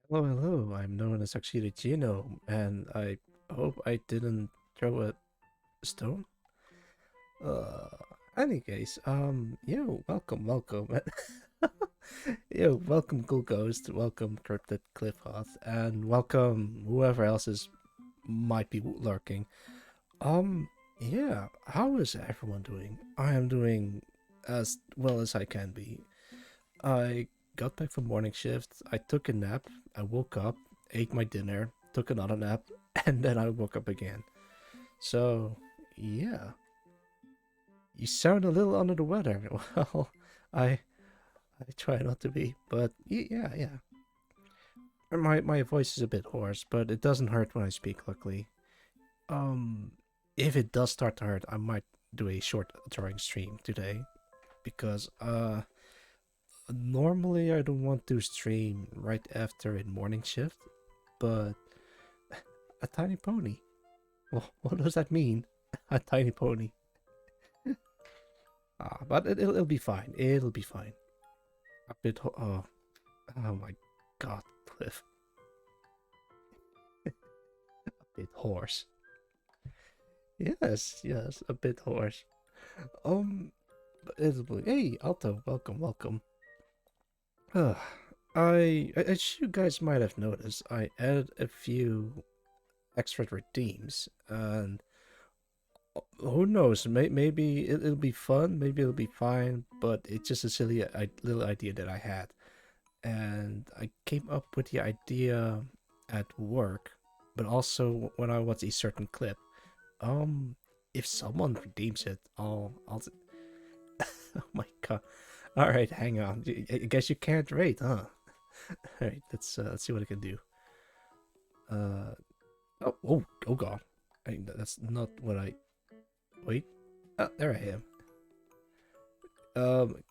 Hello, hello. I'm known as Akshira Gino, and I hope I didn't throw a stone. Uh, Any case, welcome, welcome. Welcome, Cool Ghost. Welcome, Cryptid Cliffhoth, and welcome whoever else is might be lurking. Um, yeah. How is everyone doing? I am doing as well as I can be. I got back from morning shift. I took a nap. I woke up, ate my dinner, took another nap, and then I woke up again. So, yeah. You sound a little under the weather. Well, I I try not to be, but yeah, yeah. My voice is a bit hoarse, but it doesn't hurt when I speak, luckily. Um, if it does start to hurt, I might do a short drawing stream today because normally I don't want to stream right after a morning shift, but a tiny pony. Well, what does that mean? A tiny pony. But it'll be fine. It'll be fine. A bit. Oh my god, Cliff. A bit hoarse. Yes, yes, a bit hoarse. Um, it'll be. Hey, Alto, welcome, welcome. Uh, as you guys might have noticed, I added a few extra redeems, and who knows? Maybe it'll be fun. Maybe it'll be fine. But it's just a silly little idea that I had, and I came up with the idea at work, but also when I watch a certain clip. Um, if someone redeems it, I'll. Oh my god! All right, hang on. I guess you can't rate, huh? All right, let's see what I can do. Uh, oh god! That's not what I. Wait. Oh, there I am. Um,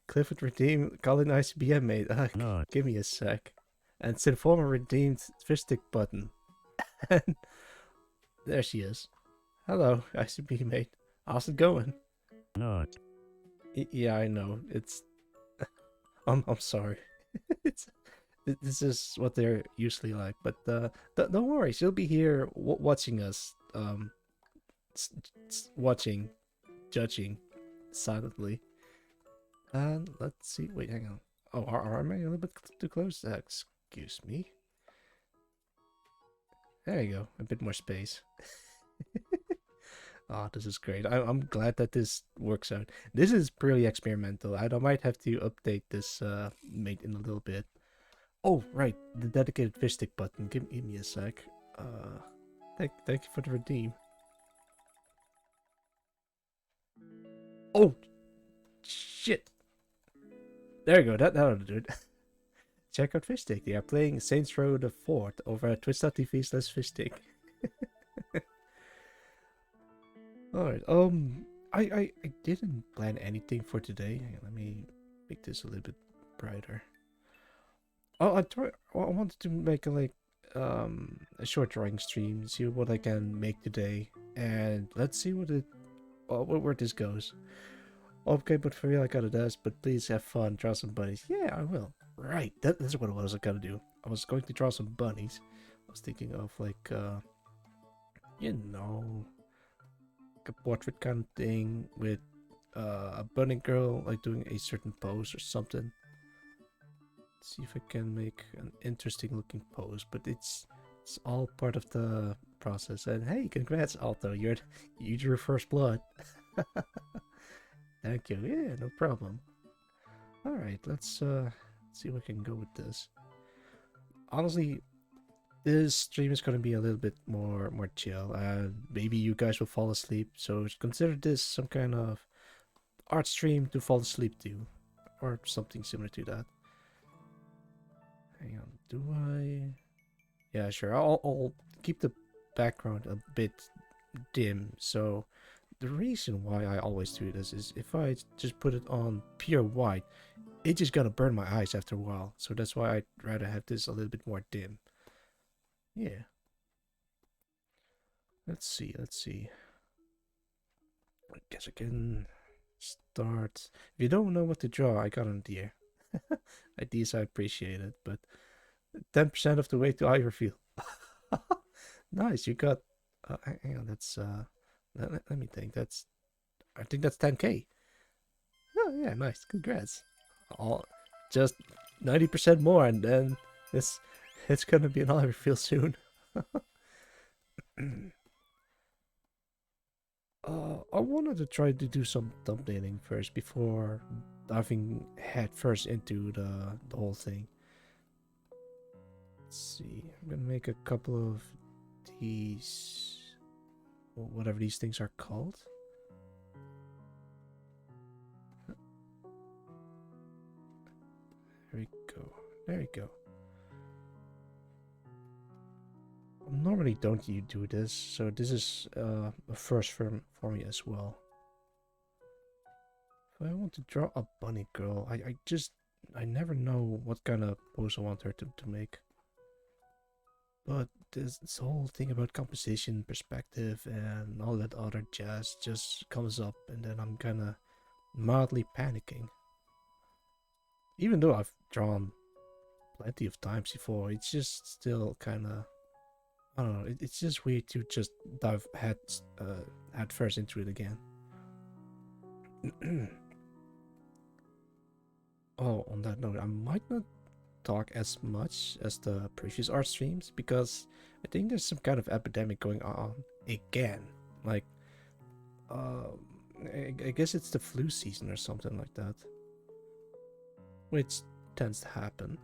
Clifford redeemed Colin ICBM mate. No. Give me a sec. And Sinforma redeemed Fishstick button. And there she is. Hello, ICB mate. How's it going? No. Yeah, I know. It's. I'm sorry. it's. This is what they're usually like, but don't worry. She'll be here watching us. Watching, judging, silently. And let's see. Wait, hang on. Oh, am I a little bit too close? Excuse me. There you go. A bit more space. Oh, this is great. I'm glad that this works out. This is purely experimental. I might have to update this mate in a little bit. Oh, right. The dedicated fish stick button. Give me a sec. Uh, thank you for the redeem. Oh, shit. There you go. That'll do it. Check out Fishstick. They are playing Saints Row the 4th over at twitch.tv/fishstick. Alright, I didn't plan anything for today. Hang on, let me make this a little bit brighter. Oh, I wanted to make a short drawing stream, see what I can make today, and let's see where this goes. Okay, but for real, I gotta dance, but please have fun, draw some bunnies. Yeah, I will. Right, that's what it was I gotta do. I was going to draw some bunnies. I was thinking of you know, a portrait kind of thing with a bunny girl like doing a certain pose or something. Let's see if I can make an interesting looking pose, but it's all part of the process. And hey, congrats, Alto! You drew first blood. Thank you. Yeah, no problem. All right, let's see if we can go with this. Honestly, this stream is gonna be a little bit more chill. Maybe you guys will fall asleep, so consider this some kind of art stream to fall asleep to, or something similar to that. Hang on, do I? Yeah, sure. I'll keep the background a bit dim. So the reason why I always do this is if I just put it on pure white, it's just gonna burn my eyes after a while. So that's why I'd rather have this a little bit more dim. Yeah. Let's see. Let's see. I guess I can start. If you don't know what to draw, I got an idea. Ideas I appreciate it, but 10% of the way to Iverfield. Nice, you got. Hang on, that's let me think. I think that's 10K. Oh yeah, nice. Congrats. All just 90% more, and then it's gonna be an Iverfield soon. I wanted to try to do some thumbnailing first before diving head first into the whole thing. Let's see. I'm gonna make a couple of these, whatever these things are called. There we go. There we go. Normally don't you do this, so this is a first for me as well. If I want to draw a bunny girl, I never know what kind of pose I want her to make. But this whole thing about composition, perspective, and all that other jazz just comes up, and then I'm kinda mildly panicking. Even though I've drawn plenty of times before, it's just still kinda, I don't know. It's just weird to just dive head first into it again. Oh, on that note, I might not talk as much as the previous art streams because I think there's some kind of epidemic going on again. Like, um, I guess it's the flu season or something like that, which tends to happen.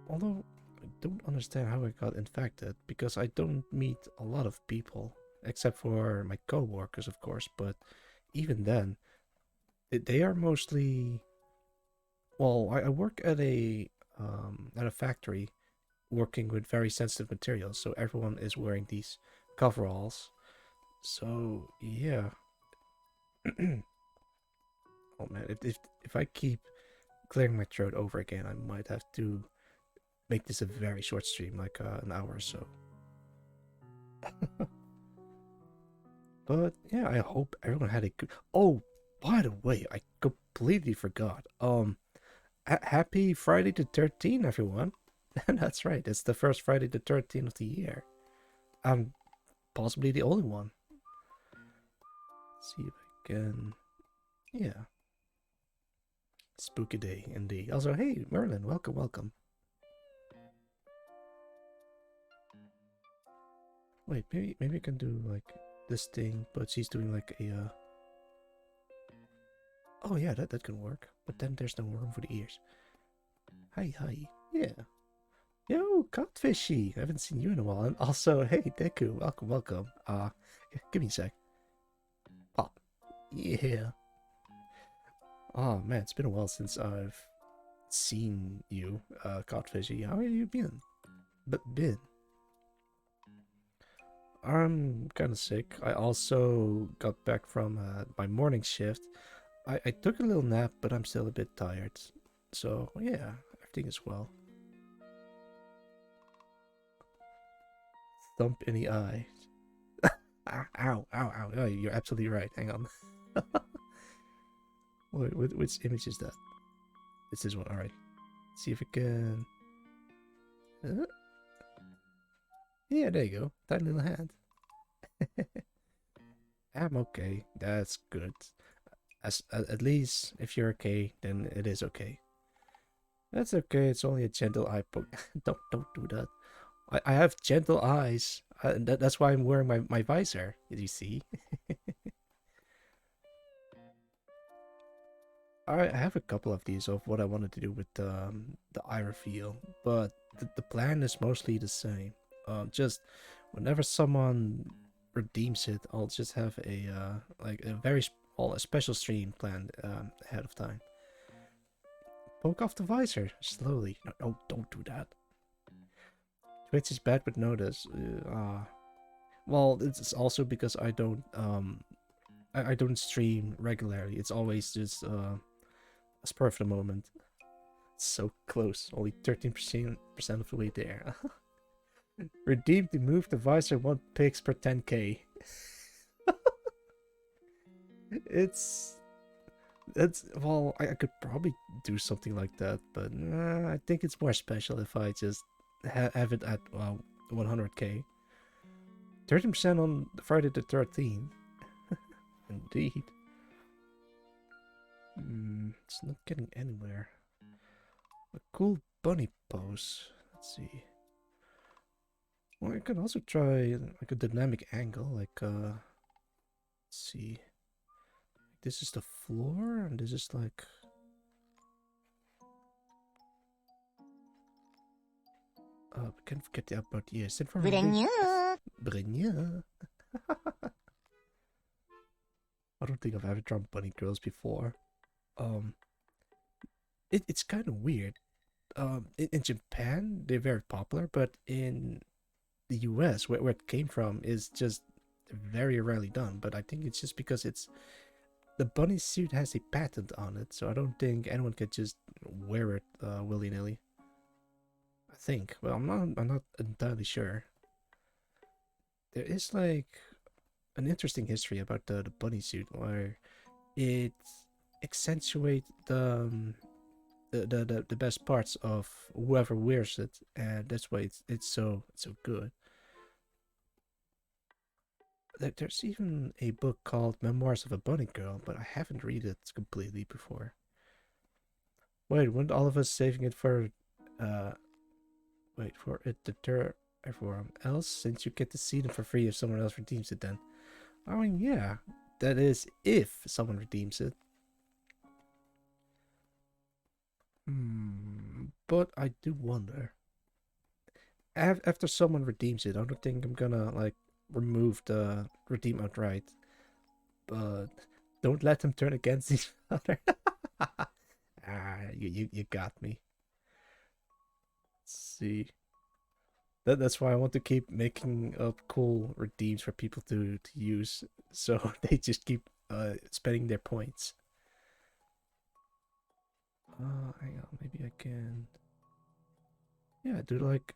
Although I don't understand how I got infected because I don't meet a lot of people except for my co-workers, of course. But even then, they are mostly. Well, I work at a factory working with very sensitive materials, so everyone is wearing these coveralls. So yeah. Oh man, if I keep clearing my throat over again, I might have to make this a very short stream, like an hour or so. But yeah, I hope everyone had a good. Oh, by the way, I completely forgot. Happy Friday the 13th, everyone. That's right. It's the first Friday the 13th of the year. I'm possibly the only one. Let's see if I can. Yeah. Spooky day indeed. Also, hey Merlin, welcome, welcome. Wait, maybe I can do like this thing, but she's doing like a. Oh yeah, that can work. But then there's no room for the ears. Hi, hi. Yeah. Yo, Codfishy. I haven't seen you in a while. And also, hey, Deku. Welcome, welcome. Give me a sec. Oh, yeah. Oh, man, it's been a while since I've seen you, Codfishy. How have you been? I'm kind of sick. I also got back from my morning shift. I took a little nap, but I'm still a bit tired. So, yeah, everything is well. Thump in the eye. Ow, ow, ow, ow. Oh, you're absolutely right. Hang on. Wait, which image is that? It's this one. Alright. See if we can. Yeah, there you go. Tiny little hand. I'm okay. That's good. At least if you're okay, then it is okay. That's okay. It's only a gentle eye poke. Don't do that. I have gentle eyes. That's why I'm wearing my visor. You see. I have a couple of these of what I wanted to do with the eye reveal, but the plan is mostly the same. Just whenever someone redeems it, I'll just have a like a very a special stream planned ahead of time. Poke off the visor slowly. No, no, don't do that. Twitch is bad with notice. Well, it's also because I don't stream regularly. It's always just a spur of the moment. It's so close. Only 13% of the way there. Redeem to move the visor 1 pix per 10k. It's well, I could probably do something like that, but I think it's more special if I just have it at 100k. 13% on Friday the 13th. Indeed. It's not getting anywhere. A cool bunny pose. Let's see. Well, I could also try like a dynamic angle, like let's see. This is the floor, and this is like. Can't forget about yes information. Brenya. I don't think I've ever drawn bunny girls before. Um, it's kind of weird. In Japan they're very popular, but in the U.S. Where it came from is just very rarely done. But I think it's just because it's the bunny suit has a patent on it, so I don't think anyone could just wear it willy nilly. I think. Well, I'm not entirely sure. There is like an interesting history about the bunny suit where it accentuates the best parts of whoever wears it, and that's why it's so good. There's even a book called Memoirs of a Bunny Girl, but I haven't read it completely before. Wait, weren't all of us saving it for uh wait for it to deter everyone else since you get to see them for free if someone else redeems it then? I mean, yeah, that is if someone redeems it. But I do wonder. After someone redeems it, I don't think I'm gonna like remove the redeem outright. But don't let them turn against each other. You got me. Let's see. That's why I want to keep making up cool redeems for people to use, so they just keep spending their points. Hang on, maybe I can. Yeah, do like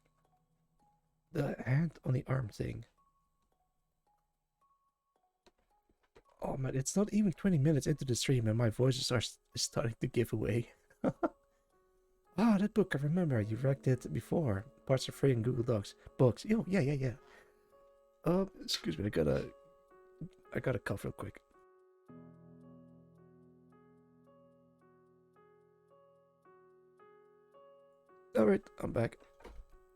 the hand on the arm thing. Oh man, it's not even 20 minutes into the stream and my voices are starting to give away. Ah, that book, I remember. You read it before. Parts are free in Google Docs. Books. Yo, yeah. Excuse me, I gotta cough real quick. Alright, I'm back.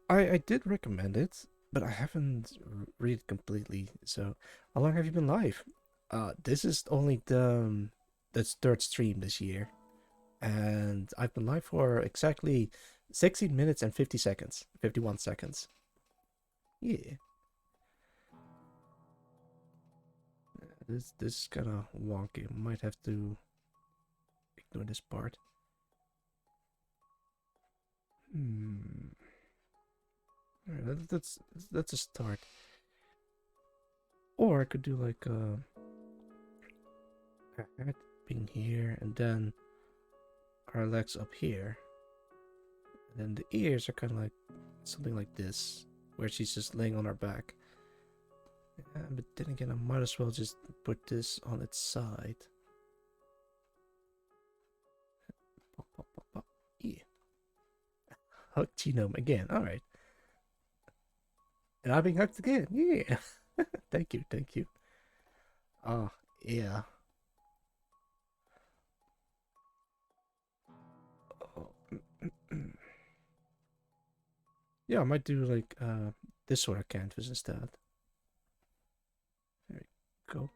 I did recommend it, but I haven't read it completely. So, how long have you been live? This is only the third stream this year, and I've been live for exactly 16 minutes and 50 seconds, 51 seconds. Yeah, this is kind of wonky. Might have to ignore this part. Alright, that's a start. Or I could do like a head being here, and then our legs up here. And then the ears are kind of like something like this, where she's just laying on her back. But then again, I might as well just put this on its side. Pop, pop, pop, pop. Yeah. Hug genome again. Alright. And I'm being hugged again. Yeah. Thank you, thank you. Oh, yeah. Oh, yeah, I might do like this sort of canvas instead. There you go.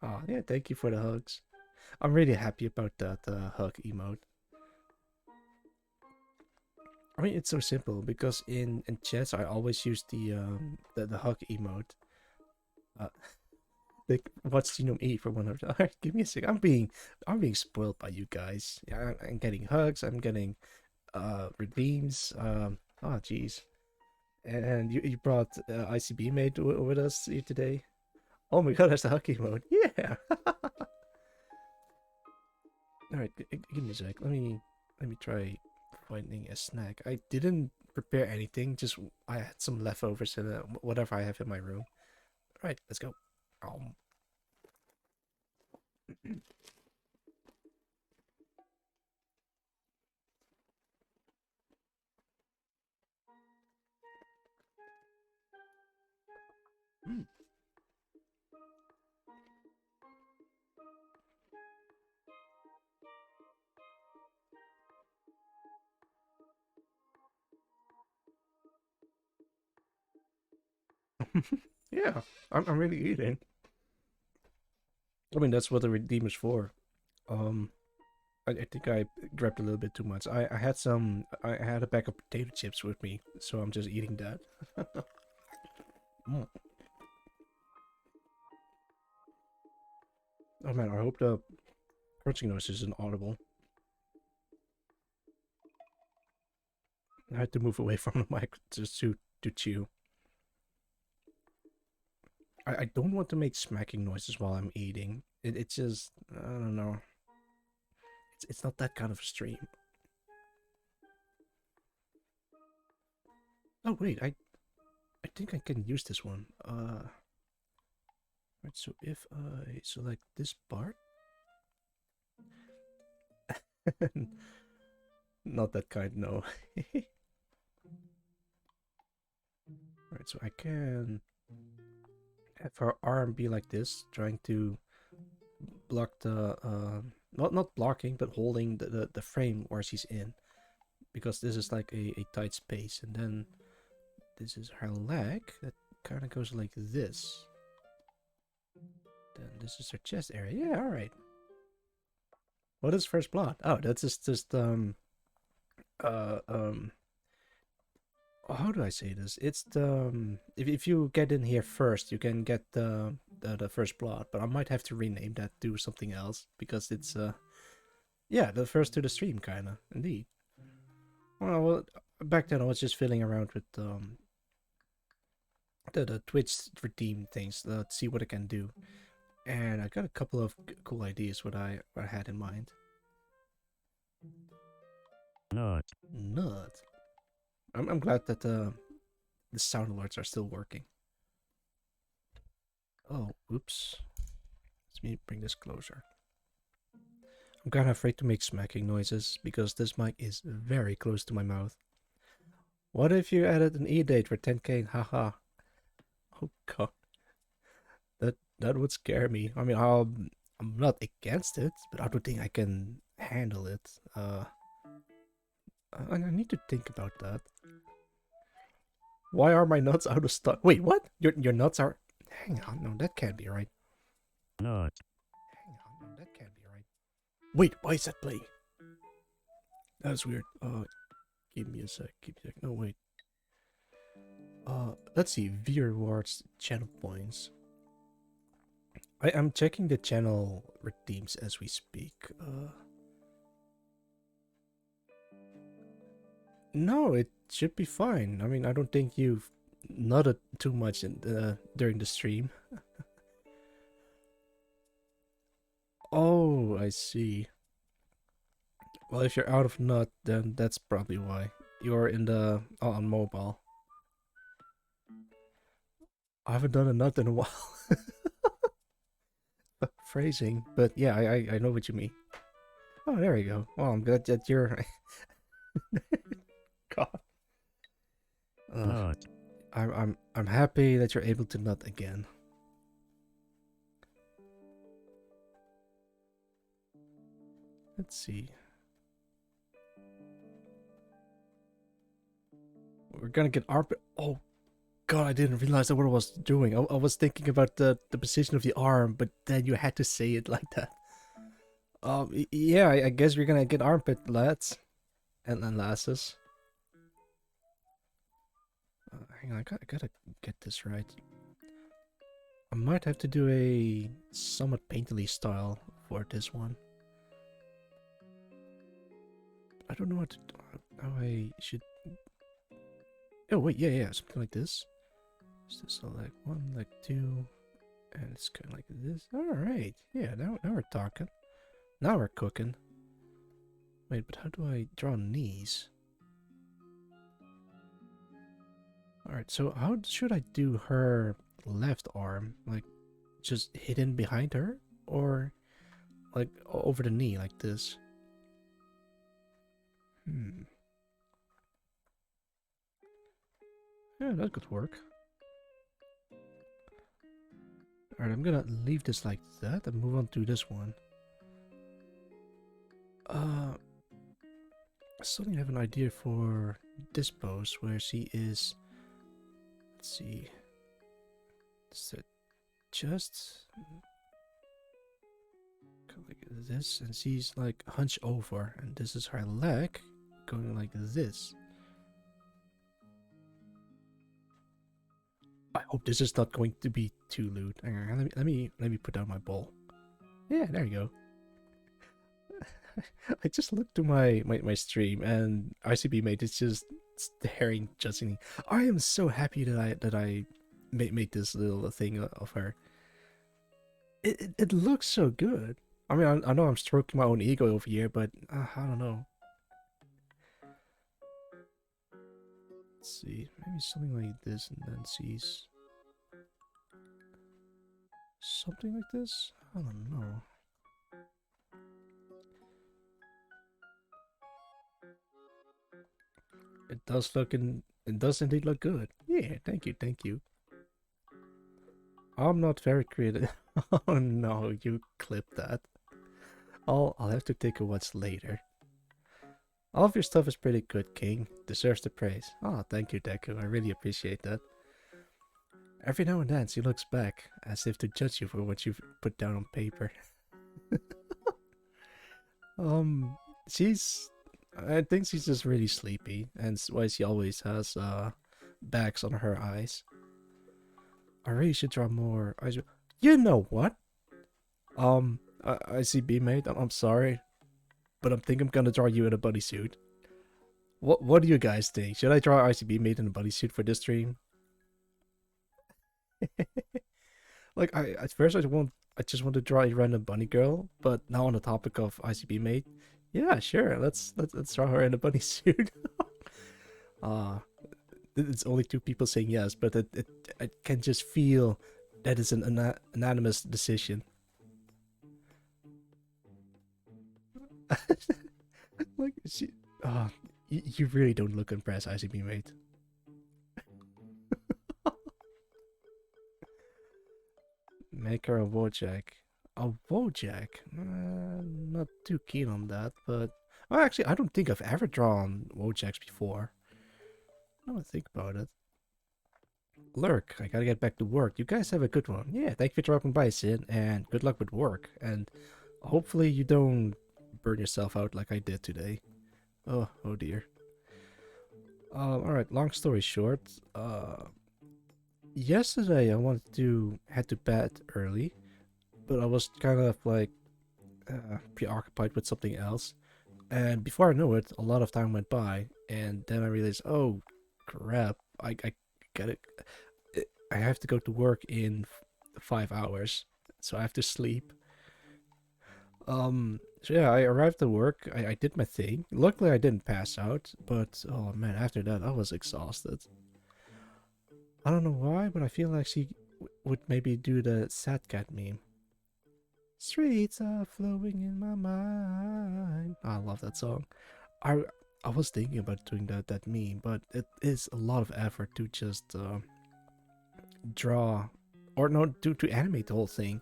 Oh, yeah, thank you for the hugs. I'm really happy about that hug emote. I mean, it's so simple because in chess I always use the hug emote. Uh, like what's Genome E for 100? Alright, give me a sec. I'm being spoiled by you guys. Yeah, I'm getting hugs. I'm getting redeems. Oh jeez. And you brought ICB mate with us here today. Oh my god, that's the hug emote. Yeah. All right, give me a sec. Let me try finding a snack. I didn't prepare anything. Just I had some leftovers in whatever I have in my room. All right, let's go. Um, mm. Yeah, I'm really eating. I mean, that's what the redeemer's for. Um, I think I grabbed a little bit too much. I had a bag of potato chips with me, so I'm just eating that. Mm. Oh man, I hope the crunching noise isn't audible. I had to move away from the mic just to chew. I don't want to make smacking noises while I'm eating. It's just I don't know. It's not that kind of a stream. Oh wait, I think I can use this one. Right. So if I select this part, not that kind, no. Right. So I can have her arm be like this, trying to block the not blocking, but holding the frame where she's in, because this is like a tight space, and then this is her leg that kind of goes like this. Then this is her chest area. Yeah, all right. What is first blood? Oh, that's just uh um how do I say this? It's the if you get in here first, you can get the first blood, but I might have to rename that to something else because it's yeah, the first to the stream kind of indeed. Well, back then I was just fiddling around with the Twitch redeem things. Let's see what I can do, and I got a couple of cool ideas what I had in mind. Nut. Nut. I'm glad that the sound alerts are still working. Oh, oops. Let me bring this closer. I'm kinda afraid to make smacking noises because this mic is very close to my mouth. What if you added an e-date for 10k? Haha. Oh god. That would scare me. I mean, I'm not against it, but I don't think I can handle it. I need to think about that. Why are my nuts out of stock? Wait, what? Your nuts are... Hang on, no, that can't be right. Nut. Hang on, no, that can't be right. Wait, why is that playing? That's weird. Give me a sec, give me a sec. No, wait. Let's see, V rewards, channel points. I am checking the channel redeems as we speak. No, it should be fine. I mean, I don't think you've nutted too much during the stream. Oh, I see. Well, if you're out of nut, then that's probably why. You're in the on mobile. I haven't done a nut in a while. Phrasing, but yeah, I know what you mean. Oh, there you go. Well, I'm glad that you're. God. Nut. I'm happy that you're able to nut again. Let's see. We're gonna get armpit. Oh God, I didn't realize that what I was doing. I was thinking about the position of the arm, but then you had to say it like that. Yeah, I guess we're gonna get armpit, lads and lasses. Hang on, I gotta get this right. I might have to do a somewhat painterly style for this one. I don't know how I should. Oh wait, yeah, something like this. So like one, like two, and it's kind of like this. All right, yeah. Now we're talking. Now we're cooking. Wait, but how do I draw knees? All right, so how should I do her left arm? Like, just hidden behind her, or like over the knee, like this? Yeah, that could work. Alright, I'm gonna leave this like that and move on to this one. I suddenly have an idea for this pose where she is. Let's see. Is it just like this, and she's like hunched over, and this is her leg going like this. I hope this is not going to be too lewd. Hang on, let me put down my bowl. Yeah, there you go. I just looked to my stream and ICB mate is just staring, judging me. I am so happy that I made this little thing of her. It looks so good. I mean, I know I'm stroking my own ego over here, but I don't know. Let's see, maybe something like this, and then she's something like this. I don't know. It does look it does indeed look good. Yeah, thank you. I'm not very creative. Oh no, you clip that. I'll have to take a watch later. All of your stuff is pretty good, King. Deserves the praise. Oh, thank you, Deku. I really appreciate that. Every now and then she looks back, as if to judge you for what you've put down on paper. She's I think she's just really sleepy, and that's why she always has bags on her eyes. I really should draw more eyes. You know what? ICB mate, I'm sorry, but I think I'm gonna draw you in a bodysuit. What do you guys think? Should I draw ICB mate in a bodysuit for this stream? Like at first I just want to draw a random bunny girl, but now on the topic of ICB mate, yeah, sure, let's draw her in a bunny suit. uh it's only two people saying yes, but I can just feel that it's an unanimous decision. Like she, you really don't look impressed, ICB mate. Make her a Wojak. A Wojak? Not too keen on that, but well, actually, I don't think I've ever drawn Wojaks before. I don't think about it. Lurk, I gotta get back to work. You guys have a good one. Yeah, thank you for dropping by, Sid, and good luck with work. And hopefully you don't burn yourself out like I did today. Oh dear. Alright, long story short, yesterday I wanted to head to bed early, but I was kind of like preoccupied with something else. And before I know it, a lot of time went by, and then I realized, oh crap, I got it. I have to go to work in 5 hours, so I have to sleep. So yeah, I arrived at work. I did my thing. Luckily, I didn't pass out, but oh man, after that, I was exhausted. I don't know why, but I feel like she would maybe do the sad cat meme. Streets are flowing in my mind. Oh, I love that song. I I was thinking about doing that meme, but it is a lot of effort to just draw, or no, to animate the whole thing.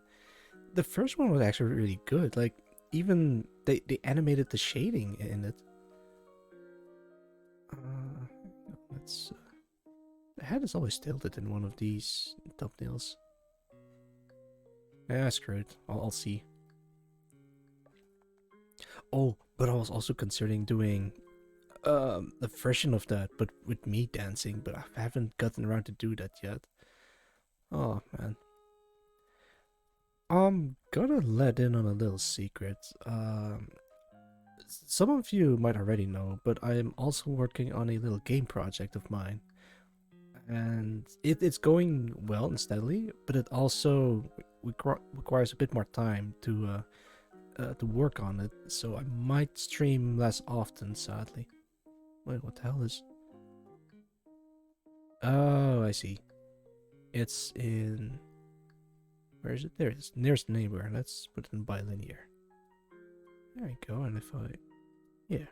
The first one was actually really good. Like even they animated the shading in it. Uh, let's. The head is always tilted in one of these thumbnails. Yeah, screw it. I'll see. Oh, but I was also considering doing a version of that, but with me dancing. But I haven't gotten around to do that yet. Oh man. I'm gonna let in on a little secret. Some of you might already know, but I am also working on a little game project of mine. And it's going well and steadily, but it also requires a bit more time to work on it. So I might stream less often, sadly. Wait, what the hell is? Oh, I see. It's in. Where is it? There it is. Nearest neighbor. Let's put it in bilinear. There we go. And if I. Yeah.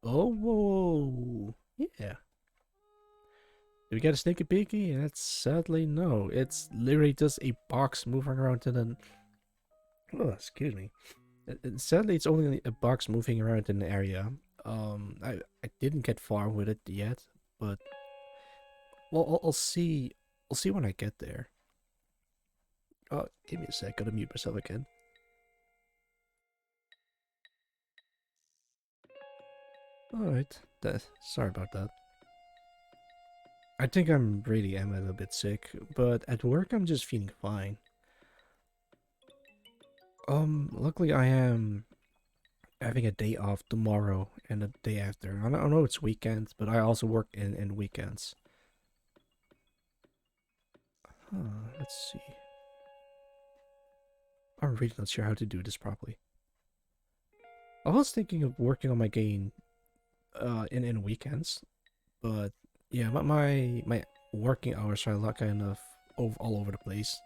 Oh, whoa. Yeah. Do we get a sneaky peeky? That's sadly no. It's literally just a box moving around in an. Oh, excuse me. Sadly, it's only a box moving around in the area. I didn't get far with it yet, but well, I'll see. I'll see when I get there. Oh, give me a sec. Gotta mute myself again. Alright. Sorry about that. I think I'm really am a little bit sick, but at work I'm just feeling fine. Luckily I am having a day off tomorrow and the day after. I know it's weekend, but I also work in weekends. Let's see. I'm really not sure how to do this properly. I was thinking of working on my game in weekends, but yeah, my working hours are like kind of all over the place.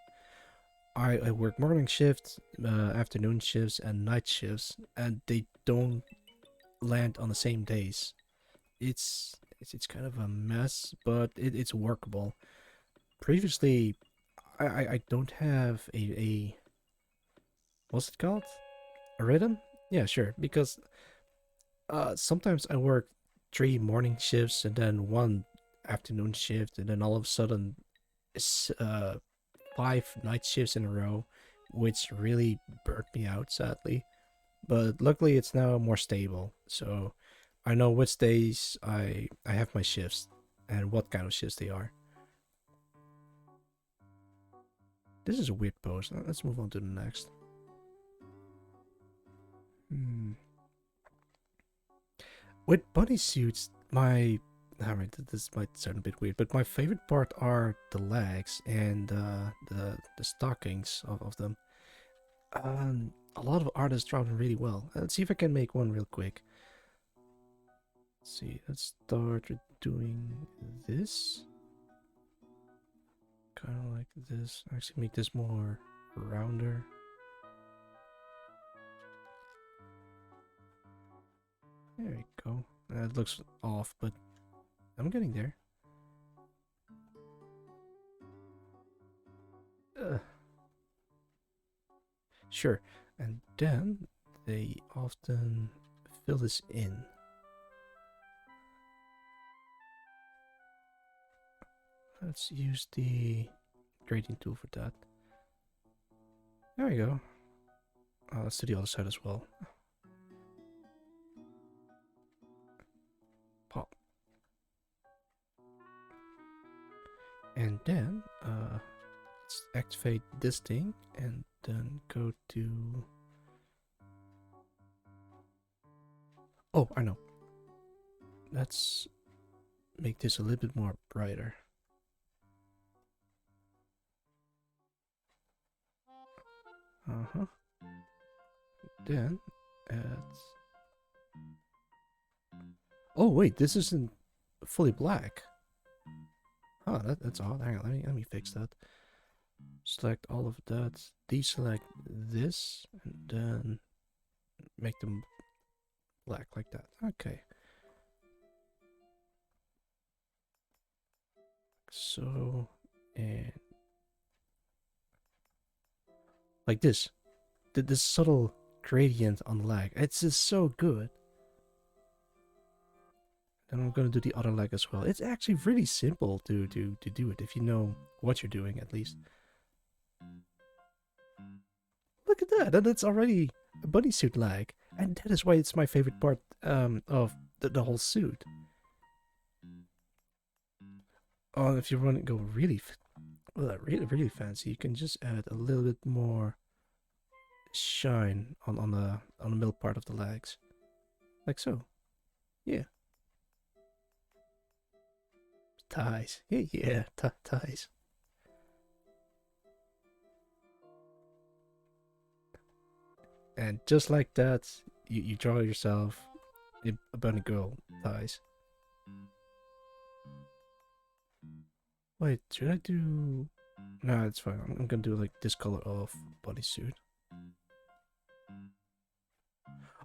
I work morning shifts, afternoon shifts, and night shifts, and they don't land on the same days. It's kind of a mess, but it's workable. Previously, I don't have a what's it called? A rhythm? Yeah, sure. Because sometimes I work 3 morning shifts and then 1 afternoon shift, and then all of a sudden it's 5 night shifts in a row, which really burnt me out, sadly. But luckily, it's now more stable, so I know which days I have my shifts and what kind of shifts they are. This is a weird pose. Let's move on to the next. Hmm. With bunny suits, my alright, this might sound a bit weird, but my favorite part are the legs and the stockings of them. A lot of artists draw them really well. Let's see if I can make one real quick. Let's see. Let's start with doing this. Kind of like this. Actually, make this more rounder. There we go. It looks off, but I'm getting there. Sure. And then they often fill this in. Let's use the gradient tool for that. There we go. Let's do the other side as well. Pop. And then let's activate this thing and then go to. Oh, I know. Let's make this a little bit more brighter. Then add. Oh wait, this isn't fully black. Oh, that's odd. Hang on, let me fix that. Select all of that. Deselect this, and then make them black like that. Okay. So, and like this. This subtle gradient on leg. It's just so good. And I'm gonna do the other leg as well. It's actually really simple to do it if you know what you're doing at least. Look at that, and it's already a bodysuit leg, and that is why it's my favorite part of the whole suit. Oh, if you want to go really, really fancy, you can just add a little bit more shine on the middle part of the legs, like so. Yeah, ties. Yeah, ties. And just like that, you draw yourself a bunny girl thighs. Wait, should I do? No, it's fine. I'm gonna do like this color of bodysuit.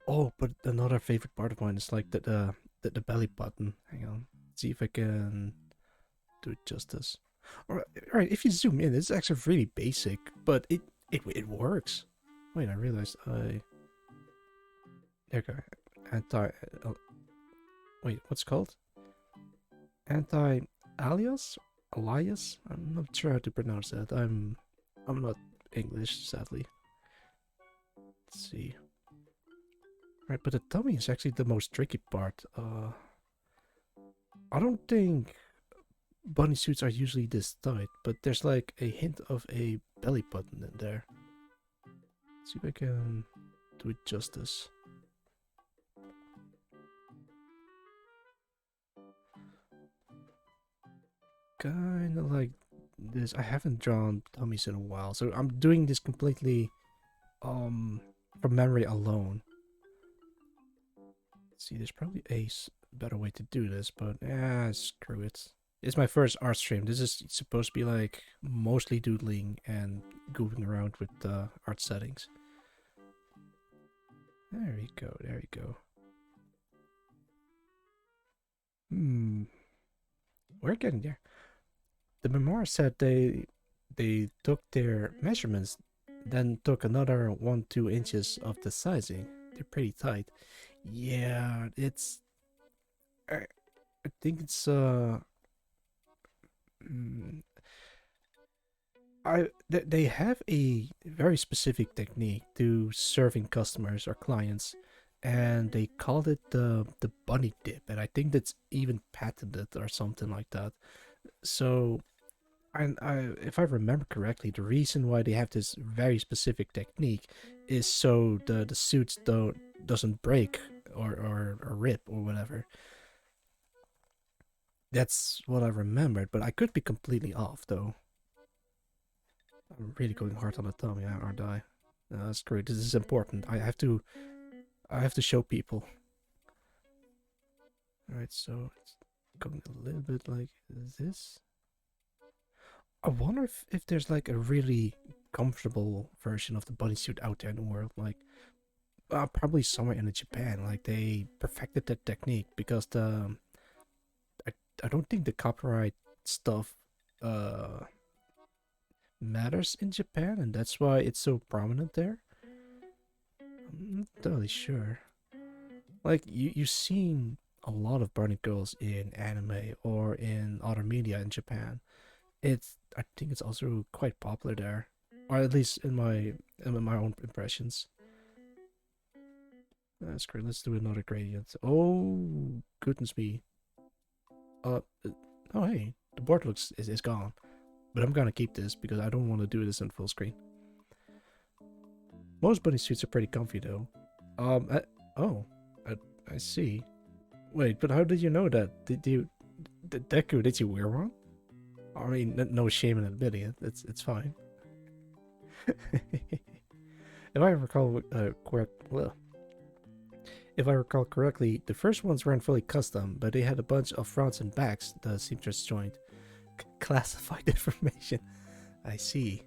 Oh, but another favorite part of mine is like the belly button. Hang on, see if I can do it justice. All right. If you zoom in, it's actually really basic, but it works. Wait, I realized I. There you go. Anti. Wait, what's it called? Anti-alias? Elias? I'm not sure how to pronounce that. I'm not English, sadly. Let's see. Right, but the tummy is actually the most tricky part. I don't think bunny suits are usually this tight, but there's like a hint of a belly button in there. Let's see if I can do it justice. Kind of like this. I haven't drawn tummies in a while, so I'm doing this completely from memory alone. Let's see, there's probably a better way to do this, but screw it. It's my first art stream. This is supposed to be like mostly doodling and goofing around with art settings. There we go. There we go. We're getting there. The memoir said they took their measurements, then took another 1-2 inches of the sizing. They're pretty tight. Yeah, it's. I think it's they have a very specific technique to serving customers or clients, and they called it the bunny dip, and I think that's even patented or something like that. So, and if I remember correctly, the reason why they have this very specific technique is so the suits doesn't break or rip or whatever. That's what I remembered, but I could be completely off though. I'm really going hard on the tummy, aren't I? No, that's great. This is important. I have to show people. All right, so it's going a little bit like this. I wonder if there's like a really comfortable version of the bodysuit out there in the world, like probably somewhere in Japan. Like they perfected that technique because I, I don't think the copyright stuff matters in Japan, and that's why it's so prominent there. I'm not totally sure. Like you've seen a lot of Burning Girls in anime or in other media in Japan. I think it's also quite popular there, or at least in my own impressions. That's great. Let's do another gradient. Oh goodness me. Uh, oh hey, the board is gone, but I'm gonna keep this because I don't want to do this in full screen. Most bunny suits are pretty comfy though. Oh, I see. Wait, but how did you know that? Deku, did you wear one? I mean, no shame in admitting it. It's fine. If I recall if I recall correctly, the first ones weren't fully custom, but they had a bunch of fronts and backs the seamstress joined. Classified information. I see.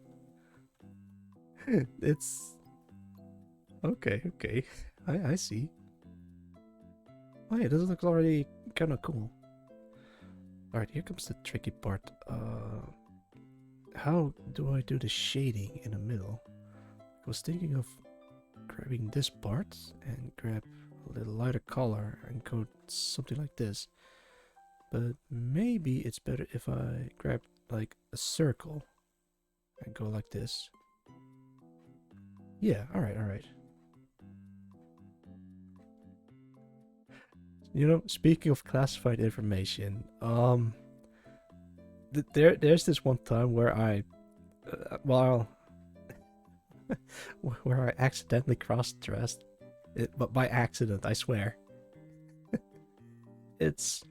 It's okay. I see. Oh yeah, this looks already kind of cool. Alright, here comes the tricky part. How do I do the shading in the middle? I was thinking of grabbing this part and grab a little lighter color and go something like this. But maybe it's better if I grab like a circle and go like this. Yeah, alright, alright. You know, speaking of classified information, there's this one time where well, where I accidentally cross-dressed, but by accident, I swear. It's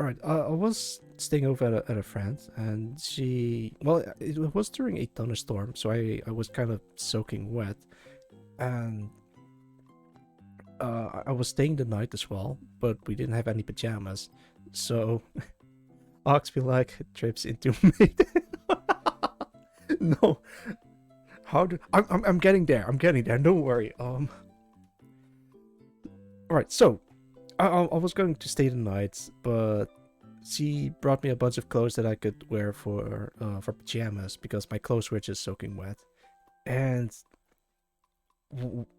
alright. I was staying over at a friend, and well, it was during a thunderstorm, so I was kind of soaking wet, and I was staying the night as well, but we didn't have any pajamas, so Oxby like trips into me. No, how do I'm getting there. I'm getting there. Don't worry. All right. So I was going to stay the night, but she brought me a bunch of clothes that I could wear for pajamas because my clothes were just soaking wet, and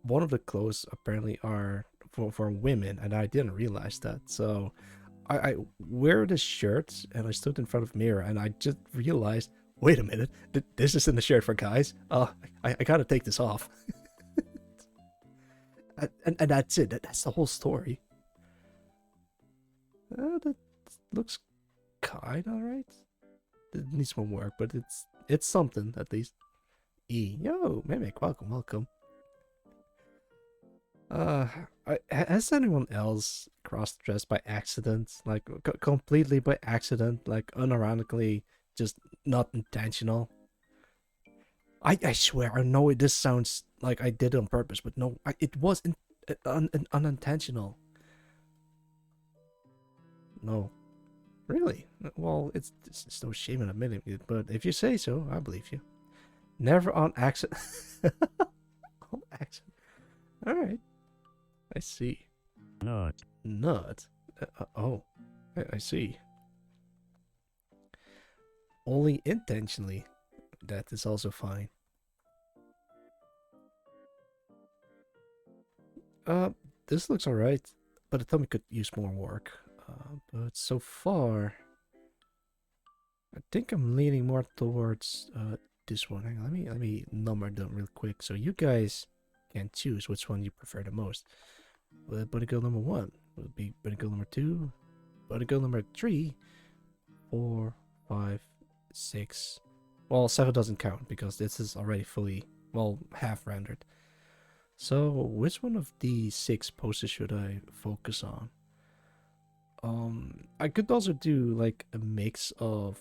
one of the clothes apparently are for women, and I didn't realize that. So I wear this shirt, and I stood in front of the mirror, and I just realized, wait a minute, this isn't a shirt for guys. I gotta take this off. And that's it. That's the whole story. That looks kind alright. It needs more work, but it's something at least. Yo, Mimic, welcome, welcome. Has anyone else cross-dressed by accident? Like, completely by accident? Like, unironically, just not intentional? I swear, I know this sounds like I did it on purpose, but no, it was unintentional. No. Really? Well, it's no shame in admitting it, but if you say so, I believe you. Never on accident. On accident. Alright. I see. Not. Nut? Oh. I see. Only intentionally. That is also fine. Uh, this looks alright, but the tummy could use more work. But so far, I think I'm leaning more towards this one. Hang on, let me number them real quick so you guys can choose which one you prefer the most. Bunny girl number 1 would be bunny girl number 2, bunny girl number 3, 4, 5, 6. Well, 7 doesn't count because this is already fully, well, half rendered. So, which one of these 6 poses should I focus on? I could also do like a mix of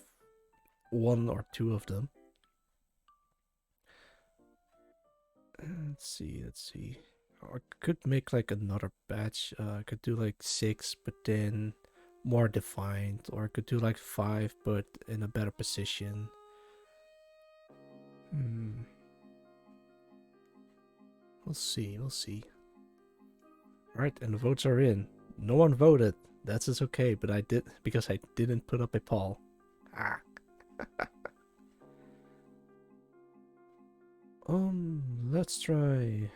1 or 2 of them. Let's see, let's see. I could make like another batch. I could do like 6, but then more defined, or I could do like 5, but in a better position. We'll see, we'll see. Alright, and the votes are in. No one voted. That's just okay, but I did because I didn't put up a poll. Ah. Let's try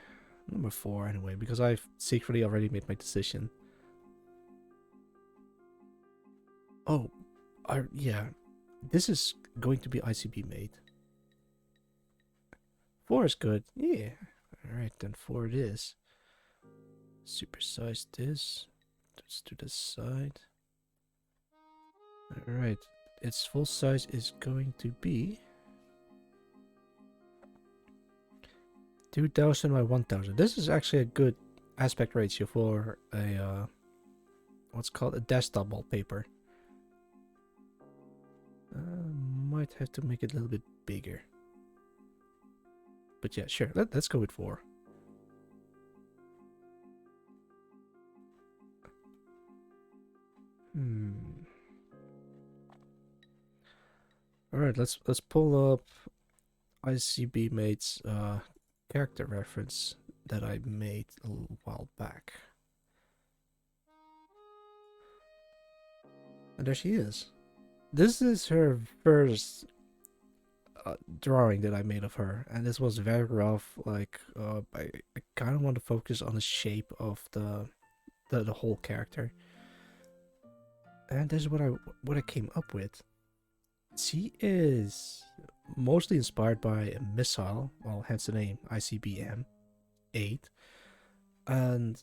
number 4 anyway, because I've secretly already made my decision. Oh, yeah. This is going to be ICB made. 4 is good. Yeah. Alright, then 4 it is. Supersize this. Let's do this side. Alright. Its full size is going to be 2000 by 1000. This is actually a good aspect ratio for a what's called a desktop wallpaper. Might have to make it a little bit bigger. But yeah, sure. Let's go with 4. Alright, let's pull up ICB Mate's character reference that I made a little while back. there she is. This is her first drawing that I made of her, and this was very rough. Like, I kind of want to focus on the shape of the whole character, and this is what I came up with. She is mostly inspired by a missile, well, hence the name ICBM-8, and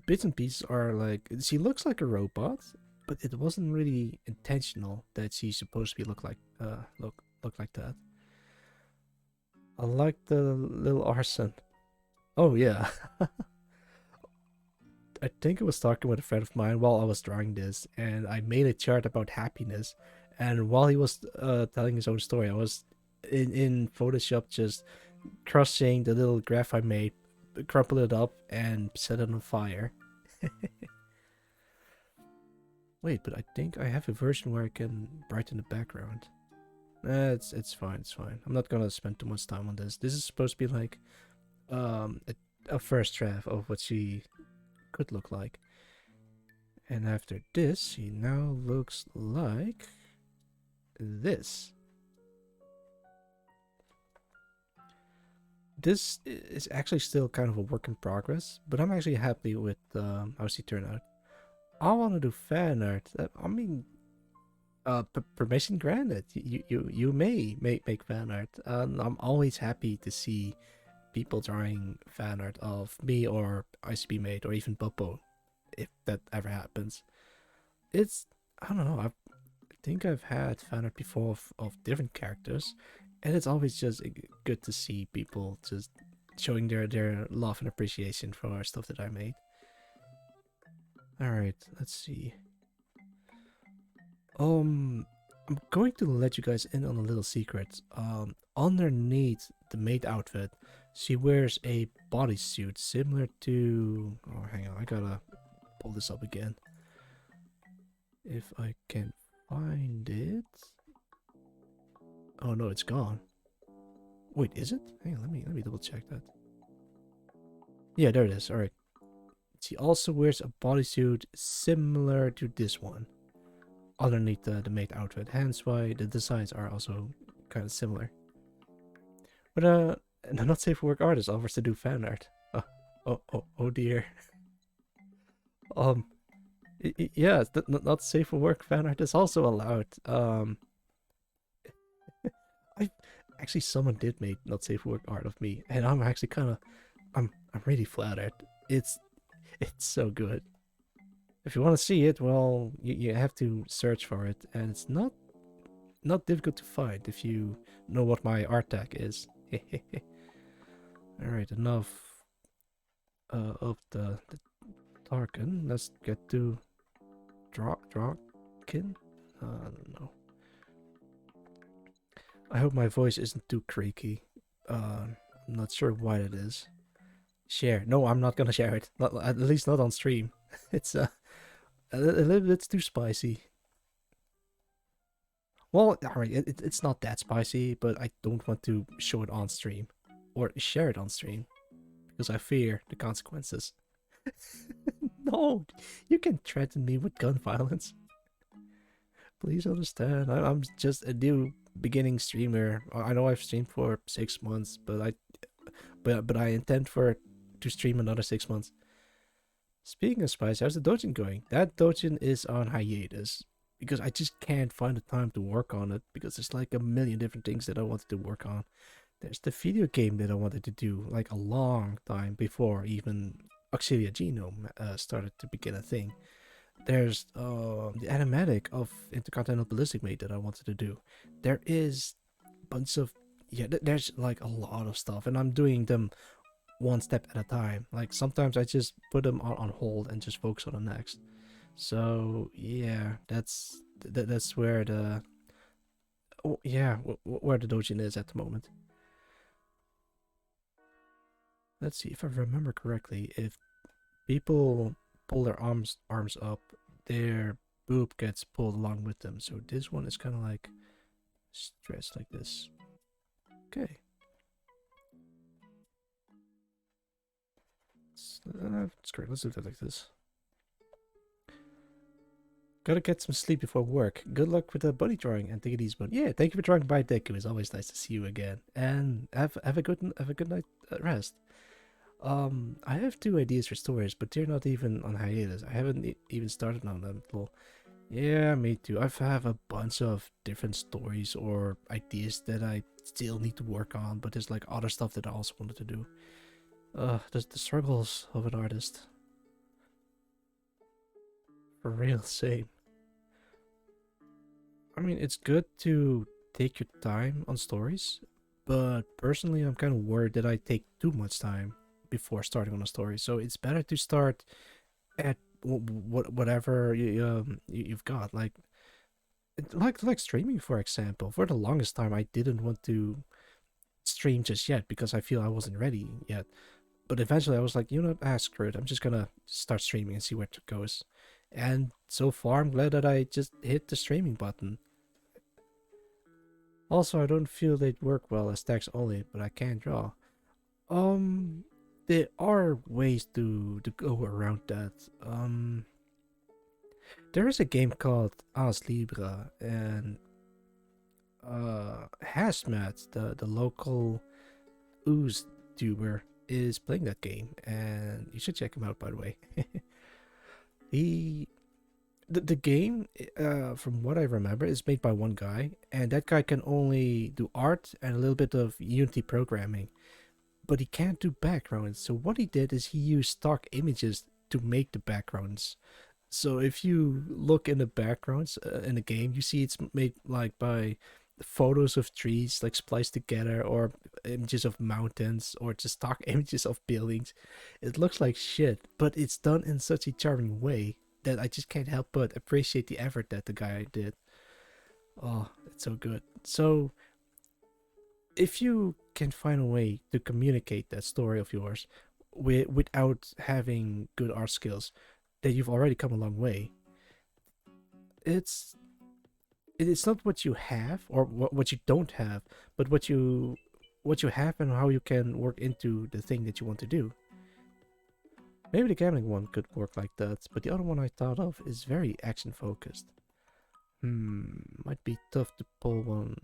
bits and pieces are like she looks like a robot, but it wasn't really intentional that she's supposed to be look like that. I like the little arson. Oh yeah. I think I was talking with a friend of mine while I was drawing this, and I made a chart about happiness. And while he was telling his own story, I was in Photoshop just crushing the little graph I made, crumple it up, and set it on fire. Wait, but I think I have a version where I can brighten the background. It's fine, it's fine. I'm not gonna spend too much time on this. This is supposed to be like a first draft of what she could look like. And after this, she now looks like this. This is actually still kind of a work in progress, but I'm actually happy with how she turned out. I want to do fan art. I mean, permission granted. You may make fan art. I'm always happy to see people drawing fan art of me or ICB Mate or even Bubbo, if that ever happens. It's, I don't know. I think I've had fan art before of different characters, and it's always just good to see people just showing their love and appreciation for stuff that I made. All right, let's see. I'm going to let you guys in on a little secret. Underneath the maid outfit, she wears a bodysuit similar to. Oh, hang on, I gotta pull this up again. If I can find it. Oh no, it's gone. Wait, is it? Hang on, let me double check that. Yeah, there it is. All right. She also wears a bodysuit similar to this one underneath the maid outfit, hence why the designs are also kind of similar. But a not safe for work artist offers to do fan art. Oh dear. Um, yeah, not safe for work fan art is also allowed. I actually someone did make not safe for work art of me, and I'm actually kind of I'm really flattered. It's it's so good. If you want to see it, well, you have to search for it, and it's not difficult to find if you know what my art tag is. All right, enough of the Tarkin. Let's get to Drawkin. I don't know. I hope my voice isn't too creaky. I'm not sure why it is. Share? No, I'm not gonna share it. Not, at least not on stream. It's a little bit too spicy. Well, alright, it's not that spicy, but I don't want to show it on stream or share it on stream because I fear the consequences. No, you can threaten me with gun violence. Please understand. I'm just a new beginning streamer. I know I've streamed for 6 months, but I intend for to stream another 6 months. Speaking of spicy, how's the dojin going? That dojin is on hiatus because I just can't find the time to work on it because there's like a million different things that I wanted to work on. There's the video game that I wanted to do like a long time before even Auxilia Genome started to begin a thing. There's the animatic of Intercontinental Ballistic Mate that I wanted to do. There is a bunch of there's like a lot of stuff, and I'm doing them one step at a time. Like sometimes I just put them on hold and just focus on the next. So yeah, that's where the where the dojin is at the moment. Let's see if I remember correctly. If people pull their arms up, their boob gets pulled along with them. So this one is kind of like stretched like this. Okay. It's great. Let's do that like this. Gotta get some sleep before work. Good luck with the bunny drawing and take it easy, buddy. Yeah, thank you for drawing by Deku. It's always nice to see you again. And have a good night rest. I have two ideas for stories, but they're not even on hiatus. I haven't even started on them. Well, yeah, me too. I have a bunch of different stories or ideas that I still need to work on, but there's like other stuff that I also wanted to do. The struggles of an artist. For real, same. I mean, it's good to take your time on stories, but personally, I'm kind of worried that I take too much time before starting on a story. So it's better to start at whatever you've got. Like streaming, for example. For the longest time, I didn't want to stream just yet because I feel I wasn't ready yet. But eventually, I was like, you know, screw it. I'm just gonna start streaming and see where it goes. And so far, I'm glad that I just hit the streaming button. Also, I don't feel they'd work well as text only, but I can draw. Um, there are ways to go around that. There is a game called As Libra, and Hazmat, the local ooze tuber, is playing that game, and you should check him out. By the way, he the game, from what I remember, is made by one guy, and that guy can only do art and a little bit of Unity programming, but he can't do backgrounds. So what he did is he used stock images to make the backgrounds. So if you look in the backgrounds in the game, you see it's made like by photos of trees like spliced together, or images of mountains, or just stock images of buildings. It looks like shit, but it's done in such a charming way that I just can't help but appreciate the effort that the guy did. Oh, it's so good. So if you can find a way to communicate that story of yours without having good art skills, then you've already come a long way. It's it's not what you have or what you don't have, but what you have and how you can work into the thing that you want to do. Maybe the gambling one could work like that, but the other one I thought of is very action focused. Might be tough to pull one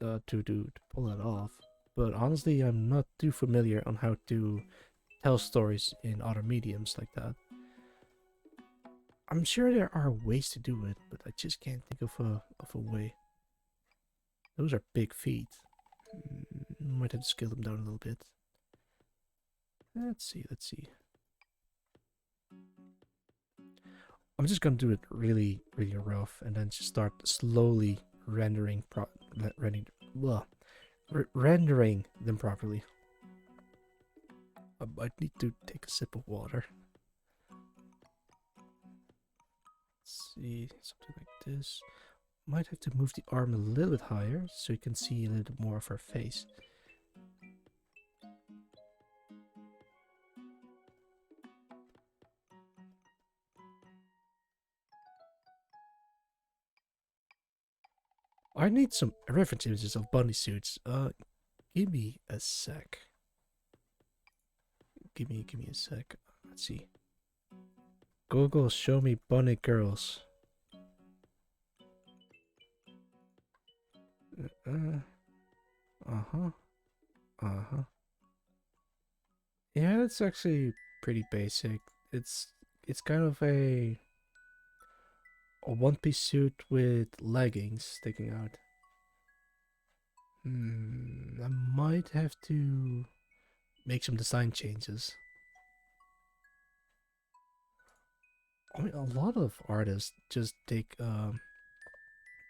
to pull that off. But honestly, I'm not too familiar on how to tell stories in other mediums like that. I'm sure there are ways to do it, but I just can't think of a way. Those are big feet. Might have to scale them down a little bit. Let's see, let's see. I'm just gonna do it really, really rough, and then just start slowly rendering them properly. I might need to take a sip of water. Let's see, something like this. Might have to move the arm a little bit higher so you can see a little bit more of her face. I need some reference images of bunny suits. Give me a sec. Give me a sec. Let's see. Google, show me bunny girls. Uh-huh. Uh-huh. Yeah, it's actually pretty basic. It's kind of a one-piece suit with leggings sticking out. I might have to make some design changes. I mean, a lot of artists just take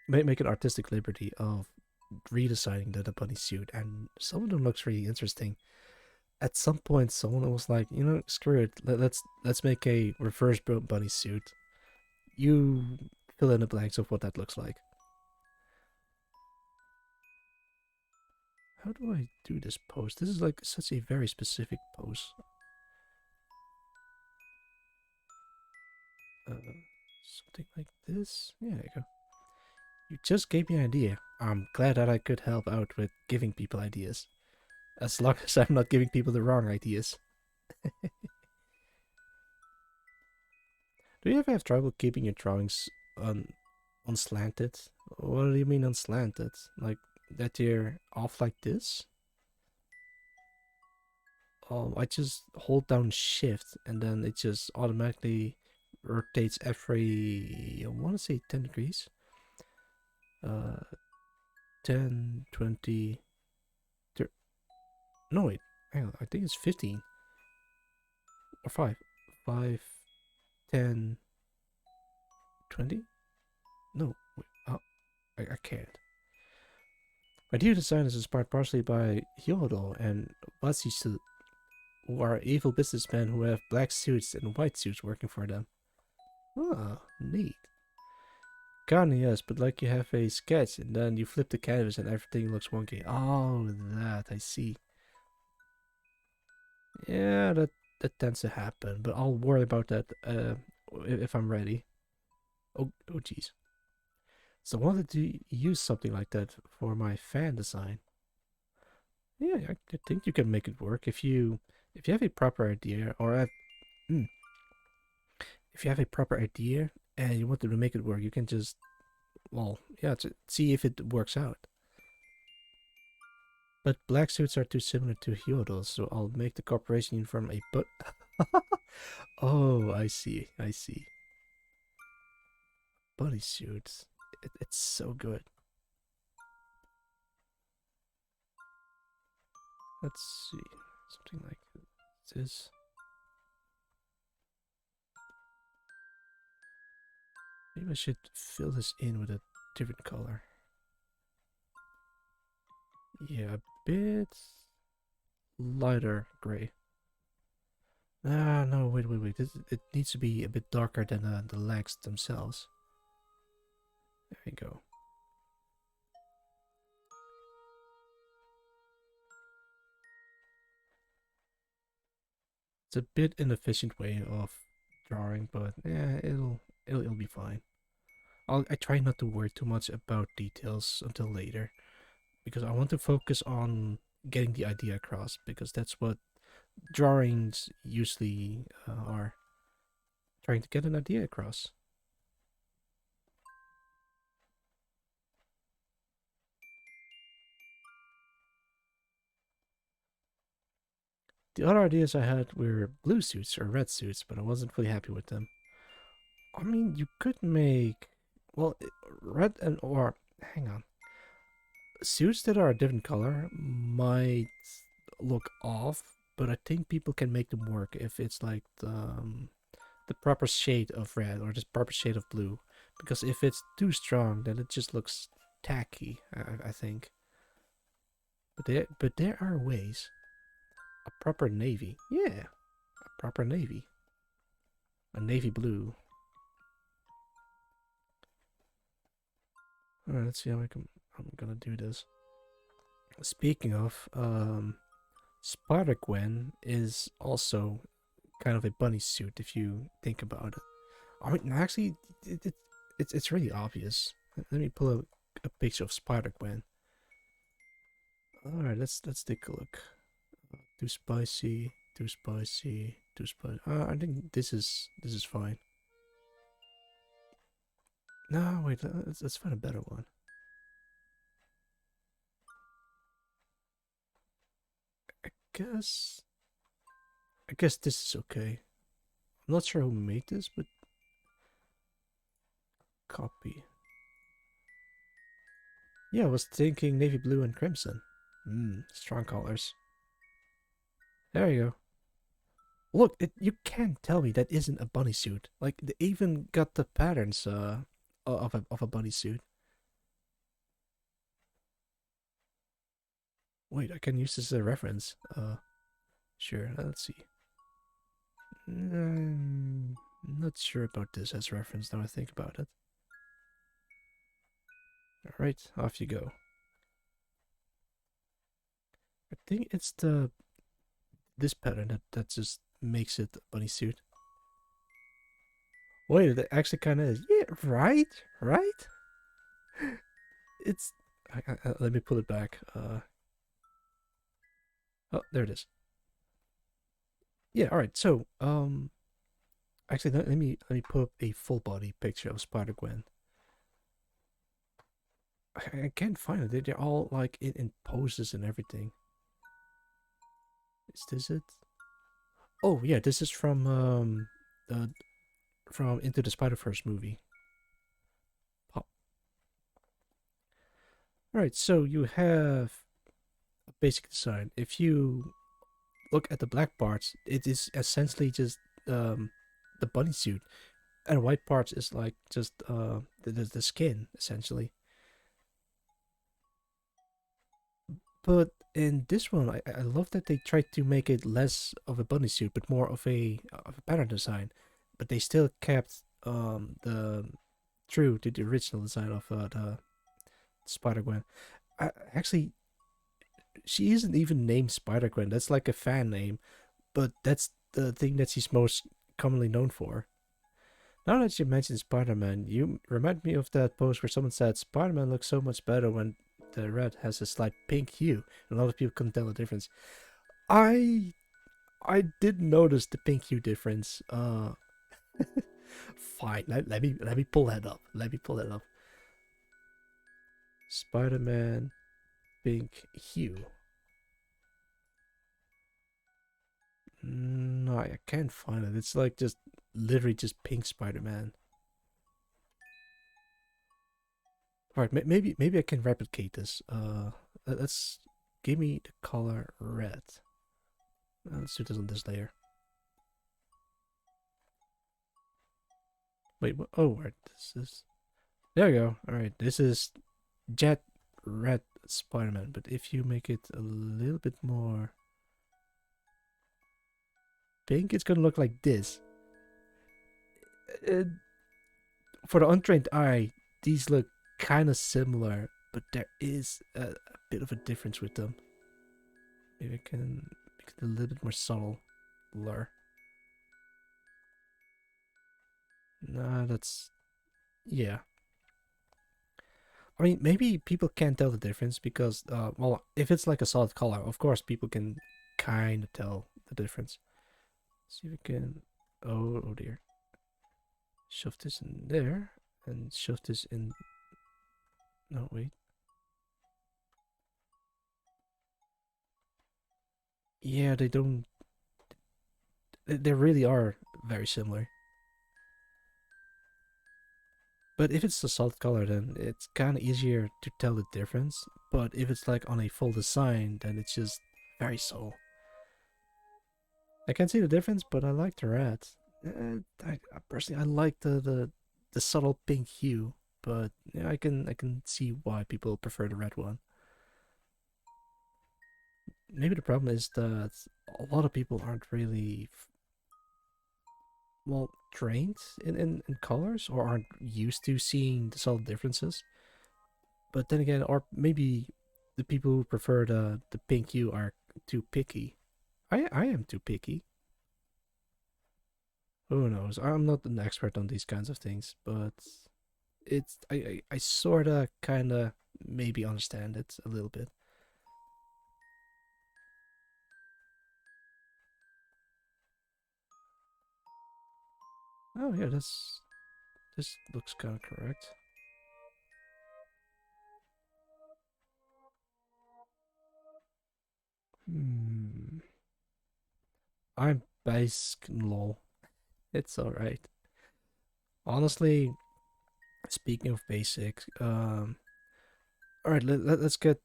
make an artistic liberty of redesigning the bunny suit, and some of them looks really interesting. At some point, someone was like, you know, screw it, let's make a reverse bunny suit. You fill in the blanks of what that looks like. How do I do this pose? This is like such a very specific pose. Something like this. Yeah, there you go. You just gave me an idea. I'm glad that I could help out with giving people ideas. As long as I'm not giving people the wrong ideas. Do you ever have trouble keeping your drawings unslanted. What do you mean unslanted? Like that they're off like this? I just hold down shift and then it just automatically rotates every, I want to say 10 degrees. Uh, 10, 20, 30, no wait, hang on, I think it's 15 or 5. 5, 10, 20? No, wait, I can't. My new design is inspired partially by Hyodo and Watsusu, who are evil businessmen who have black suits and white suits working for them. Ah, neat. Kinda yes, but like you have a sketch and then you flip the canvas and everything looks wonky. Oh, that, I see. Yeah, that tends to happen, but I'll worry about that if I'm ready. Oh jeez. So I wanted to use something like that for my fan design. Yeah, I think you can make it work if you have a proper idea mm, if you have a proper idea and you want to make it work, you can just, well, yeah, to see if it works out. But black suits are too similar to Hyodos, so I'll make the corporation uniform a but. Oh, I see, I see. Bodysuits. It's so good. Let's see. Something like this. Maybe I should fill this in with a different color. Yeah, a bit lighter gray. Ah, no, wait. It needs to be a bit darker than the legs themselves. There we go. It's a bit inefficient way of drawing, but yeah, it'll be fine. I try not to worry too much about details until later because I want to focus on getting the idea across because that's what drawings usually are, trying to get an idea across. The other ideas I had were blue suits or red suits, but I wasn't really happy with them. I mean, you could make, well, red and or hang on, suits that are a different color might look off, but I think people can make them work if it's like the proper shade of red or the proper shade of blue. Because if it's too strong, then it just looks tacky. I think. But there are ways. A proper navy, yeah, a proper navy, a navy blue. All right, let's see how I'm gonna do this. Speaking of, Spider Gwen is also kind of a bunny suit if you think about it. I mean, actually, it's really obvious. Let me pull up a picture of Spider Gwen. All right, let's take a look. Too spicy, too spicy, too spicy. I think this is fine. No, wait, let's find a better one. I guess I guess this is okay. I'm not sure who made this, but copy. Yeah, I was thinking navy blue and crimson. Strong colors. There you go. Look, you can't tell me that isn't a bunny suit. Like they even got the patterns of a bunny suit. Wait, I can use this as a reference. Sure. Let's see. Not sure about this as reference now I think about it. All right, off you go. I think it's this pattern that just makes it a bunny suit. Wait, it actually kind of is. Yeah, right, right. It's. Let me pull it back. Oh, there it is. Yeah. All right. So, Actually, let me put up a full body picture of Spider Gwen. I can't find it. They're all like in poses and everything. Is this it? Oh yeah, this is uh from Into the Spider Verse movie. Oh. All right, so you have a basic design. If you look at the black parts, it is essentially just the bunny suit, and white parts is like just the skin essentially. But in this one, I love that they tried to make it less of a bunny suit, but more of a pattern design. But they still kept the true to the original design of the Spider Gwen. Actually, she isn't even named Spider Gwen. That's like a fan name, but that's the thing that she's most commonly known for. Now that you mentioned Spider Man, you remind me of that post where someone said Spider Man looks so much better when the red has a slight pink hue, and a lot of people couldn't tell the difference. I I did notice the pink hue difference. Fine. Let me pull that up. Let me pull that up. Spider Man pink hue. No, I can't find it. It's like just literally just pink Spider Man. All right, maybe I can replicate this. Let's give me the color red. Let's do this on this layer. Wait, what? Oh, right. This is. There we go. All right, this is Jet Red Spider-Man. But if you make it a little bit more pink, it's gonna look like this. Uh, for the untrained eye, these look kind of similar, but there is a bit of a difference with them. Maybe I can make it a little bit more subtle. Blur. Nah, that's yeah. I mean, maybe people can't tell the difference because, well, if it's like a solid color, of course people can kind of tell the difference. See if we can. Oh dear. Shove this in there and shove this in. No, wait. Yeah, they don't. They really are very similar. But if it's a solid color, then it's kind of easier to tell the difference. But if it's like on a full design, then it's just very subtle. I can see the difference, but I like the red. I personally I like the subtle pink hue, but yeah, I can see why people prefer the red one. Maybe the problem is that a lot of people aren't really well trained in colors or aren't used to seeing the subtle differences. But then again, or maybe the people who prefer the pink hue are too picky. I am too picky. Who knows? I'm not an expert on these kinds of things, but it's I sorta kinda maybe understand it a little bit. Oh yeah, this looks kind of correct. Hmm. I'm basic lol. It's alright. Honestly, speaking of basic, alright, let's get.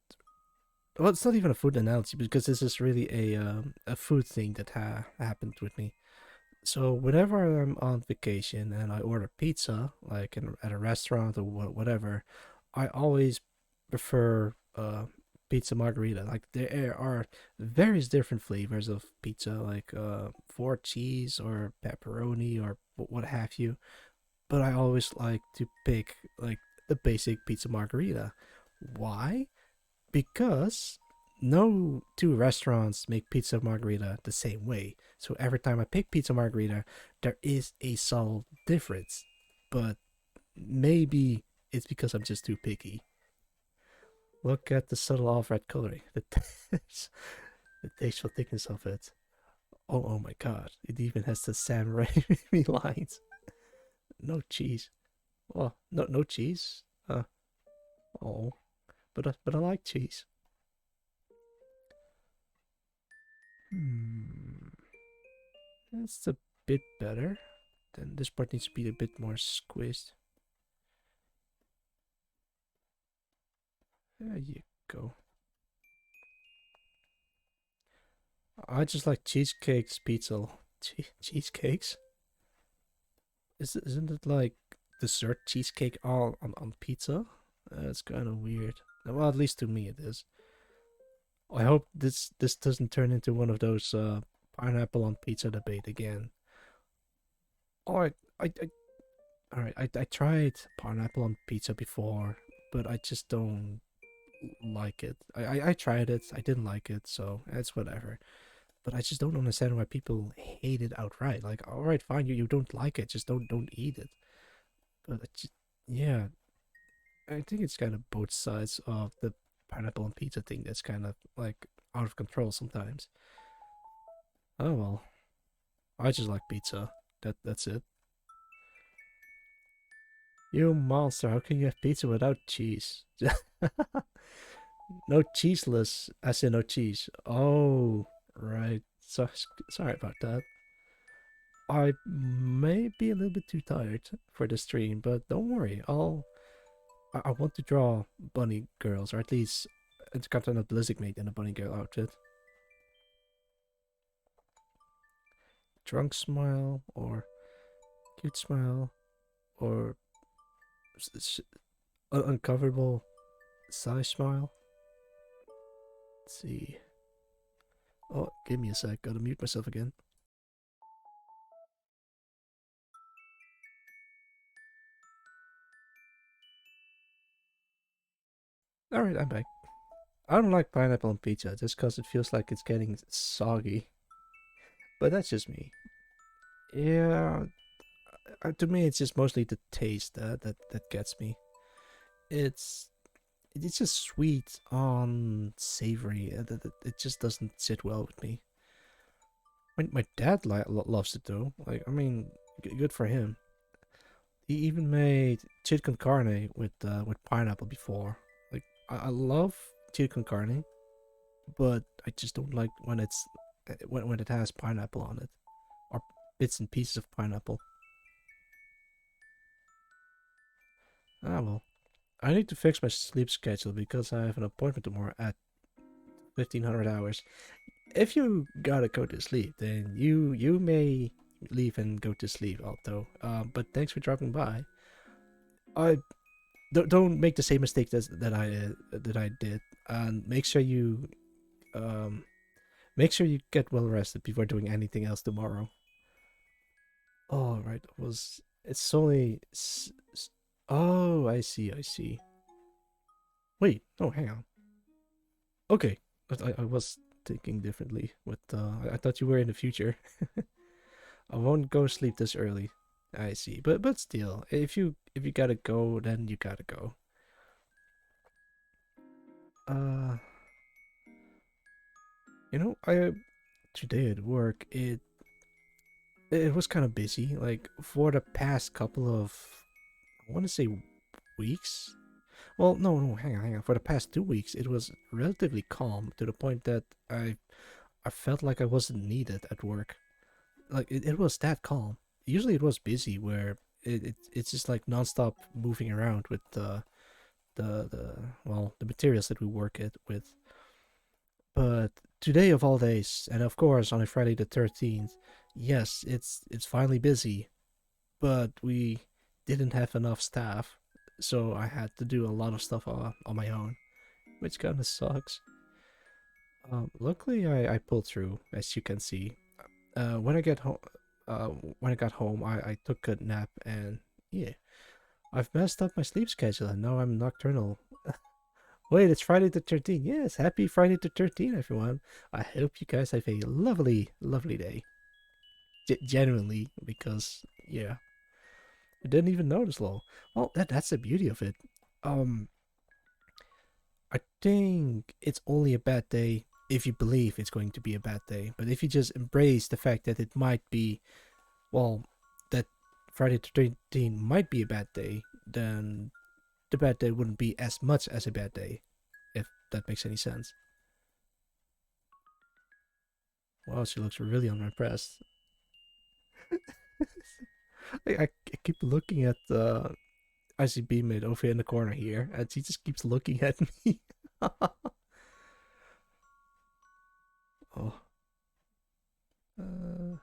Well, it's not even a food analogy because this is really a food thing that happened with me. So whenever I'm on vacation and I order pizza, like at a restaurant or whatever, I always prefer pizza margarita. Like there are various different flavors of pizza, like four cheese or pepperoni or what have you. But I always like to pick like the basic pizza margarita. Why? Because no two restaurants make pizza margarita the same way. So every time I pick pizza margarita, there is a subtle difference. But maybe it's because I'm just too picky. Look at the subtle off red coloring, the tasteful thickness of it. Oh my god, it even has the Sam Raimi lines. No cheese. Oh, no cheese. Oh, but I like cheese. Hmm, that's a bit better. Then this part needs to be a bit more squeezed. There you go. I just like cheesecakes, pizza. Cheesecakes? Isn't it like dessert cheesecake all on pizza? That's kind of weird. Well, at least to me it is. I hope this doesn't turn into one of those pineapple on pizza debate again. Alright, alright, I tried pineapple on pizza before, but I just don't like it. I tried it, I didn't like it, so it's whatever. But I just don't understand why people hate it outright. Like, alright, fine, you don't like it, just don't eat it. But yeah, I think it's kind of both sides of the pineapple on pizza thing that's kind of like out of control sometimes. Oh well, I just like pizza. That's it. You monster! How can you have pizza without cheese? No cheeseless, as in no cheese. Oh, right. So sorry about that. I may be a little bit too tired for the stream, but don't worry. I want to draw bunny girls, or at least it's got an Blizzard mate in a bunny girl outfit. Drunk smile, or cute smile, or uncomfortable sigh smile. Let's see. Oh, give me a sec. Gotta mute myself again. Alright, I'm back. I don't like pineapple on pizza just because it feels like it's getting soggy. But that's just me. Yeah, to me, it's just mostly the taste that gets me. It's it's just sweet on savory. It just doesn't sit well with me. My dad loves it though. Like, I mean, good for him. He even made chili con carne with pineapple before. Like, I love chili con carne, but I just don't like when when it has pineapple on it, or bits and pieces of pineapple. Ah well, I need to fix my sleep schedule because I have an appointment tomorrow at 1500 hours. If you gotta go to sleep, then you may leave and go to sleep, Alto. But thanks for dropping by. I don't make the same mistake that I did, and um make sure you get well rested before doing anything else tomorrow. Oh right, was it's only oh I see. Wait, no, hang on. Okay, but I was thinking differently. With I thought you were in the future. I won't go sleep this early. I see, but still, if you gotta go, then you gotta go. Uh, I today at work it was kind of busy. Like for the past couple of I want to say weeks. Well, no, hang on. For the past 2 weeks, it was relatively calm to the point that I felt like I wasn't needed at work. Like it was that calm. Usually it was busy where it's just like nonstop moving around with the materials that we work it with. But today of all days, and of course on a Friday the 13th, yes, it's finally busy, but we didn't have enough staff, so I had to do a lot of stuff on my own, which kind of sucks. Luckily I pulled through, as you can see. When I get home, when I got home, I took a nap, and yeah, I've messed up my sleep schedule, and now I'm nocturnal. Wait, it's Friday the 13th. Yes, happy Friday the 13th, everyone. I hope you guys have a lovely, lovely day. Genuinely, because yeah, I didn't even notice, lol. Well, that's the beauty of it. Um, I think it's only a bad day if you believe it's going to be a bad day. But if you just embrace the fact that it might be, well, that Friday the 13th might be a bad day, then the bad day wouldn't be as much as a bad day, if that makes any sense. Wow, she looks really unimpressed. I keep looking at ICB mid over in the corner here, and she just keeps looking at me. Oh. Uh,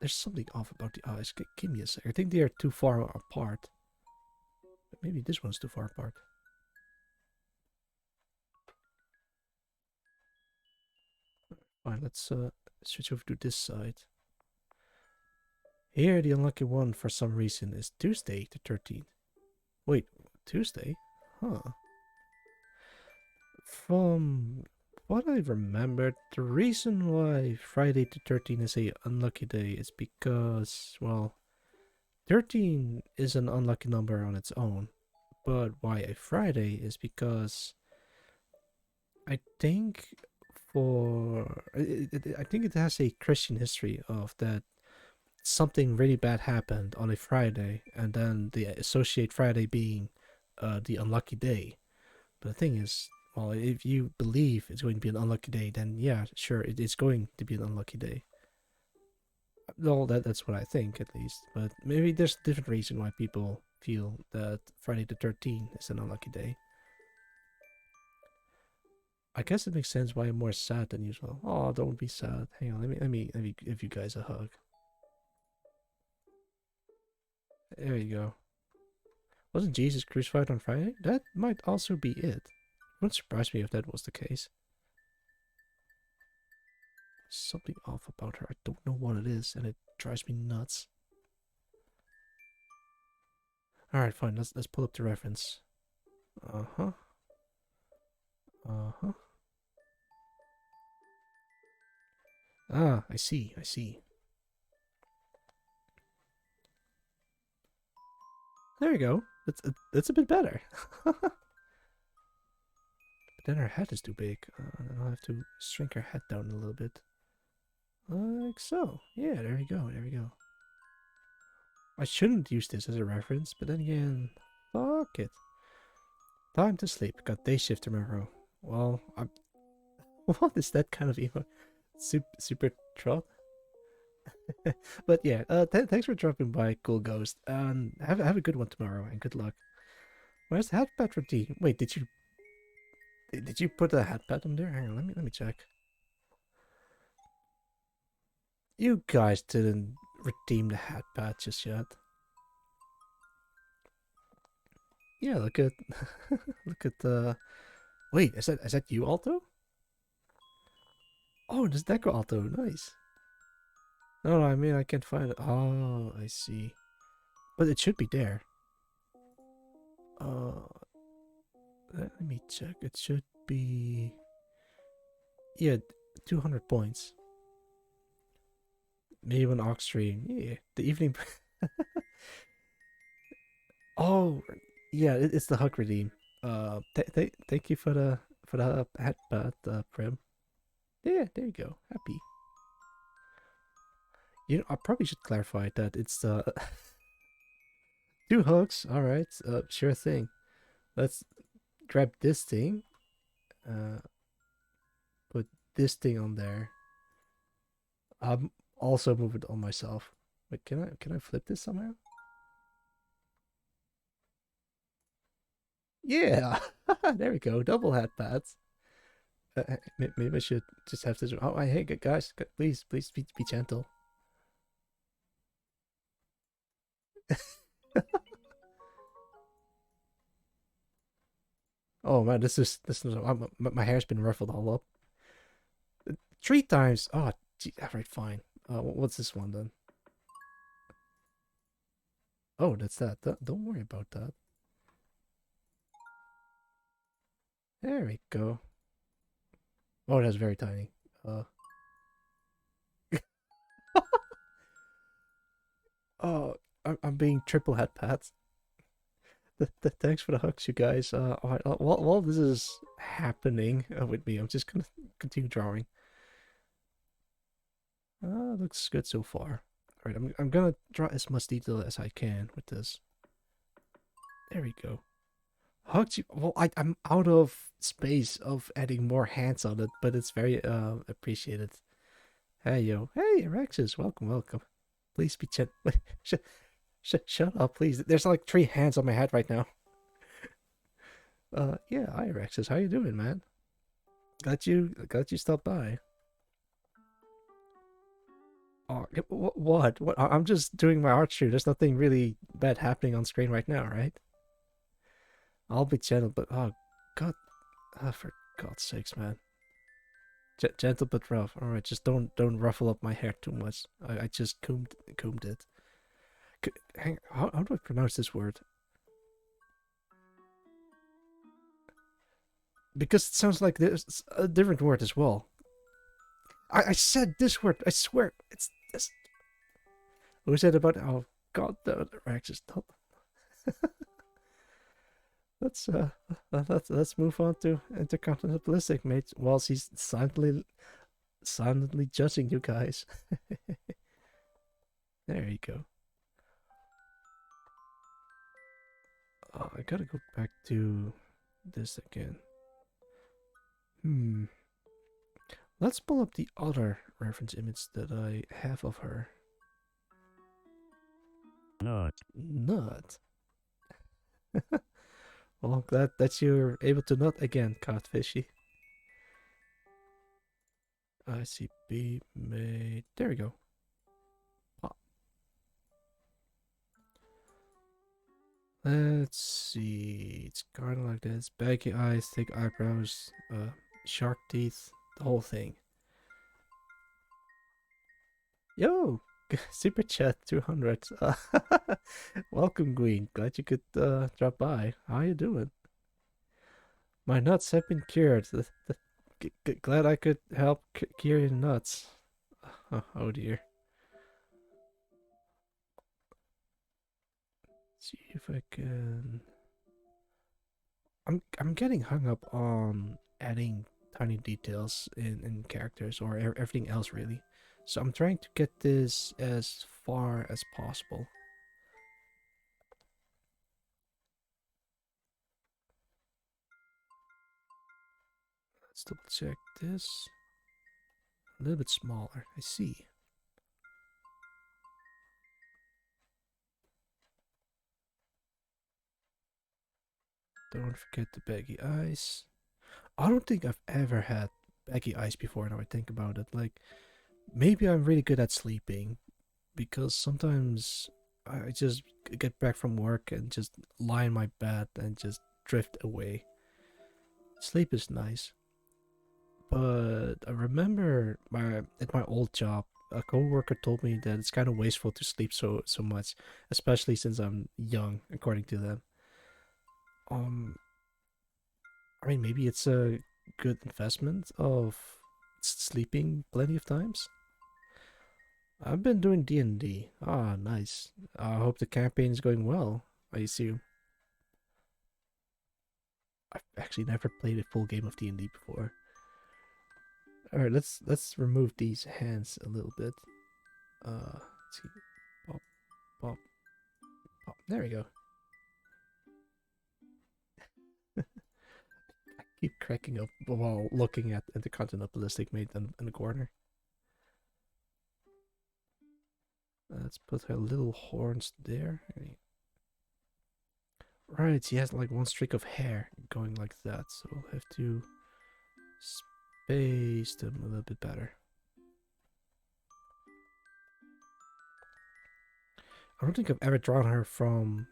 there's something off about the eyes. Give me a sec. I think they are too far apart. Maybe this one's too far apart. Fine, let's switch over to this side. Here, the unlucky one for some reason is Tuesday the 13th. Wait, Tuesday? Huh. From what I remembered, the reason why Friday the 13th is a unlucky day is because, well, 13 is an unlucky number on its own. But why a Friday is because I think I think it has a Christian history of that something really bad happened on a Friday, and then they associate Friday being the unlucky day. But the thing is, well, if you believe it's going to be an unlucky day, then yeah, sure, it is going to be an unlucky day. Well, that's what I think at least. But maybe there's a different reason why people feel that Friday the 13th is an unlucky day. I guess it makes sense why I'm more sad than usual. Oh, don't be sad. Hang on, let me give you guys a hug. There you go. Wasn't Jesus crucified on Friday? That might also be it. It wouldn't surprise me if that was the case. Something off about her. I don't know what it is, and it drives me nuts. Alright, fine, let's pull up the reference. Uh-huh. Uh-huh. Ah, I see, I see. There you go. That's a bit better. But then her head is too big. I'll have to shrink her head down a little bit. Like so. Yeah, there we go, there we go. I shouldn't use this as a reference, but then again, fuck it. Time to sleep. Got day shift tomorrow. Well, I'm... What is that kind of emo? Super trot? But yeah, thanks for dropping by, Cool Ghost. And have a good one tomorrow, and good luck. Where's the hat pad routine? Wait, did you put a hat pad on there? Hang on, let me check. You guys didn't redeem the hat pad just yet. Yeah, look at look at the. Wait, is that you, Alto? Oh, this Deco Alto, nice. No, I mean I can't find it. Oh, I see. But it should be there. Uh, let me check. It should be. Yeah, 200 points. Maybe an Ox stream. Yeah, the evening. Oh, yeah, it's the Huck redeem. Thank you for the hat pad, Prim. Yeah, there you go. Happy. You know, I probably should clarify that it's two hooks. All right, sure thing. Let's grab this thing. Uh, put this thing on there. I'm also move it on myself. Wait, can I flip this somehow? Yeah, there we go. Double hat pads. Maybe I should just have this. Oh, hey guys, please be gentle. Oh man, this is my hair's been ruffled all up 3 times. Oh, gee, all right, fine. What's this one then? Oh, that's that. Don't worry about that. There we go. Oh, that's very tiny. Uh. Oh, I'm being triple hat pats. Thanks for the hugs, you guys. All right, well, this is happening with me. I'm just gonna continue drawing. Looks good so far. Alright, I'm gonna draw as much detail as I can with this. There we go. Hugs you. Well, I'm out of space of adding more hands on it, but it's very appreciated. Hey yo, hey Rexus, welcome, welcome. Please be gentle. Shut up, please. There's like 3 hands on my head right now. Yeah, hi Rexus, how you doing, man? Glad you stopped by. Oh, what? What? I'm just doing my art stream. There's nothing really bad happening on screen right now, right? I'll be gentle, but oh, God, for God's sakes, man. Gentle but rough. All right, just don't ruffle up my hair too much. I just combed it. How do I pronounce this word? Because it sounds like there's a different word as well. I said this word. I swear it's this. What was it about? Oh God, the Rex is top. Let's move on to Intercontinental Ballistic, mate. Whilst he's silently judging you guys. There you go. Oh, I gotta go back to this again. Let's pull up the other reference image that I have of her. Nut. Nut. Well, I'm glad that you're able to nut again, Catfishy. ICB made. There we go. Pop. Let's see. It's kind of like this: baggy eyes, thick eyebrows, shark teeth, the whole thing. Yo, super chat 200. Welcome, Queen. Glad you could drop by. How you doing? My nuts have been cured. Glad I could help cure your nuts. Oh dear. Let's see if I can. I'm getting hung up on adding tiny details in characters or everything else really. So I'm trying to get this as far as possible. Let's double check this. A little bit smaller. I see. Don't forget the baggy eyes. I don't think I've ever had baggy eyes before now I think about it. Like, maybe I'm really good at sleeping because sometimes I just get back from work and just lie in my bed and just drift away. Sleep is nice. But I remember at my old job, a coworker told me that it's kind of wasteful to sleep so much, especially since I'm young, according to them. Um, I mean, maybe it's a good investment of sleeping plenty of times. I've been doing D&D. Ah, nice. I hope the campaign is going well. I assume. I've actually never played a full game of D&D before. All right, let's remove these hands a little bit. Let's see. Pop, pop, pop. There we go. I keep cracking up while looking at Intercontinental Ballistic mate in the corner. Let's put her little horns there. Right, she has like one streak of hair going like that, so we'll have to space them a little bit better. I don't think I've ever drawn her from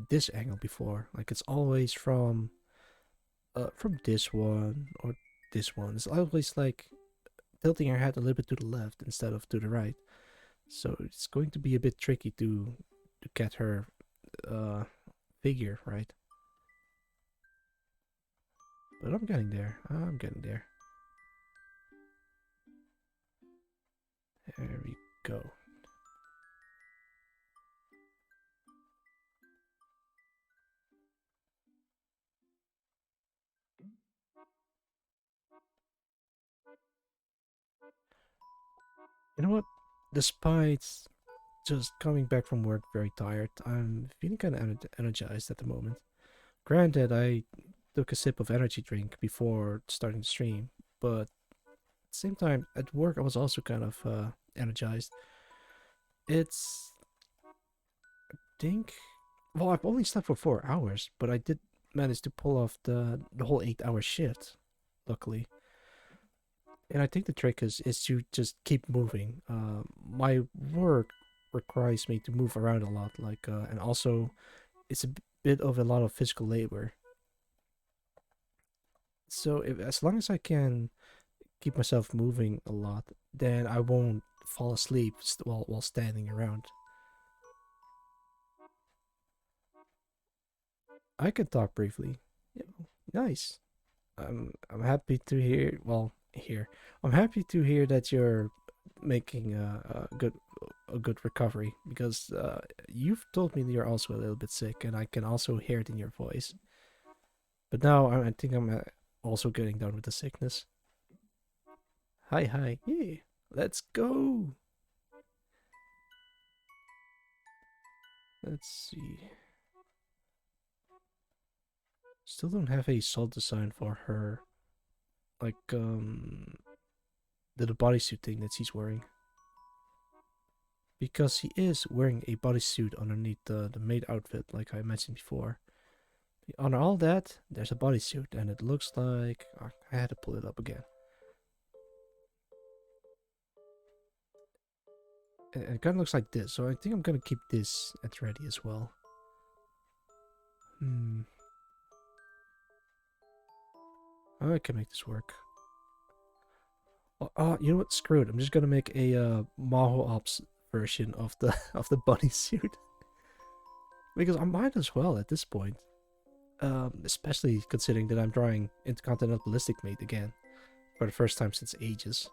this angle before. Like it's always from this one or this one. It's always like tilting her head a little bit to the left instead of to the right. So it's going to be a bit tricky to get her figure right. But I'm getting there. I'm getting there. There we go. You know what? Despite just coming back from work very tired, I'm feeling kind of energized at the moment. Granted, I took a sip of energy drink before starting the stream, but at the same time, at work, I was also kind of energized. It's, think, well, I've only slept for 4 hours, but I did manage to pull off the whole 8 hour shift, luckily. And I think the trick is to just keep moving. My work requires me to move around a lot, like, and also it's a bit of a lot of physical labor. So if as long as I can keep myself moving a lot, then I won't fall asleep while standing around. I can talk briefly. Yeah, nice. I'm happy to hear. Well, here I'm happy to hear that you're making a good recovery because you've told me that you're also a little bit sick, and I can also hear it in your voice. But now I think I'm also getting done with the sickness. Hi, hi, yeah, let's go. Let's see. Still don't have a soul design for her, like the bodysuit thing that she's wearing. Because he is wearing a bodysuit underneath the maid outfit, like I mentioned before. Under all that, there's a bodysuit, and it looks like I had to pull it up again. And it kind of looks like this, so I think I'm gonna keep this at ready as well. Hmm, I can make this work. Oh, you know what? Screw it. I'm just gonna make a Maho Ops version of the of the bodysuit because I might as well at this point. Especially considering that I'm drawing Intercontinental Ballistic Mate again for the first time since ages.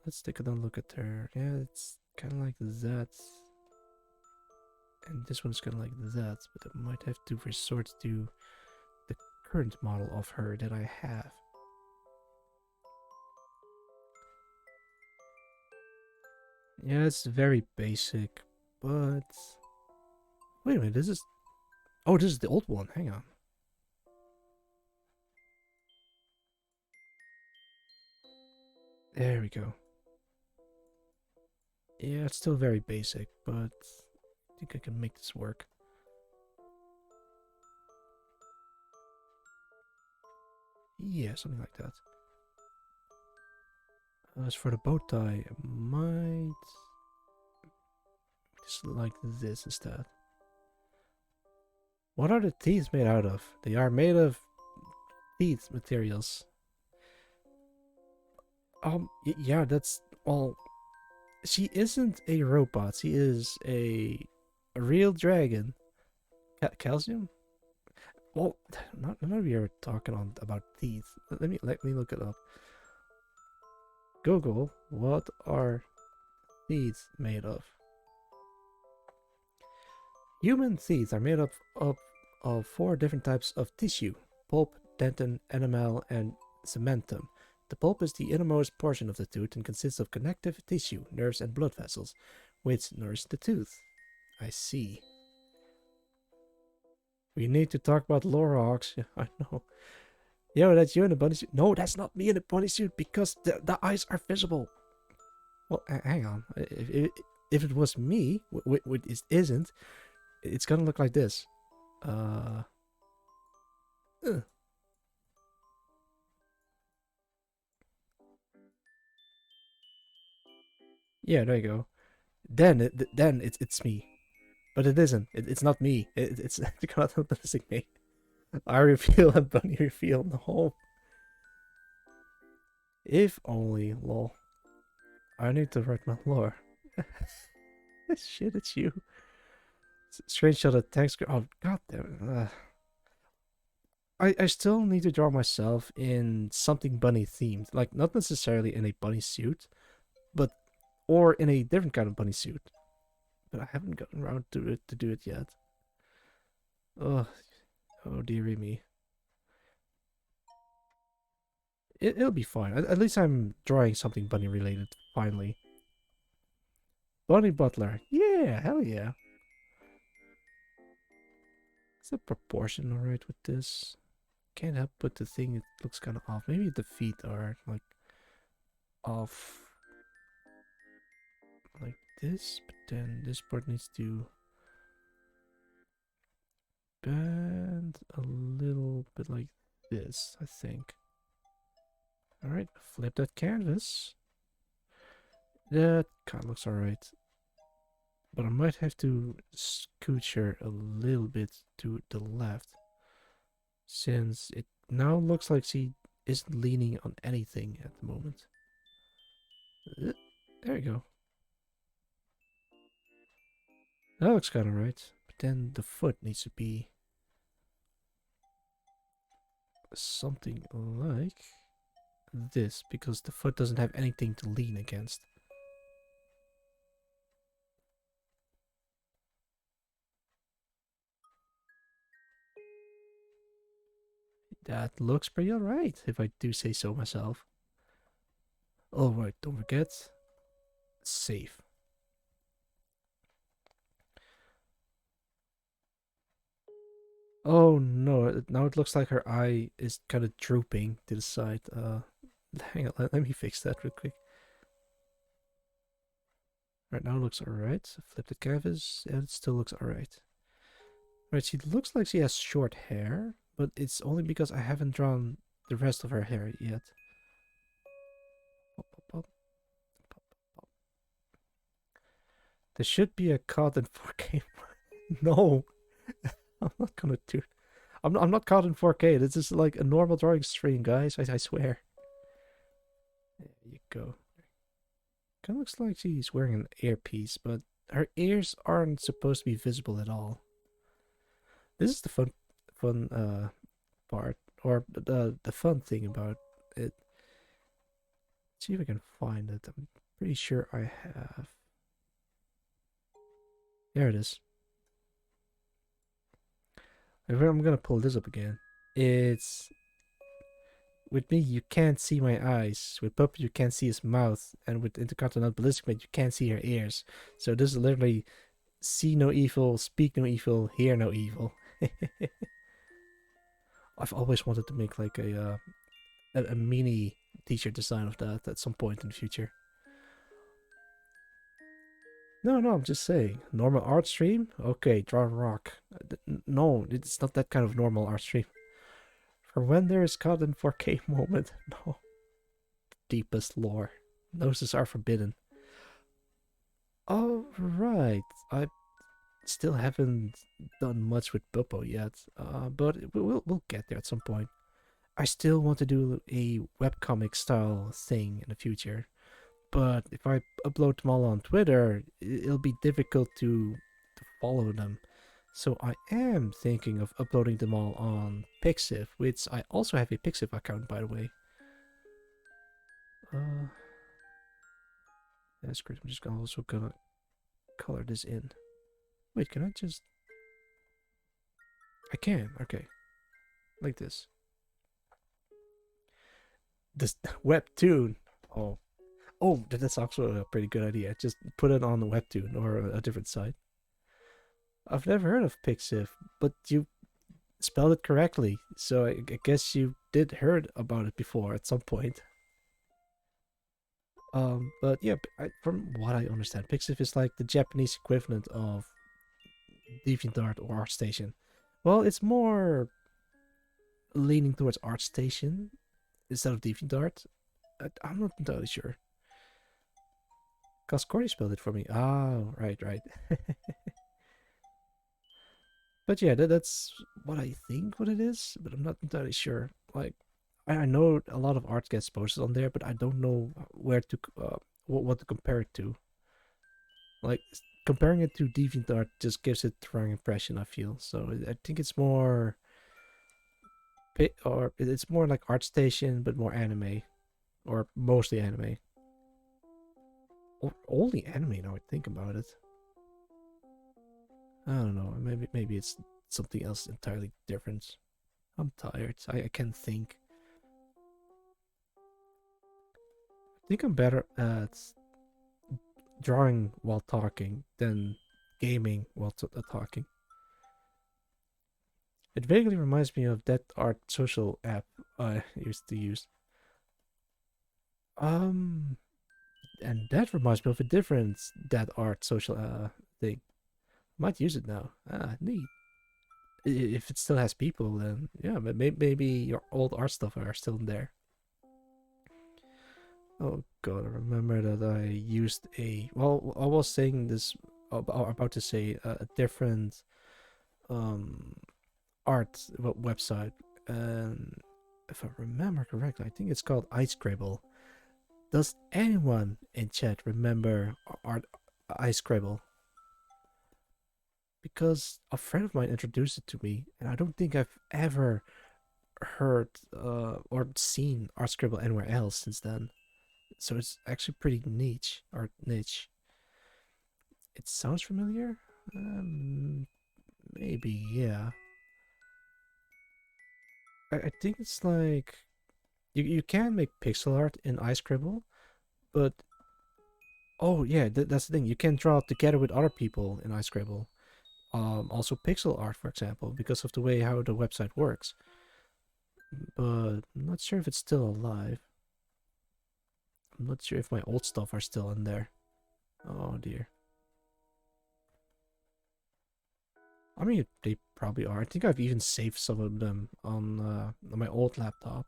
Let's take another look at her. Yeah, it's kind of like that. And this one's kind of like that, but I might have to resort to the current model of her that I have. Yeah, it's very basic, but... Wait a minute, this is... Oh, this is the old one. Hang on. There we go. Yeah, it's still very basic, but I think I can make this work. Yeah, something like that. As for the bow tie, I might just like this instead. What are the teeth made out of? They are made of teeth materials. Yeah, that's well. She isn't a robot. She is a real dragon. Calcium? Well, none of you are talking on about teeth. Let me look it up. Google, what are teeth made of? Human teeth are made of four different types of tissue: pulp, dentin, enamel, and cementum. The pulp is the innermost portion of the tooth and consists of connective tissue, nerves, and blood vessels, which nourish the tooth. I see. We need to talk about Lorax. I know. Yo, that's you in a bunny suit. No, that's not me in a bunny suit because the eyes are visible. Well, hang on. If it was me, which it isn't, it's gonna look like this. Uh, uh, yeah, there you go. Then it's me, but it isn't. It's not me. It's the content me. I reveal a bunny reveal. No, if only lol. I need to write my lore. Shit, it's you. Screenshot of text. Oh god damn it. I still need to draw myself in something bunny themed, like not necessarily in a bunny suit, but or in a different kind of bunny suit. But I haven't gotten around to do it yet. Oh, oh dearie me. It'll be fine. At least I'm drawing something bunny related, finally. Bunny Butler. Yeah, hell yeah. Is the proportion alright with this? Can't help but to think it looks kind of off. Maybe the feet are like off like this, but then this part needs to bend a little bit like this, I think. Alright, flip that canvas. That kind of looks alright. But I might have to scooch her a little bit to the left, since it now looks like she isn't leaning on anything at the moment. There you go. That looks kind of right. But then the foot needs to be something like this, because the foot doesn't have anything to lean against. That looks pretty alright, if I do say so myself. Alright, don't forget, save. Oh no, now it looks like her eye is kind of drooping to the side. Hang on, let me fix that real quick. Right now it looks alright. Flip the canvas, and it still looks alright. Right, she looks like she has short hair, but it's only because I haven't drawn the rest of her hair yet. Pop, pop, pop, pop, pop. There should be a cut in 4K. No, I'm not gonna do. I'm not caught in 4K. This is like a normal drawing stream, guys. I swear. There you go. Kind of looks like she's wearing an earpiece, but her ears aren't supposed to be visible at all. This is the fun part, or the fun thing about it. Let's see if I can find it. I'm pretty sure I have. There it is. I'm gonna pull this up again. It's with me, you can't see my eyes. With Puppet, you can't see his mouth, and with Intercontinental Ballistic Mate, you can't see her ears. So this is literally see no evil, speak no evil, hear no evil. I've always wanted to make like a mini t-shirt design of that at some point in the future. No, I'm just saying. Normal art stream? Okay, draw a rock. No, it's not that kind of normal art stream. For when there is caught in 4K moment. No. Deepest lore. Noses are forbidden. Alright. I still haven't done much with Buppo yet, but we'll get there at some point. I still want to do a webcomic style thing in the future, but if I upload them all on Twitter, it'll be difficult to follow them. So I am thinking of uploading them all on Pixiv, which I also have a Pixiv account, by the way. That's great. I'm just also gonna color this in. Wait, can I just? I can. Okay, like this. This webtoon. Oh, that's also a pretty good idea. Just put it on the webtoon or a different site. I've never heard of Pixiv, but you spelled it correctly, so I guess you did heard about it before at some point. But yeah, from what I understand, Pixiv is like the Japanese equivalent of DeviantArt or ArtStation. Well, it's more leaning towards ArtStation instead of DeviantArt. I'm not entirely sure. Cause Cordy spelled it for me. Oh, right. But yeah, that's what I think what it is, but I'm not entirely sure. Like, I know a lot of art gets posted on there, but I don't know where to what to compare it to. Like, comparing it to DeviantArt just gives it the wrong impression, I feel. So I think it's more or it's more like ArtStation, but more anime, or mostly anime, or only anime. Now I think about it. I don't know. Maybe it's something else entirely different. I'm tired. I can't think. think I'm better at drawing while talking than gaming while talking. It vaguely reminds me of that art social app I used to use. Um, and that reminds me of a different that art social thing. Might use it now. Ah, neat. If it still has people, then yeah, but maybe your old art stuff are still in there. Oh god, I remember that I used a well, I was saying this about to say a different um art website, and if I remember correctly, I think it's called iScribble. Does anyone in chat remember art iScribble? Because a friend of mine introduced it to me, and I don't think I've ever heard or seen iScribble anywhere else since then. So it's actually pretty niche. It sounds familiar. Maybe yeah. I think it's like you can make pixel art in iScribble, but oh yeah, that's the thing. You can draw together with other people in iScribble. Also pixel art, for example, because of the way how the website works. But I'm not sure if it's still alive. I'm not sure if my old stuff are still in there. Oh dear. I mean, they probably are. I think I've even saved some of them on my old laptop.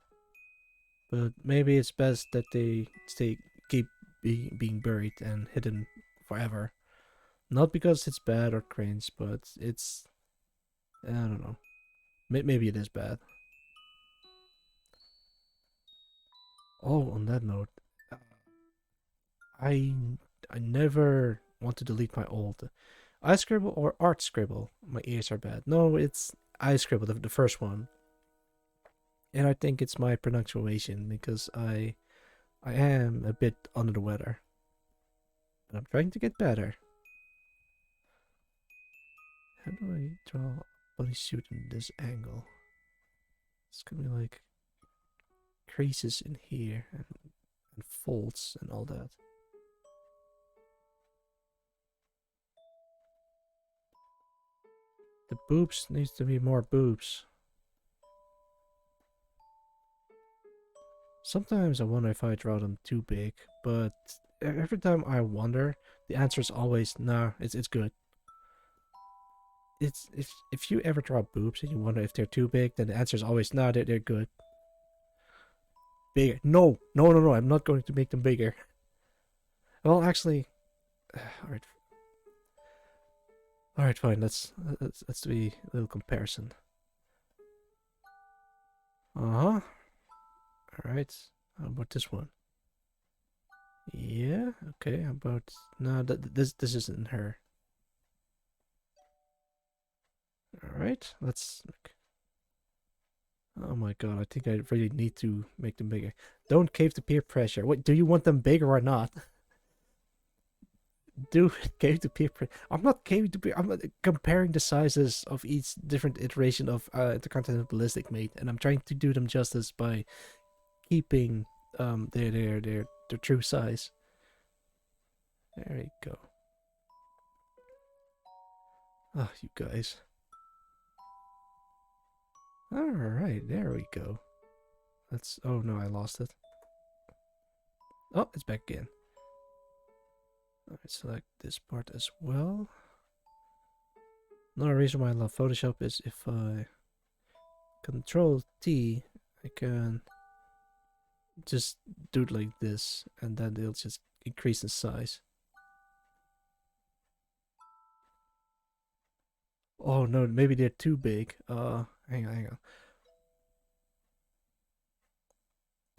But maybe it's best that they keep being buried and hidden forever. Not because it's bad or cringe, but it's I don't know. Maybe it is bad. Oh, on that note, I I never want to delete my old iScribble or ArtScribble. My ears are bad. No, it's iScribble, the first one. And I think it's my pronunciation because I am a bit under the weather. But I'm trying to get better. How do I draw a bodysuit in this angle? It's gonna be like creases in here and folds and all that. The boobs needs to be more boobs. Sometimes I wonder if I draw them too big, but every time I wonder, the answer is always nah. It's good. It's if you ever draw boobs and you wonder if they're too big, then the answer is always nah. They're good. Bigger? No, no, no, no. I'm not going to make them bigger. Well, actually, all right, fine. Let's do a little comparison. Uh huh. All right. How about this one? Yeah. Okay. How about no? This isn't her. All right. Let's. Oh my god! I think I really need to make them bigger. Don't cave to peer pressure. What do you want them bigger or not? Do cave to peer pressure. I'm not caving to peer. I'm comparing the sizes of each different iteration of Intercontinental Ballistic Mate, and I'm trying to do them justice by keeping their true size. There you go. Oh, you guys. All right, there we go. Let's. Oh no, I lost it. Oh, it's back again. All right, select this part as well. Another reason why I love Photoshop is if I Control T, I can just do it like this, and then they'll just increase in size. Oh no, maybe they're too big. Hang on.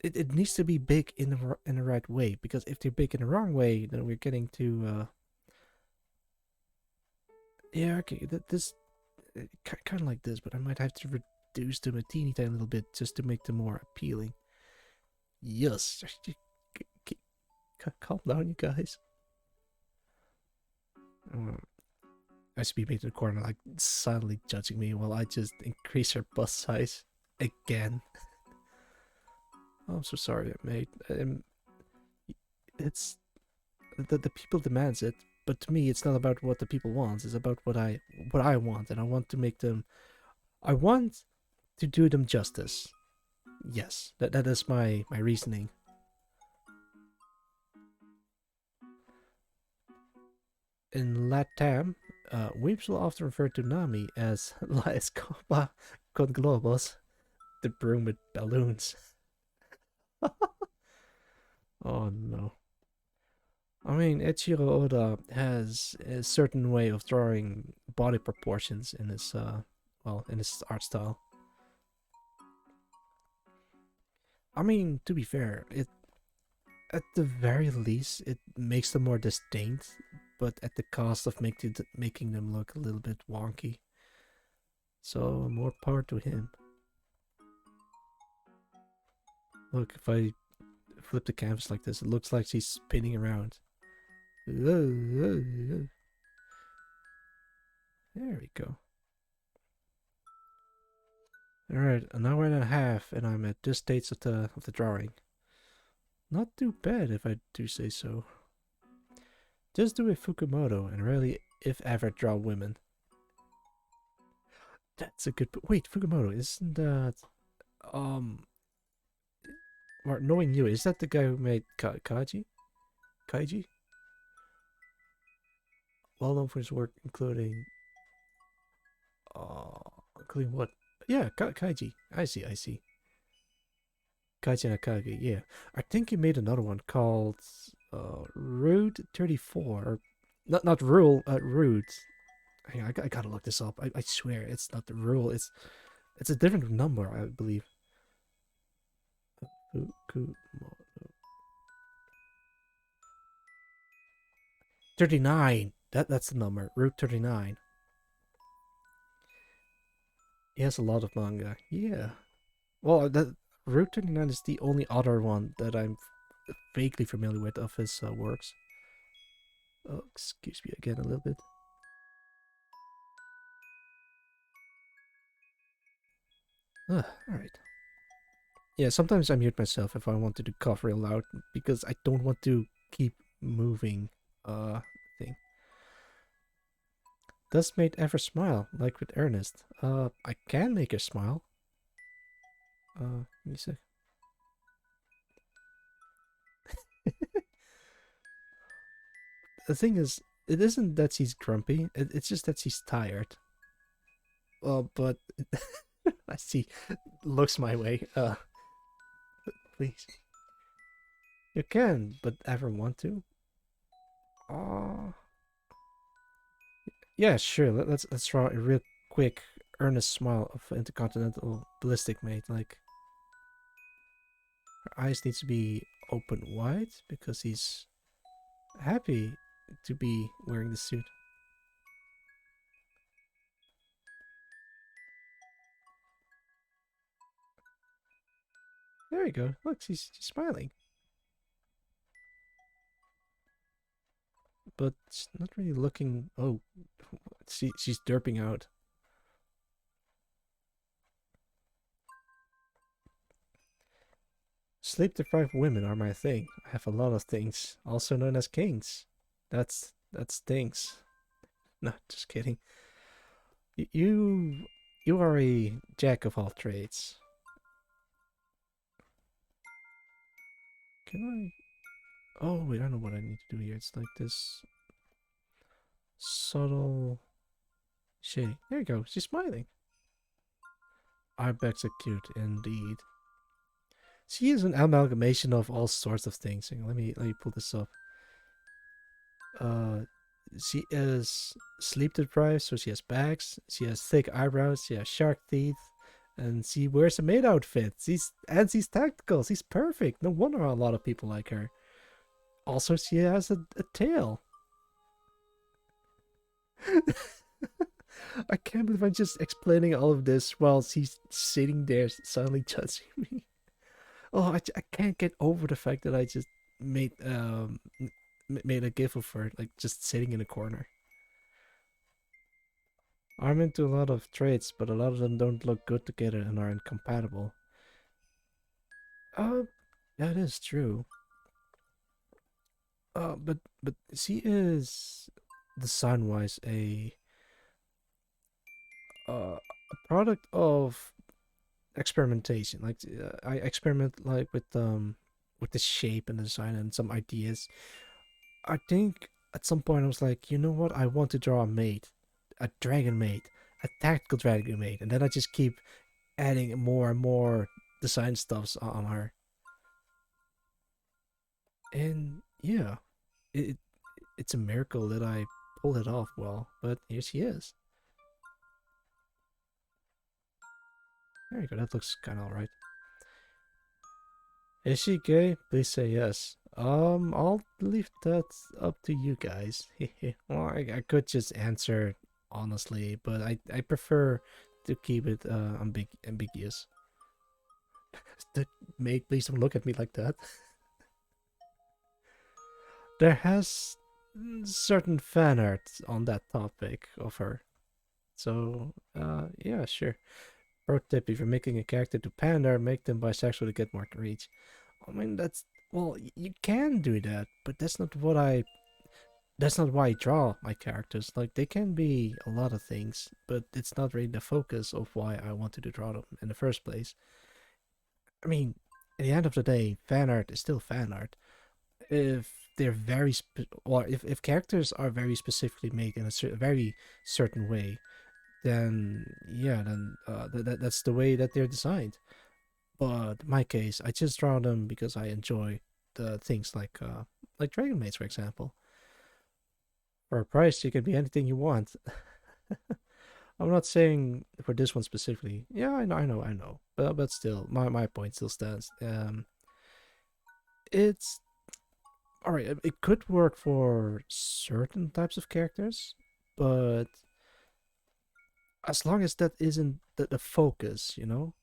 It needs to be big in the right way, because if they're big in the wrong way, then we're getting to yeah, okay, this kind of like this, but I might have to reduce them a teeny tiny little bit just to make them more appealing. Yes. Calm down, you guys. I should be made in the corner, like silently judging me while I just increase her bust size again. Oh, I'm so sorry, mate. it's the people demands it, but to me it's not about what the people want, it's about what I want, and I want to make them, I want to do them justice. Yes, that is my reasoning. In Latam, weeps will often refer to Nami as La Escoba con Globos, the broom with balloons. Oh no. I mean, Eiichiro Oda has a certain way of drawing body proportions in his, in his art style. I mean, to be fair, it at the very least it makes them more distinct, but at the cost of making them look a little bit wonky. So more power to him. Look, if I flip the canvas like this, it looks like she's spinning around. There we go. Alright, an hour and a half, and I'm at this stage of the drawing. Not too bad, if I do say so. Just do a Fukumoto, and rarely, if ever, draw women. That's a good. Wait, Fukumoto, isn't that knowing you, is that the guy who made Kaiji? Kaiji? Well known for his work, including what? Yeah, Kaiji. I see. Kaiji Nakagi, yeah. I think he made another one called Rude 34. Or, not Rule, Rude. I gotta look this up. I swear it's not the rule. It's a different number, I believe. Fukumoto. 39. That's the number. Route 39. He has a lot of manga. Yeah. Well, that Route 39 is the only other one that I'm vaguely familiar with of his works. Oh, excuse me again a little bit. Alright. Yeah, sometimes I mute myself if I want to cough real loud because I don't want to keep moving thing. Does mate ever smile, like with Ernest? I can make her smile. Let me see. The thing is, it isn't that she's grumpy, it's just that she's tired. Well, but I see, looks my way. Please. You can, but ever want to? Oh. Yeah, sure. Let's draw a real quick, earnest smile of intercontinental ballistic mate. Like, her eyes need to be open wide because he's happy to be wearing the suit. There you go. Look, she's smiling. But she's not really looking. Oh, she's derping out. Sleep deprived women are my thing. I have a lot of things, also known as kings. That's things. No, just kidding. You are a jack of all trades. Can I? Oh wait, I don't know what I need to do here. It's like this subtle shading. There you go. She's smiling. Ibex are cute indeed. She is an amalgamation of all sorts of things. Let me pull this up. She is sleep deprived, so she has bags. She has thick eyebrows. She has shark teeth, and she wears a maid outfit. She's tactical. She's perfect. No wonder a lot of people like her. Also, she has a tail. I can't believe I'm just explaining all of this while she's sitting there suddenly judging me. Oh, I can't get over the fact that I just made made a gif of her like just sitting in a corner. I'm into a lot of traits, but a lot of them don't look good together and are incompatible. That is true. But she is design wise a product of experimentation. Like I experiment like with the shape and the design and some ideas. I think at some point I was like, you know what? I want to draw a maid, a dragon maid, a tactical dragon maid, and then I just keep adding more and more design stuffs on her. And yeah, it it's a miracle that I pulled it off well. But here she is. There you go. That looks kind of alright. Is she gay? Please say yes. I'll leave that up to you guys. Well, I could just answer honestly, but I prefer to keep it ambiguous. Mate, please don't look at me like that. There has certain fan art on that topic of her. So, yeah, sure. Pro tip, if you're making a character to pander, make them bisexual to get more reach. I mean, well, you can do that, but that's not why I draw my characters. Like, they can be a lot of things, but it's not really the focus of why I wanted to draw them in the first place. I mean, at the end of the day, fan art is still fan art. If they're or if characters are very specifically made in a very certain way, then yeah, then that's the way that they're designed. But in my case, I just draw them because I enjoy the things like Dragon Maids, for example. For a price, you can be anything you want. I'm not saying for this one specifically. Yeah, I know. But still, my point still stands. It's all right. It could work for certain types of characters, but as long as that isn't the focus, you know.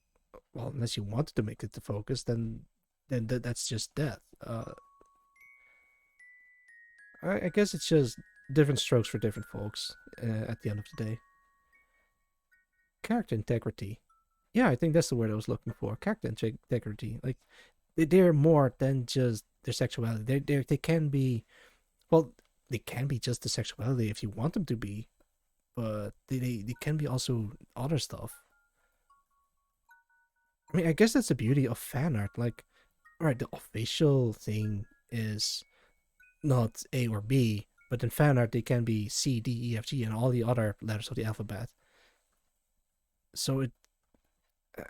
Well, unless you wanted to make it the focus, then that's just that. I guess it's just different strokes for different folks. At the end of the day, character integrity. Yeah, I think that's the word I was looking for. Character integrity. Like they're more than just their sexuality. They can be, well, they can be just the sexuality if you want them to be, but they can be also other stuff. I mean, I guess that's the beauty of fan art. Like, all right, the official thing is not A or B, but in fan art they can be C, D, E, F, G, and all the other letters of the alphabet. So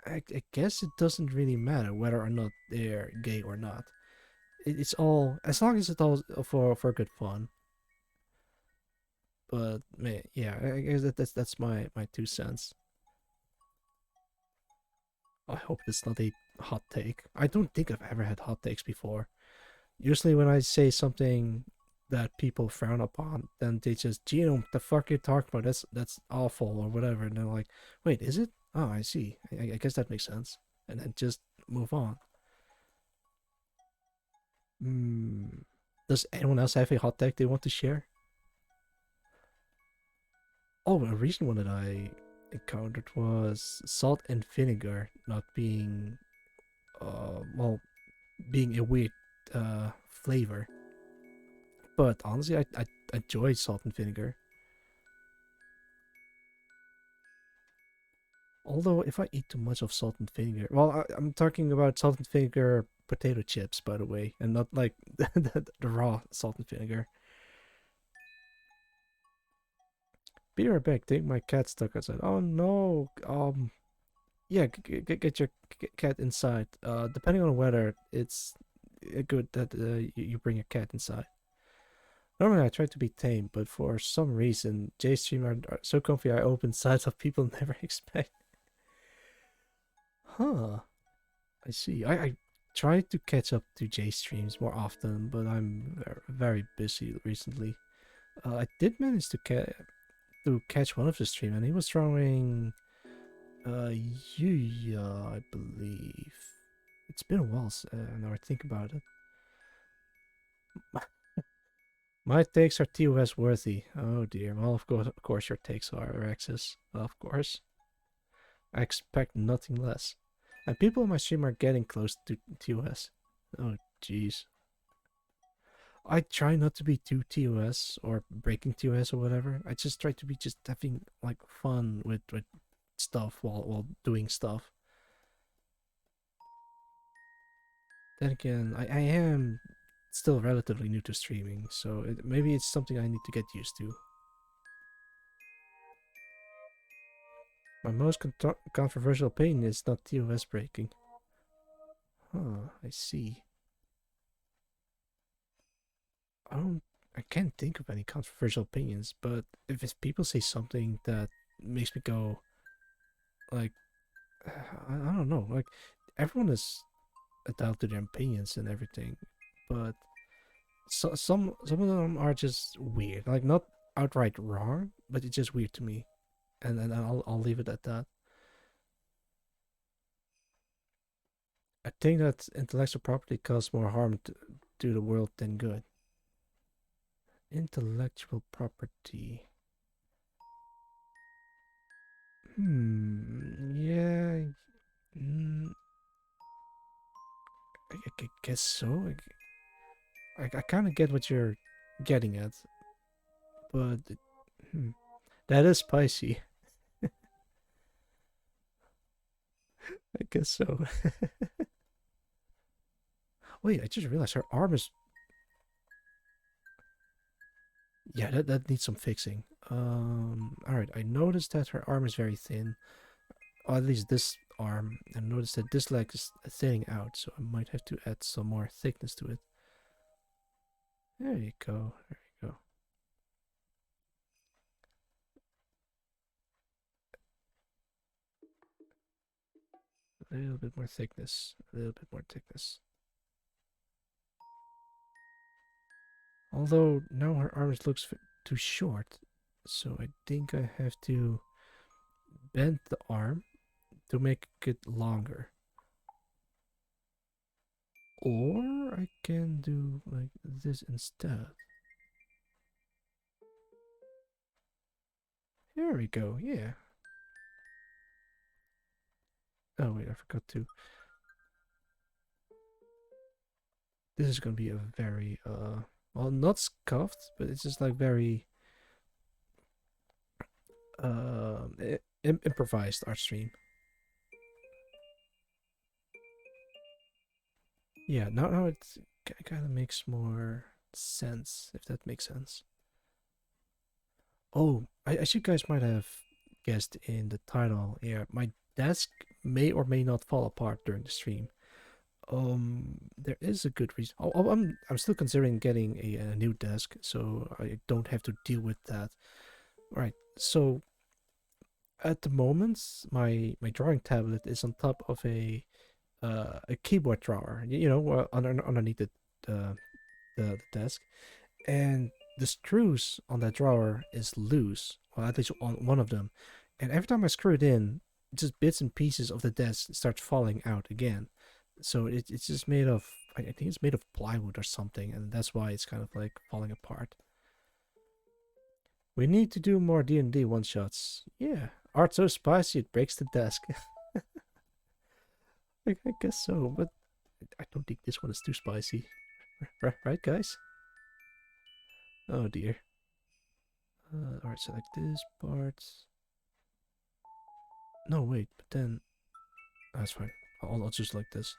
I guess it doesn't really matter whether or not they're gay or not. It's all as long as it's all for good fun. But man, yeah, I guess that's my 2 cents. I hope it's not a hot take. I don't think I've ever had hot takes before. Usually when I say something that people frown upon, then they just, Gino, the fuck you talking about? That's awful or whatever. And they're like, wait, is it? Oh, I see. I guess that makes sense. And then just move on. Hmm. Does anyone else have a hot take they want to share? Oh, a recent one that I encountered was salt and vinegar not being, well, being a weird flavor. But honestly, I enjoy salt and vinegar. Although, if I eat too much of salt and vinegar, well, I'm talking about salt and vinegar potato chips, by the way, and not like the raw salt and vinegar. Be right back. Think my cat stuck outside. Oh no. Yeah, get your cat inside. Depending on the weather, it's good that you bring a cat inside. Normally, I try to be tame, but for some reason, JStream are so comfy. I open sides of people never expect. Huh. I see. I try to catch up to J streams more often, but I'm very busy recently. I did manage to catch one of the stream, and he was drawing Yuya, I believe. It's been a while now I think about it. My takes are TOS worthy. Oh dear. Well, of course, your takes are Rexus. Of course. I expect nothing less. And people on my stream are getting close to TOS. Oh, jeez. I try not to be too TOS or breaking TOS or whatever. I just try to be just having like fun with stuff while doing stuff. Then again, I am still relatively new to streaming, so maybe it's something I need to get used to. My most controversial opinion is not TOS breaking. Huh, I see. I don't. I can't think of any controversial opinions, but if it's people say something that makes me go like, I don't know, like everyone is entitled to their opinions and everything, but some of them are just weird, like not outright wrong, but it's just weird to me, and I'll leave it at that. I think that intellectual property causes more harm to the world than good. Intellectual property. Yeah. Mm, I guess so. I kind of get what you're getting at, but hmm, that is spicy. I guess so. Wait, I just realized her arm is. Yeah, that needs some fixing. All right. I noticed that her arm is very thin, or at least this arm. I noticed that this leg is thinning out, so I might have to add some more thickness to it. There you go. There you go. A little bit more thickness. A little bit more thickness. Although now her arms looks too short, so I think I have to bend the arm to make it longer. Or I can do like this instead. There we go, yeah. Oh wait, I forgot to. This is gonna be a very well, not scuffed, but it's just like very improvised art stream. Yeah, now it kind of makes more sense, if that makes sense. Oh, as you guys might have guessed in the title, yeah, my desk may or may not fall apart during the stream. There is a good reason. I'm still considering getting a new desk, so I don't have to deal with that. All right, so at the moment, my drawing tablet is on top of a keyboard drawer, underneath the desk, and the screws on that drawer is loose, or at least on one of them. And every time I screw it in, just bits and pieces of the desk start falling out again. So it's just made of, I think it's made of plywood or something, and that's why it's kind of like falling apart. We need to do more D&D one shots. Yeah, art so spicy it breaks the desk. I guess so, but I don't think this one is too spicy. Right, guys? Oh dear. Alright, select this part. No, wait, but then that's fine. I'll just like this.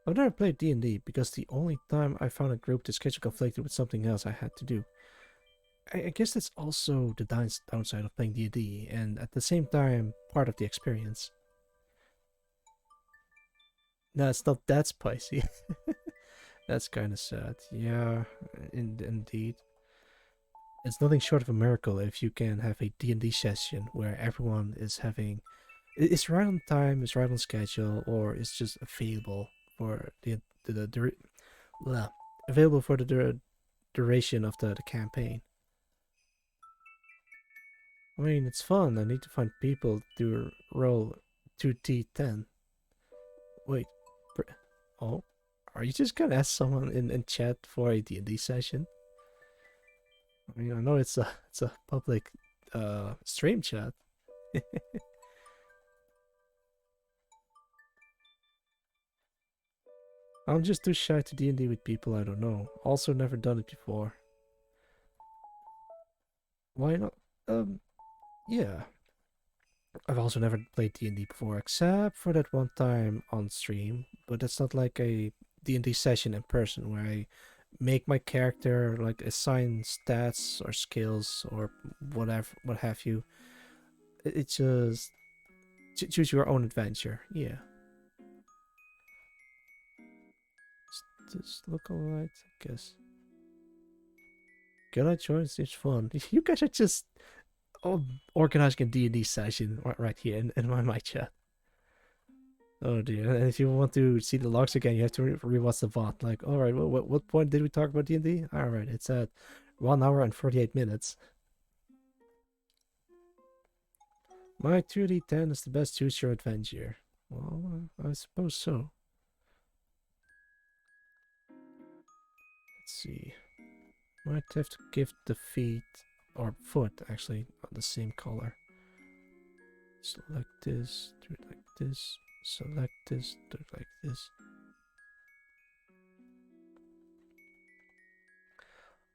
I've never played D&D because the only time I found a group to schedule conflicted with something else I had to do. I guess that's also the downside of playing D&D, and at the same time, part of the experience. No, it's not that spicy. That's kind of sad. Yeah, indeed. It's nothing short of a miracle if you can have a D&D session where everyone is having... It's right on time, it's right on schedule, or it's just available for available for the duration of the campaign. I mean, it's fun. I need to find people to roll 2d10. Wait, oh, are you just gonna ask someone in chat for a D&D session? I mean, I know it's a public stream chat. I'm just too shy to D&D with people I don't know. Also, never done it before. Why not? Yeah. I've also never played D&D before, except for that one time on stream. But that's not like a D&D session in person where I make my character, like assign stats or skills or whatever, what have you. It's just choose your own adventure. Yeah. Just look alright, I guess. Can I join? It's fun. You guys are just organizing a D&D session right here in my chat. Oh dear! And if you want to see the logs again, you have to rewatch the VOD. Like, all right, what point did we talk about D&D? All right, it's at 1 hour and 48 minutes. My 2d10 is the best choose your adventure. Well, I suppose so. Let's see. Might have to give the feet or foot actually the same color. Select this, do it like this. Select this, do it like this.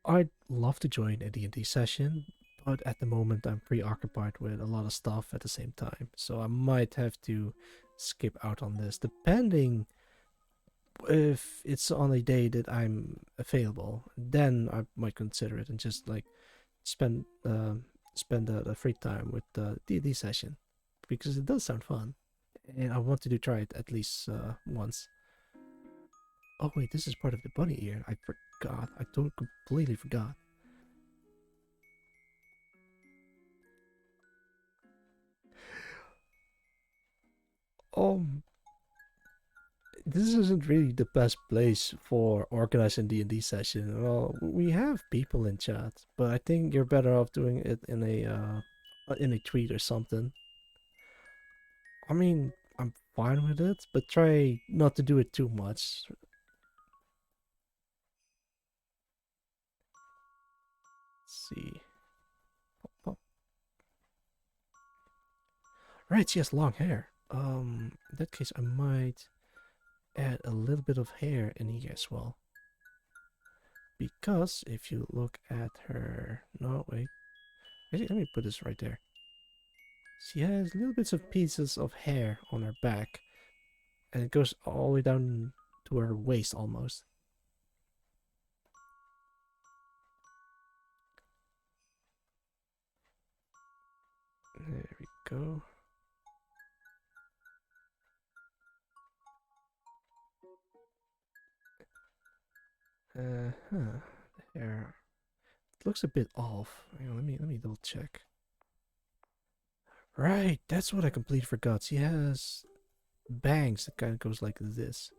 I'd love to join a D&D session, but at the moment I'm preoccupied with a lot of stuff at the same time, so I might have to skip out on this, depending if it's on a day that I'm available. Then I might consider it and just like spend the free time with the D&D session, because it does sound fun, and I want to try it at least once. Oh wait, this is part of the bunny ear. I forgot. I completely forgot. Um, this isn't really the best place for organizing D&D session. Well, we have people in chat, but I think you're better off doing it in a tweet or something. I mean, I'm fine with it, but try not to do it too much. Let's see. Oh, right, she has long hair. In that case, I might add a little bit of hair in here as well. Because if you look at her, no, wait, let me put this right there. She has little bits of pieces of hair on her back, and it goes all the way down to her waist almost. There we go. Huh. The hair. It looks a bit off. Hang on, let me double check. Right, that's what I completely forgot. She has bangs that kind of goes like this.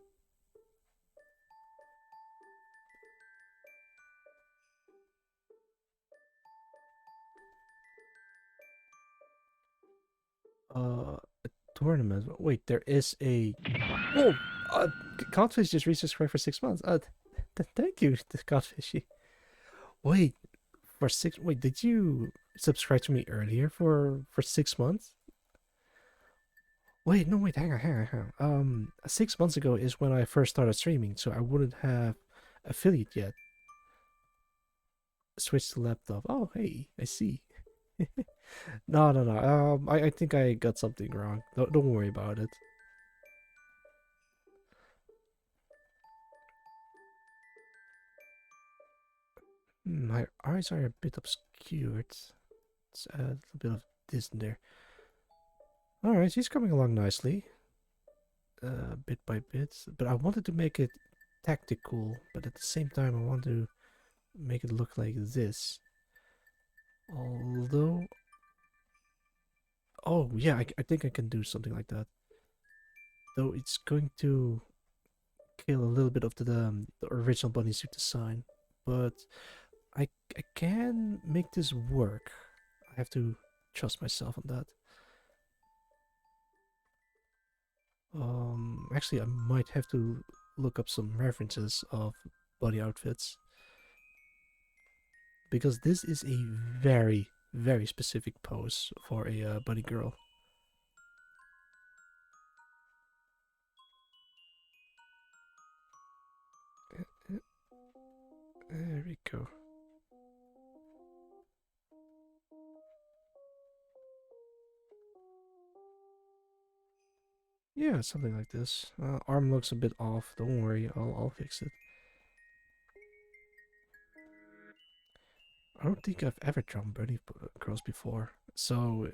A tournament. Wait, there is a. Oh, Codfish just resubscribed for 6 months. Thank you, Codfishy. Wait, for six. Wait, did you subscribe to me earlier for 6 months? Wait, no, wait, hang on. 6 months ago is when I first started streaming, so I wouldn't have affiliate yet. Switch to laptop. Oh, hey, I see. No, no, no. I think I got something wrong. Don't worry about it. My eyes are a bit obscured. Let's add a little bit of this in there. Alright, she's coming along nicely. Bit by bit. But I wanted to make it tactical, but at the same time I want to make it look like this. Although... Oh, yeah, I think I can do something like that. Though it's going to kill a little bit of the original bunny suit design. But I can make this work. I have to trust myself on that. Actually, I might have to look up some references of body outfits, because this is a very, very specific pose for a bunny girl. Yeah, something like this. Arm looks a bit off. Don't worry, I'll fix it. I don't think I've ever drawn bunny girls before, so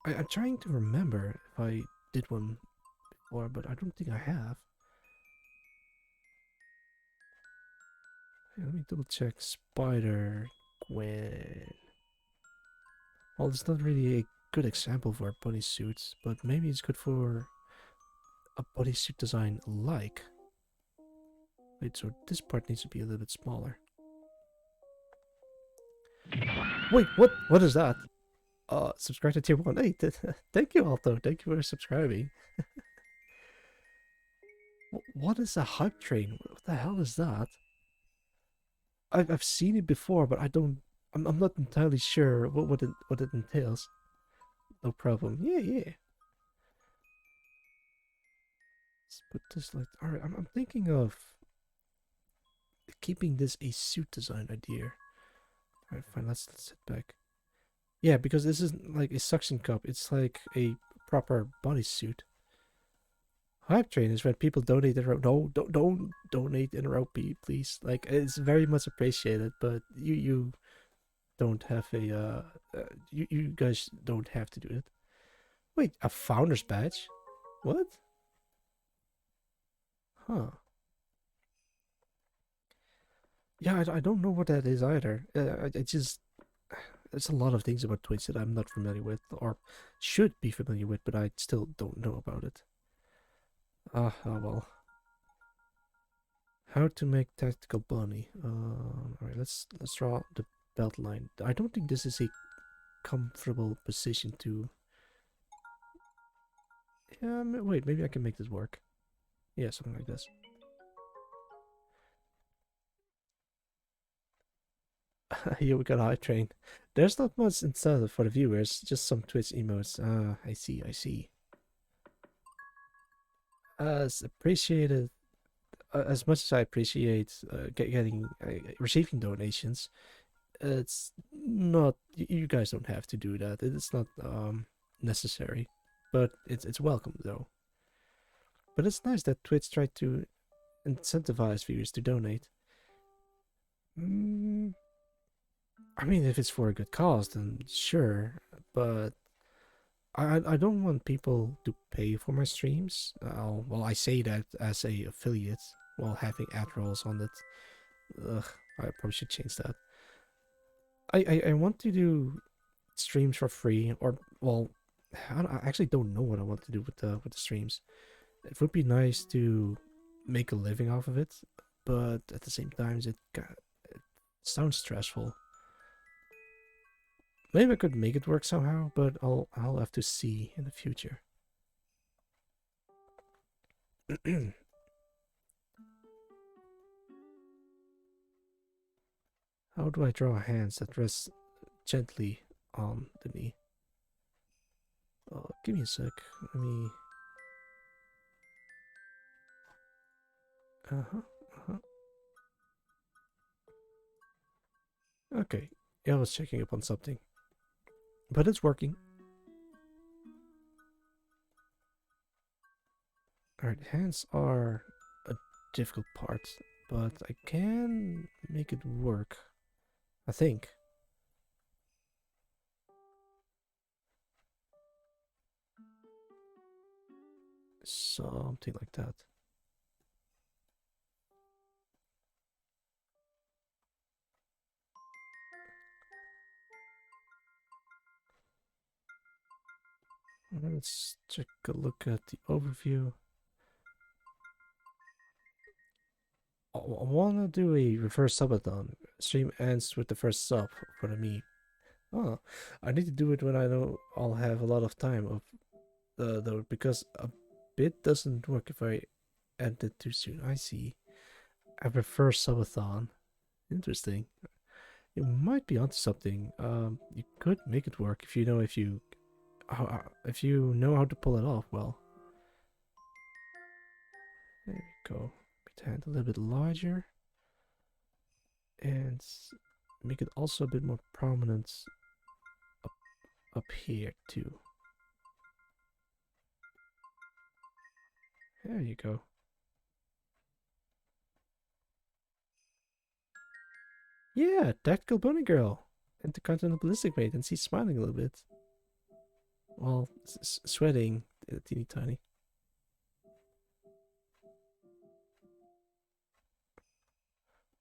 I'm trying to remember if I did one before, but I don't think I have. Hey, let me double check. Spider Gwen. Well, it's not really a good example for a bodysuit, but maybe it's good for a bodysuit design like. Wait, so this part needs to be a little bit smaller. Wait, what? What is that? Subscribe to tier 1. Hey, thank you, Alto. Thank you for subscribing. What is a hype train? What the hell is that? I've seen it before, but I'm not entirely sure what it entails. No problem. Yeah, yeah. Let's put this like. All right, I'm thinking of keeping this a suit design idea. All right, fine. Let's sit back. Yeah, because this isn't like a suction cup. It's like a proper bodysuit. Hype train is when people donate in a row. No, don't donate in a row, please. Like it's very much appreciated, but you don't have a you guys don't have to do it. Wait, a founder's badge? What? Huh? Yeah, I don't know what that is either. I just there's a lot of things about Twitch that I'm not familiar with or should be familiar with, but I still don't know about it. Ah, oh well. How to make tactical bunny? All right, let's draw the belt line. I don't think this is a comfortable position to. Yeah, wait, maybe I can make this work. Yeah, something like this. Here we got a high train. There's not much inside for the viewers, just some Twitch emotes. Ah, I see, I see. As appreciated, as much as I appreciate getting receiving donations, it's not. You guys don't have to do that. It's not necessary, but it's welcome though. But it's nice that Twitch tried to incentivize viewers to donate. Mm, I mean, if it's for a good cause, then sure. But I don't want people to pay for my streams. Well, I say that as a affiliate while having ad rolls on it. Ugh, I probably should change that. I want to do streams for free, or well, I actually don't know what I want to do with the streams. It would be nice to make a living off of it, but at the same time, it sounds stressful. Maybe I could make it work somehow, but I'll have to see in the future. How do I draw hands that rest gently on the knee? Oh, give me a sec. Let me. Uh huh. Uh huh. Okay. Yeah, I was checking up on something, but it's working. Alright, hands are a difficult part, but I can make it work. I think. Something like that. Let's take a look at the overview. I want to do a reverse subathon. Stream ends with the first sub for the me. Oh, I need to do it when I know I'll have a lot of time of though because a bit doesn't work if I end it too soon. I see. I prefer subathon. Interesting. You might be onto something. You could make it work if you know if you know how to pull it off well. There we go. Make the hand a little bit larger and make it also a bit more prominent up here too. There you go. Yeah, tactical bunny girl. Intercontinental ballistic mate, and she's smiling a little bit. Well, sweating teeny tiny.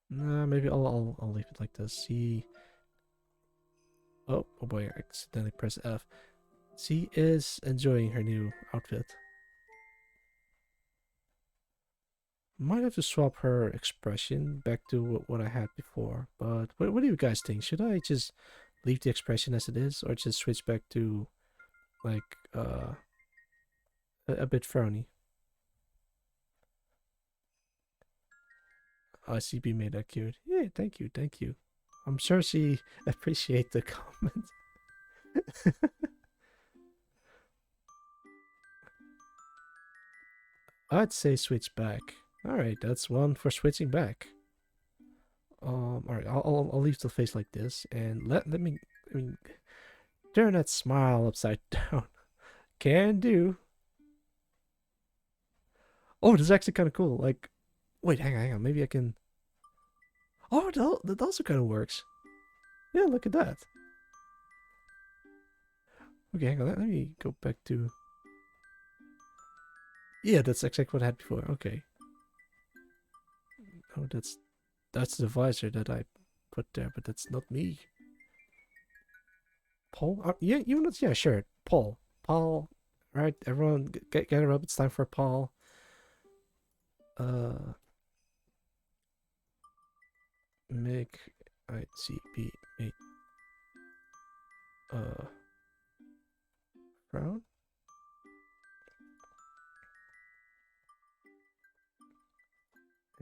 Nah, maybe I'll leave it like this. She. Oh boy! I accidentally pressed F. She is enjoying her new outfit. Might have to swap her expression back to what I had before. But what do you guys think? Should I just leave the expression as it is, or just switch back to like a bit frowny? ICB made that cute. Yeah, thank you, thank you. I'm sure she appreciate the comment. I'd say switch back. All right, that's one for switching back. All right, I'll leave the face like this, and let me turn that smile upside down. Can do. Oh, this is actually kind of cool. Like, wait, hang on. Maybe I can. Oh, that also kind of works. Yeah, look at that. Okay, hang on. Let me go back to. Yeah, that's exactly what I had before. Okay. Oh, that's the visor that I put there, but that's not me. Paul? Yeah, you know, yeah, sure. Paul. Paul. Right, everyone, get up. It's time for Paul. Uh, make ICB mate. Brown.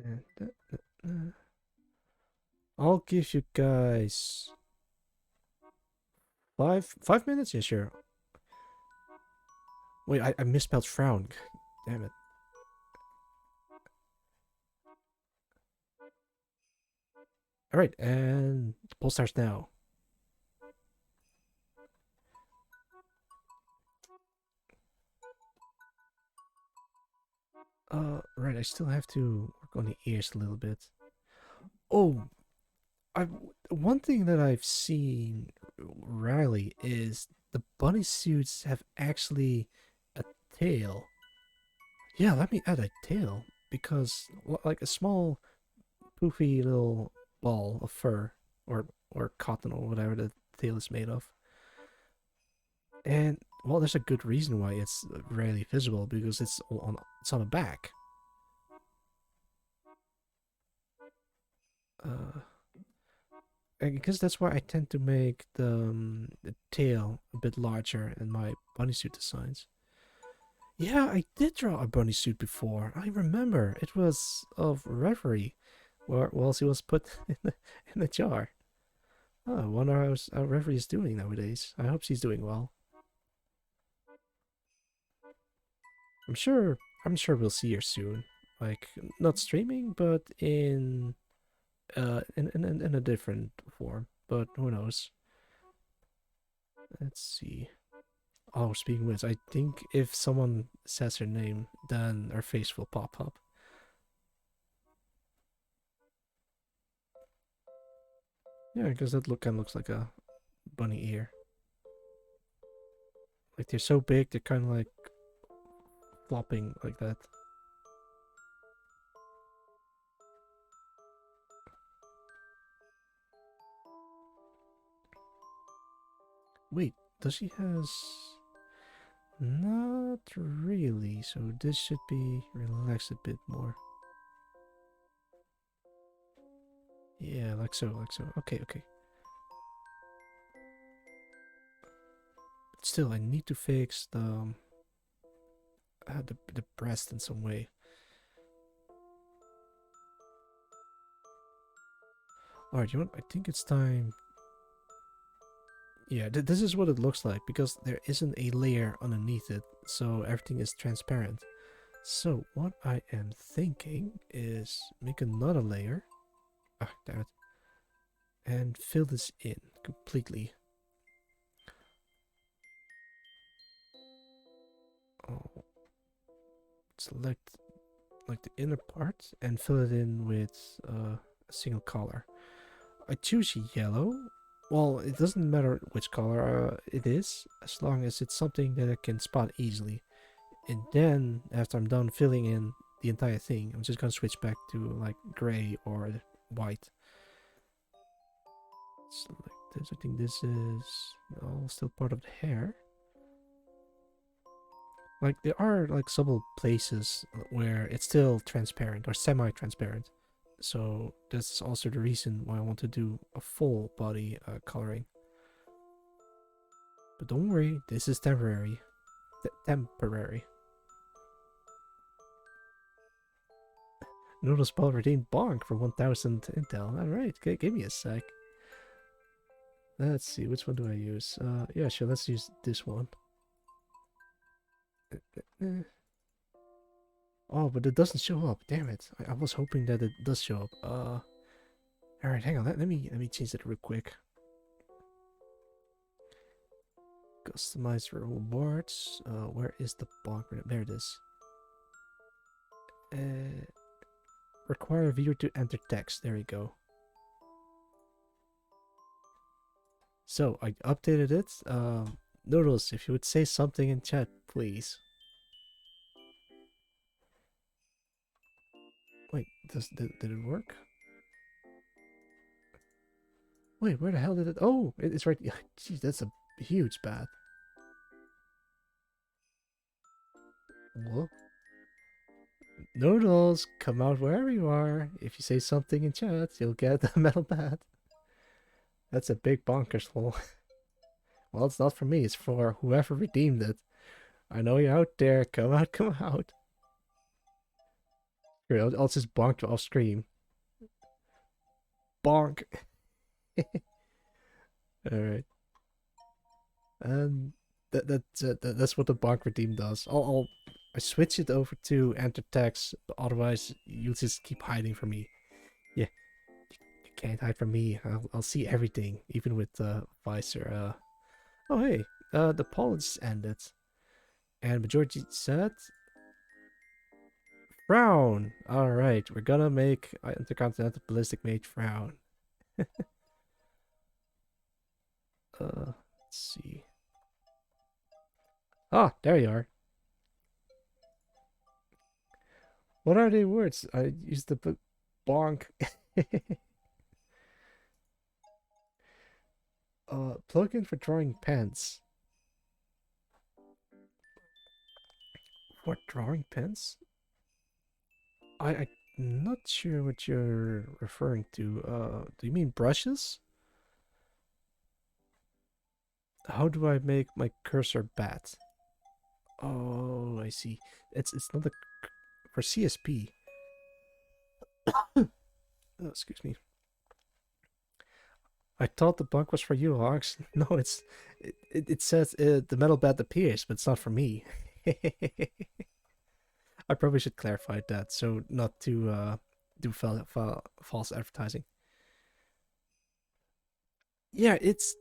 And I'll give you guys 5 minutes. Yeah, sure. Wait, I misspelled frown. Damn it. All right, and the poll starts now. Right, I still have to work on the ears a little bit. Oh, I one thing that I've seen rarely is the bunny suits have actually a tail. Yeah, let me add a tail because like a small poofy little ball of fur or cotton or whatever the tail is made of. And well, there's a good reason why it's rarely visible because it's on the back. Uh, and because that's why I tend to make the tail a bit larger in my bunny suit designs. Yeah, I did draw a bunny suit before. I remember it was of Reverie, where whilst he was put in the jar. Oh, I wonder how Reverie is doing nowadays. I hope she's doing well. I'm sure. I'm sure we'll see her soon. Like not streaming, but in a different form. But who knows? Let's see. Oh, speaking of which, I think if someone says her name, then her face will pop up. Yeah, because that look kind of looks like a bunny ear. Like they're so big, they're kind of like flopping like that. Wait, does she has? Not really. So this should be relaxed a bit more. Yeah, like so, like so. Okay, okay. But still, I need to fix the breast in some way. All right, you know what? I think it's time. Yeah, this is what it looks like because there isn't a layer underneath it, so everything is transparent. So what I am thinking is make another layer. Ah, damn it. And fill this in completely. Oh, select like the inner part and fill it in with a single color. I choose yellow. Well, it doesn't matter which color it is, as long as it's something that I can spot easily. And then, after I'm done filling in the entire thing, I'm just gonna switch back to like gray or white. Select this. I think this is all still part of the hair. Like, there are like several places where it's still transparent or semi-transparent. So that's also the reason why I want to do a full body coloring. But don't worry, this is temporary. Temporary. Noodle spell redeemed bonk for 1000 intel. Alright, give me a sec. Let's see, which one do I use? Yeah, sure, let's use this one. Oh, but it doesn't show up. Damn it. I was hoping that it does show up. Alright, hang on. Let me change it real quick. Customize rewards. Where is the bonk? There it is. Require viewer to enter text. There we go. So, I updated it. Noodles, if you would say something in chat, please. Wait, did it work? Wait, where the hell did it... Oh, it's right... Jeez, that's a huge bat. What? Noodles, come out wherever you are. If you say something in chat, you'll get the metal bat. That's a big bonkers hole. Well, it's not for me, it's for whoever redeemed it. I know you're out there. Come out, come out. Here, I'll just bonk you off screen. Bonk. Alright. And that's what the bonk redeem does. I switch it over to enter text, otherwise you'll just keep hiding from me. Yeah, you can't hide from me. I'll see everything, even with the visor. Oh hey, the poll just ended, and majority said frown. All right, we're gonna make Intercontinental Ballistic Mage frown. Let's see. Ah, there you are. What are the words? I used the bonk. Plugin for drawing pens. For drawing pens? I'm not sure what you're referring to. Do you mean brushes? How do I make my cursor bat? Oh, I see. It's not a for CSP. Oh, excuse me. I thought the bunk was for you, Hogs. No, it says the metal bat appears, but it's not for me. I probably should clarify that, so not to do false advertising. Yeah, it's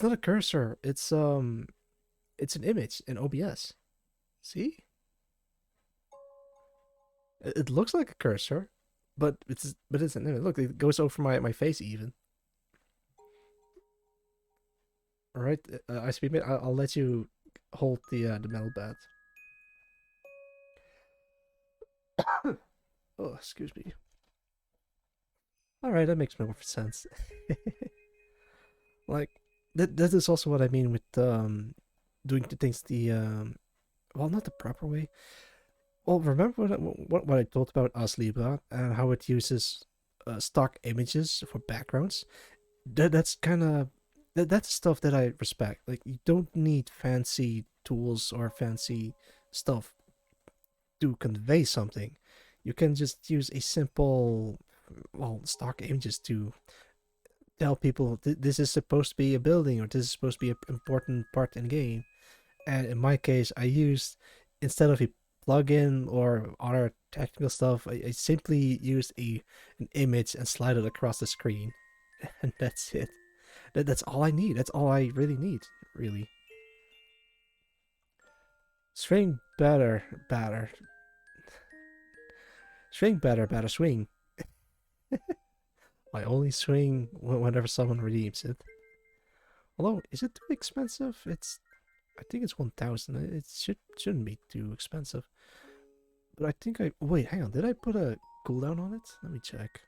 not a cursor. It's an image in OBS. See? It looks like a cursor, but it's an image. Look, it goes over my face even. All right, I speak. I'll let you hold the metal bat. Oh, excuse me. All right, that makes more sense. Like that is also what I mean with doing the things the well, not the proper way. Well, remember what I told about Aslibra and how it uses stock images for backgrounds? That's kind of that's stuff that I respect. Like, you don't need fancy tools or fancy stuff to convey something. You can just use a simple, well, stock images to tell people this is supposed to be a building, or this is supposed to be an important part in the game. And in my case, I used, instead of a plugin or other technical stuff, I simply used an image and slide it across the screen, and that's it. That's all I need. That's all I really need, really. String batter. Swing better, better swing. I only swing whenever someone redeems it. Although, is it too expensive? I think it's 1,000. It shouldn't be too expensive. But I think wait, hang on. Did I put a cooldown on it? Let me check.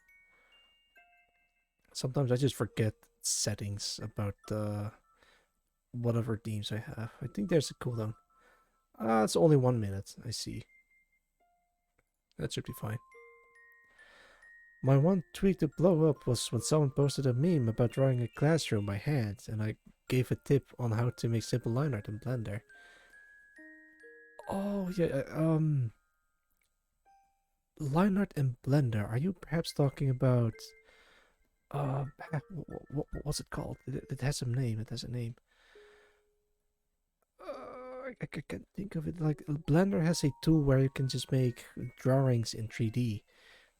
Sometimes I just forget settings about whatever themes I have. I think there's a cooldown. It's only 1 minute. I see. That should be fine. My one tweak to blow up was when someone posted a meme about drawing a classroom by hand, and I gave a tip on how to make simple line art in Blender. Oh yeah, line art in Blender. Are you perhaps talking about what's it called? It has a name. It has a name. I can't think of it. Like Blender has a tool where you can just make drawings in 3D,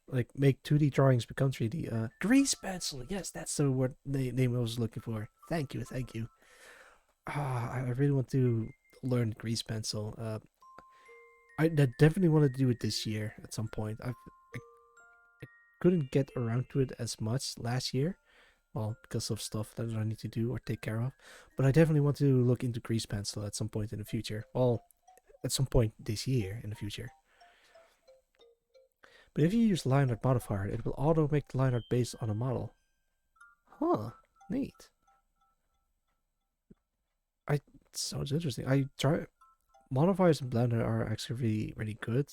like make 2D drawings become 3D. Grease pencil. Yes, that's the word name I was looking for. Thank you, thank you. I really want to learn grease pencil. I definitely want to do it this year at some point. I couldn't get around to it as much last year, well, because of stuff that I need to do or take care of. But I definitely want to look into grease pencil at some point in the future. Well, at some point this year in the future. But if you use line art modifier, it will auto make the line art based on a model. Huh, neat. Sounds interesting. I try modifiers in Blender are actually really, really good,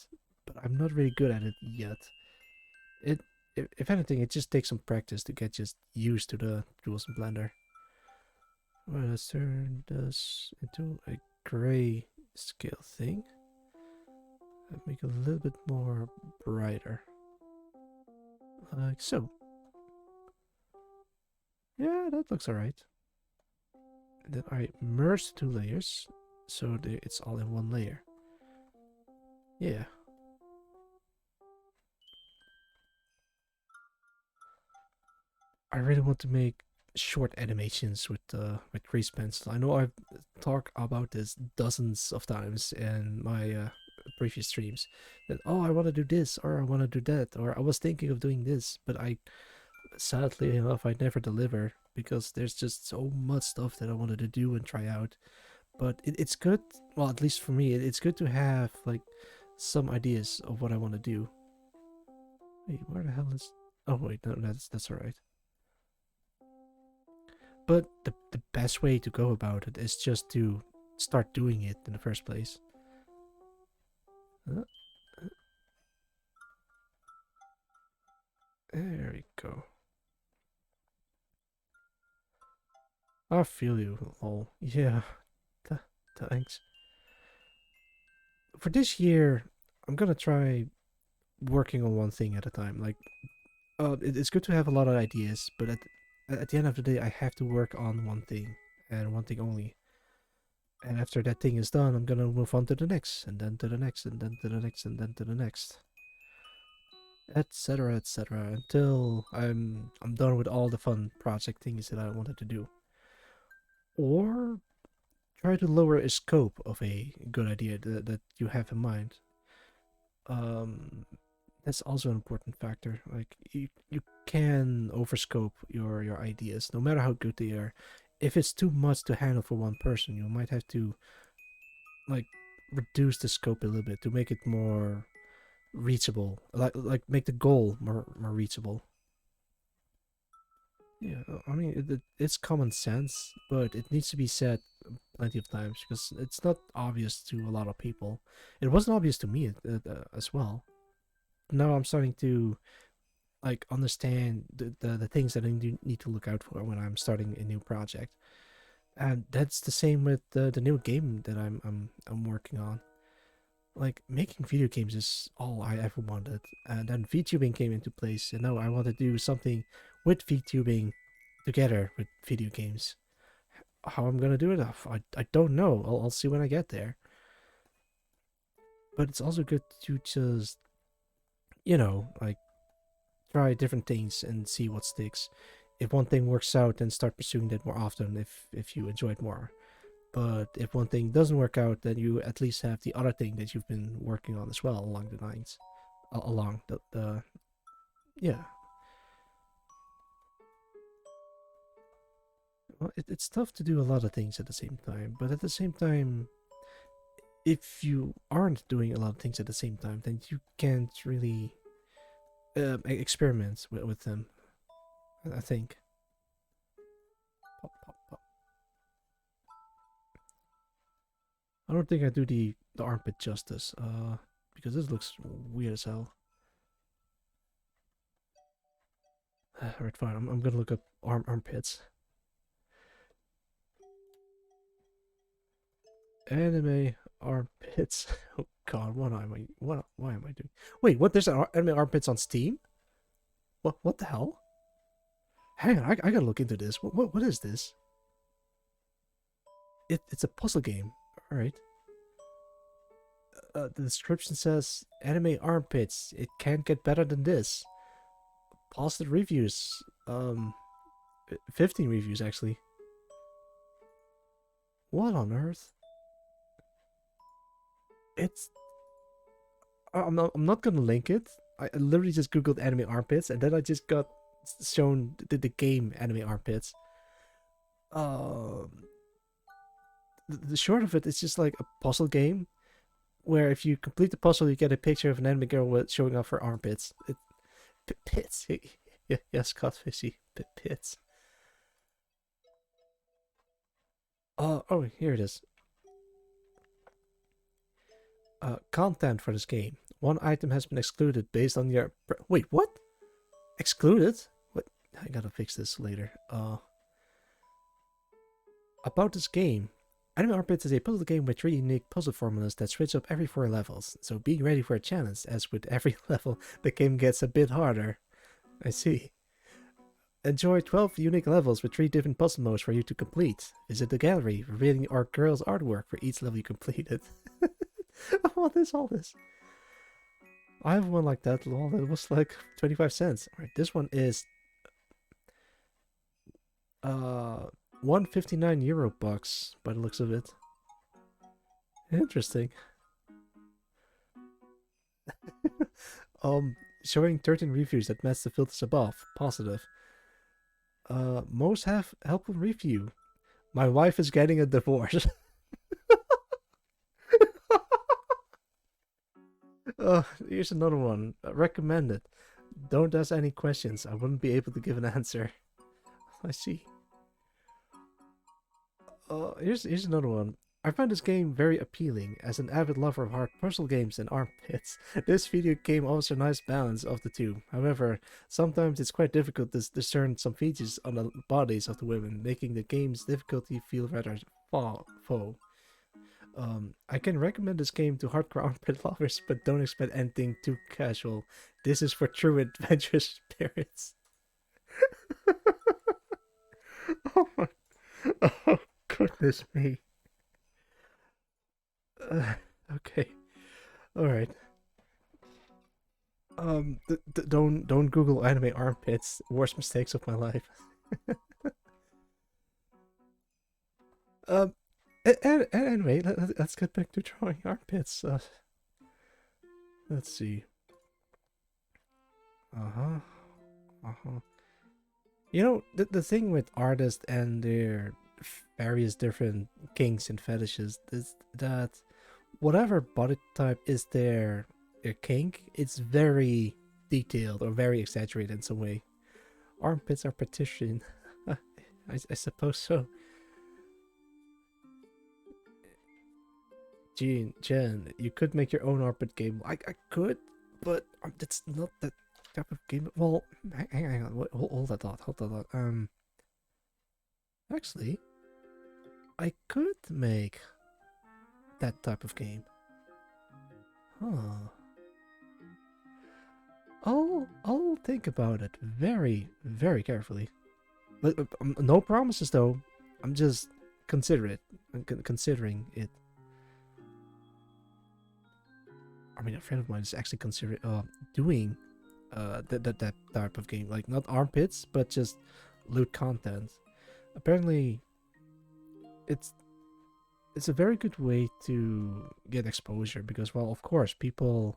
but I'm not really good at it yet. It, if anything, it just takes some practice to get just used to the tools in Blender. Well, let's turn this into a gray scale thing. Make it a little bit more brighter, like so. Yeah, that looks alright. Then I merge two layers so it's all in one layer. Yeah. I really want to make short animations with grease pencil. I know I've talked about this dozens of times in my previous streams. That oh, I want to do this or I want to do that or I was thinking of doing this, but I sadly enough I never deliver because there's just so much stuff that I wanted to do and try out. But it's good. Well, at least for me, it's good to have like some ideas of what I want to do. Wait, where the hell is? Oh wait, no, that's all right. But the best way to go about it is just to start doing it in the first place. There we go. I feel you. Oh, yeah. Thanks. For this year, I'm gonna try working on one thing at a time. Like, it's good to have a lot of ideas, but at the end of the day, I have to work on one thing and one thing only. And after that thing is done, I'm gonna move on to the next, and then to the next, and then to the next, and then to the next, etc., etc., until I'm done with all the fun project things that I wanted to do. Or try to lower a scope of a good idea that you have in mind. Um, that's also an important factor. Like you can overscope your ideas, no matter how good they are. If it's too much to handle for one person, you might have to like reduce the scope a little bit to make it more reachable. Like make the goal more reachable. Yeah, I mean it's common sense, but it needs to be said plenty of times because it's not obvious to a lot of people. It wasn't obvious to me as well. Now I'm starting to like understand the things that I need to look out for when I'm starting a new project, and that's the same with the new game that I'm working on. Like making video games is all I ever wanted, and then VTubing came into place, and now I want to do something with VTubing together with video games. How I'm gonna do it, I don't know. I'll see when I get there. But it's also good to just, like try different things and see what sticks. If one thing works out, then start pursuing that more often if you enjoy it more. But if one thing doesn't work out, then you at least have the other thing that you've been working on as well along the lines. along the yeah. Well, it's tough to do a lot of things at the same time, but at the same time, if you aren't doing a lot of things at the same time, then you can't really experiment with them. I think. Pop, pop, pop. I don't think I do the armpit justice. Because this looks weird as hell. Alright, fine. I'm gonna look up armpits. Anime armpits. Oh god, what am I? What? Why am I doing? Wait, what? There's anime armpits on Steam? What? What the hell? Hang on, I gotta look into this. What is this? It's a puzzle game. All right. The description says anime armpits. It can't get better than this. Positive reviews. 15 reviews actually. What on earth? It's. I'm not gonna link it. I literally just googled anime armpits and then I just got shown the game anime armpits. Um, the short of it is just like a puzzle game where if you complete the puzzle, you get a picture of an anime girl with showing off her armpits. Pits. Yes, Codfishy. Pits. Oh, here it is. Content for this game. One item has been excluded based on your. Wait, what? Excluded? What? I gotta fix this later. About this game. Anime Armpits is a puzzle game with 3 unique puzzle formulas that switch up every 4 levels, so be ready for a challenge, as with every level, the game gets a bit harder. I see. Enjoy 12 unique levels with 3 different puzzle modes for you to complete. Visit the gallery, revealing our girl's artwork for each level you completed. What is all this? I have one like that, lol, it was like 25 cents. Alright, this one is 159 euro bucks by the looks of it. Interesting. Showing 13 reviews that match the filters above. Positive. Most have helpful review. My wife is getting a divorce. Here's another one. Recommended. Don't ask any questions. I wouldn't be able to give an answer. I see. Here's another one. I find this game very appealing. As an avid lover of hard puzzle games and armpits, this video game offers a nice balance of the two. However, sometimes it's quite difficult to discern some features on the bodies of the women, making the game's difficulty feel rather faux. I can recommend this game to hardcore armpit lovers, but don't expect anything too casual. This is for true adventurous spirits. Oh my, oh goodness me. Okay, all right. Don't Google anime armpits. Worst mistakes of my life. um, anyway, let's get back to drawing armpits. Let's see. You know, the thing with artists and their various different kinks and fetishes is that whatever body type is their kink, it's very detailed or very exaggerated in some way. Armpits are partitioned. I suppose so. Jen, you could make your own armpit game. I could, but that's not that type of game. Well, hang on, hold that thought, hold that thought. Actually, I could make that type of game. Huh. I'll think about it very, very carefully. But no promises though. I'm just considering it. I mean, a friend of mine is actually considering doing that type of game, like not armpits, but just loot content. Apparently, it's a very good way to get exposure because, well, of course, people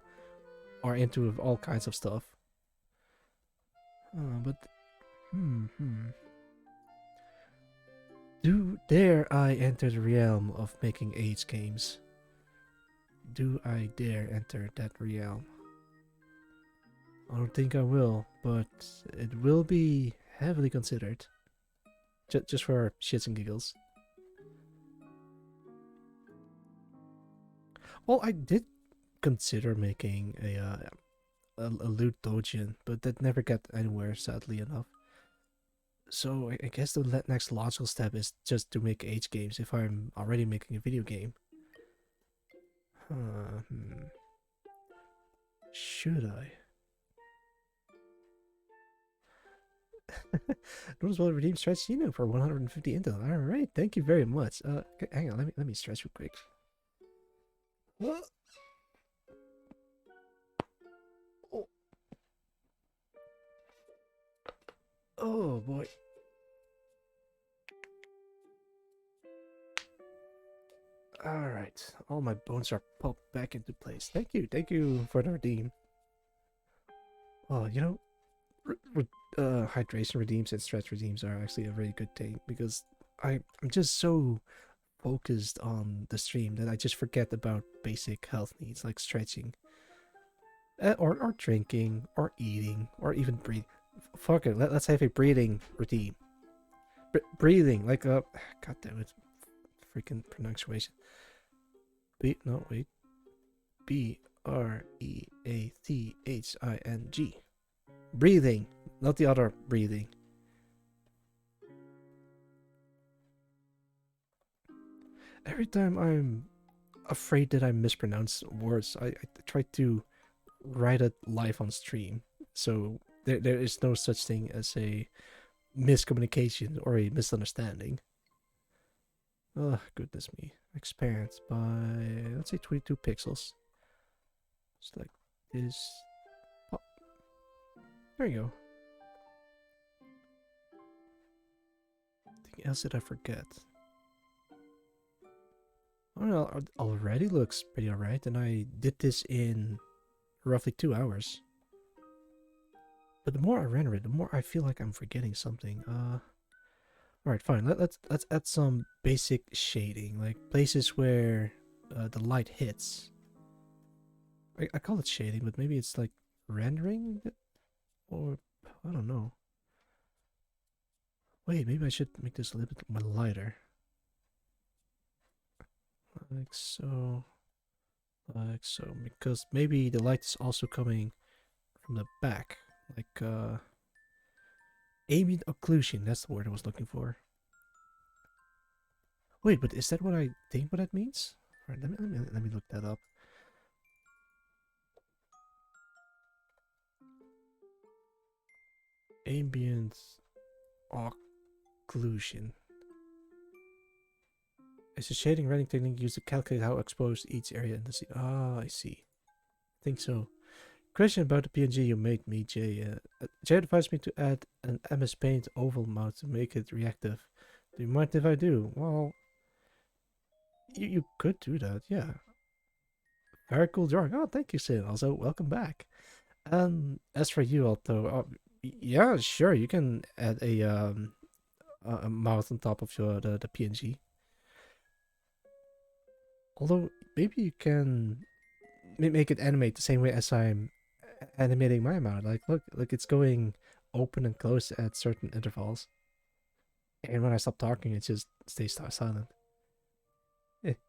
are into all kinds of stuff. But dare I enter the realm of making age games? Do I dare enter that realm? I don't think I will, but it will be heavily considered. Just for shits and giggles. Well, I did consider making a loot dojin, but that never got anywhere, sadly enough. So I guess the next logical step is just to make age games if I'm already making a video game. Should I? Notice will redeem stretch for 150 intel. All right, thank you very much. Hang on, let me stretch real quick. Oh. Oh boy. All right, all my bones are popped back into place. Thank you for the redeem. Oh, you know, hydration redeems and stretch redeems are actually a very good thing because I'm just so focused on the stream that I just forget about basic health needs like stretching, or drinking, or eating, or even breathing. Fuck it, let's have a breathing redeem. Breathing, like god damn it, freaking pronunciation. No wait, BREATHING. Breathing, not the other breathing. Every time I'm afraid that I mispronounce words, I try to write it live on stream. So there is no such thing as a miscommunication or a misunderstanding. Oh, goodness me. Expands by, let's say, 22 pixels. Just like this. Oh. There you go. Anything else did I forget? Oh no, it already looks pretty alright, and I did this in roughly 2 hours. But the more I render it, the more I feel like I'm forgetting something. Alright, fine. Let's add some basic shading, like places where the light hits. I call it shading, but maybe it's like rendering it? Or I don't know. Wait, maybe I should make this a little bit more lighter. Like so. Like so. Because maybe the light is also coming from the back. Like ambient occlusion, that's the word I was looking for. Wait, but is that what I think what that means? Alright, let me look that up. Ambient occlusion. It's a shading rendering technique used to calculate how exposed each area in the scene. Ah, I see. I think so. Question about the PNG you made me, Jay. Jay advised me to add an MS Paint oval mount to make it reactive. Do you mind if I do? Well, you could do that, yeah. Very cool drawing. Oh, thank you, Sin. Also, welcome back. As for you, Alto, yeah, sure, you can add a mouth on top of your the PNG. Although maybe you can make it animate the same way as I'm animating my mouth. Like, look, it's going open and close at certain intervals. And when I stop talking, it just stays silent.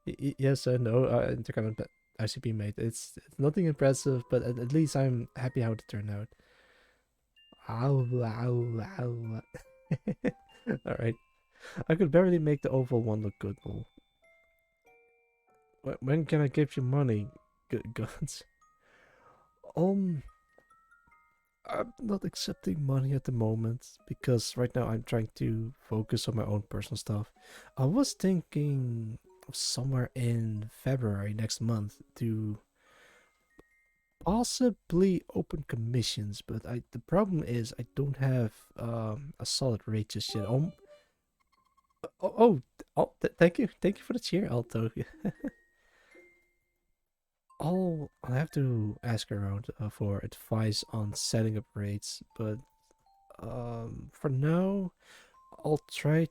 Yes and no, interconnect ICP mate. It's nothing impressive, but at least I'm happy how it turned out. Ow, ow, ow. Alright. I could barely make the oval one look good, though. When can I give you money, guns? I'm not accepting money at the moment because right now I'm trying to focus on my own personal stuff. I was thinking somewhere in February next month to possibly open commissions, but the problem is I don't have a solid rate just yet. Thank you for the cheer, Alto. I'll have to ask around for advice on setting up rates, but for now, I'll try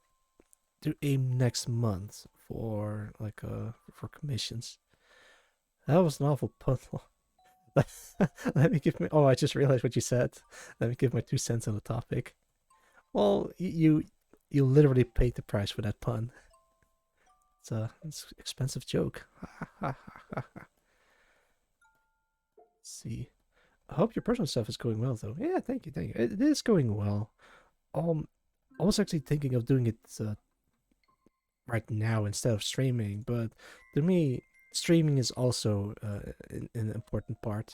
to aim next month for like for commissions. That was an awful pun. Let me give me. Oh, I just realized what you said. Let me give my 2 cents on the topic. Well, you literally paid the price for that pun. It's an expensive joke. Let's see. I hope your personal stuff is going well, though. Yeah, thank you, thank you. It is going well. Um, I was actually thinking of doing it right now instead of streaming, but to me, streaming is also an important part.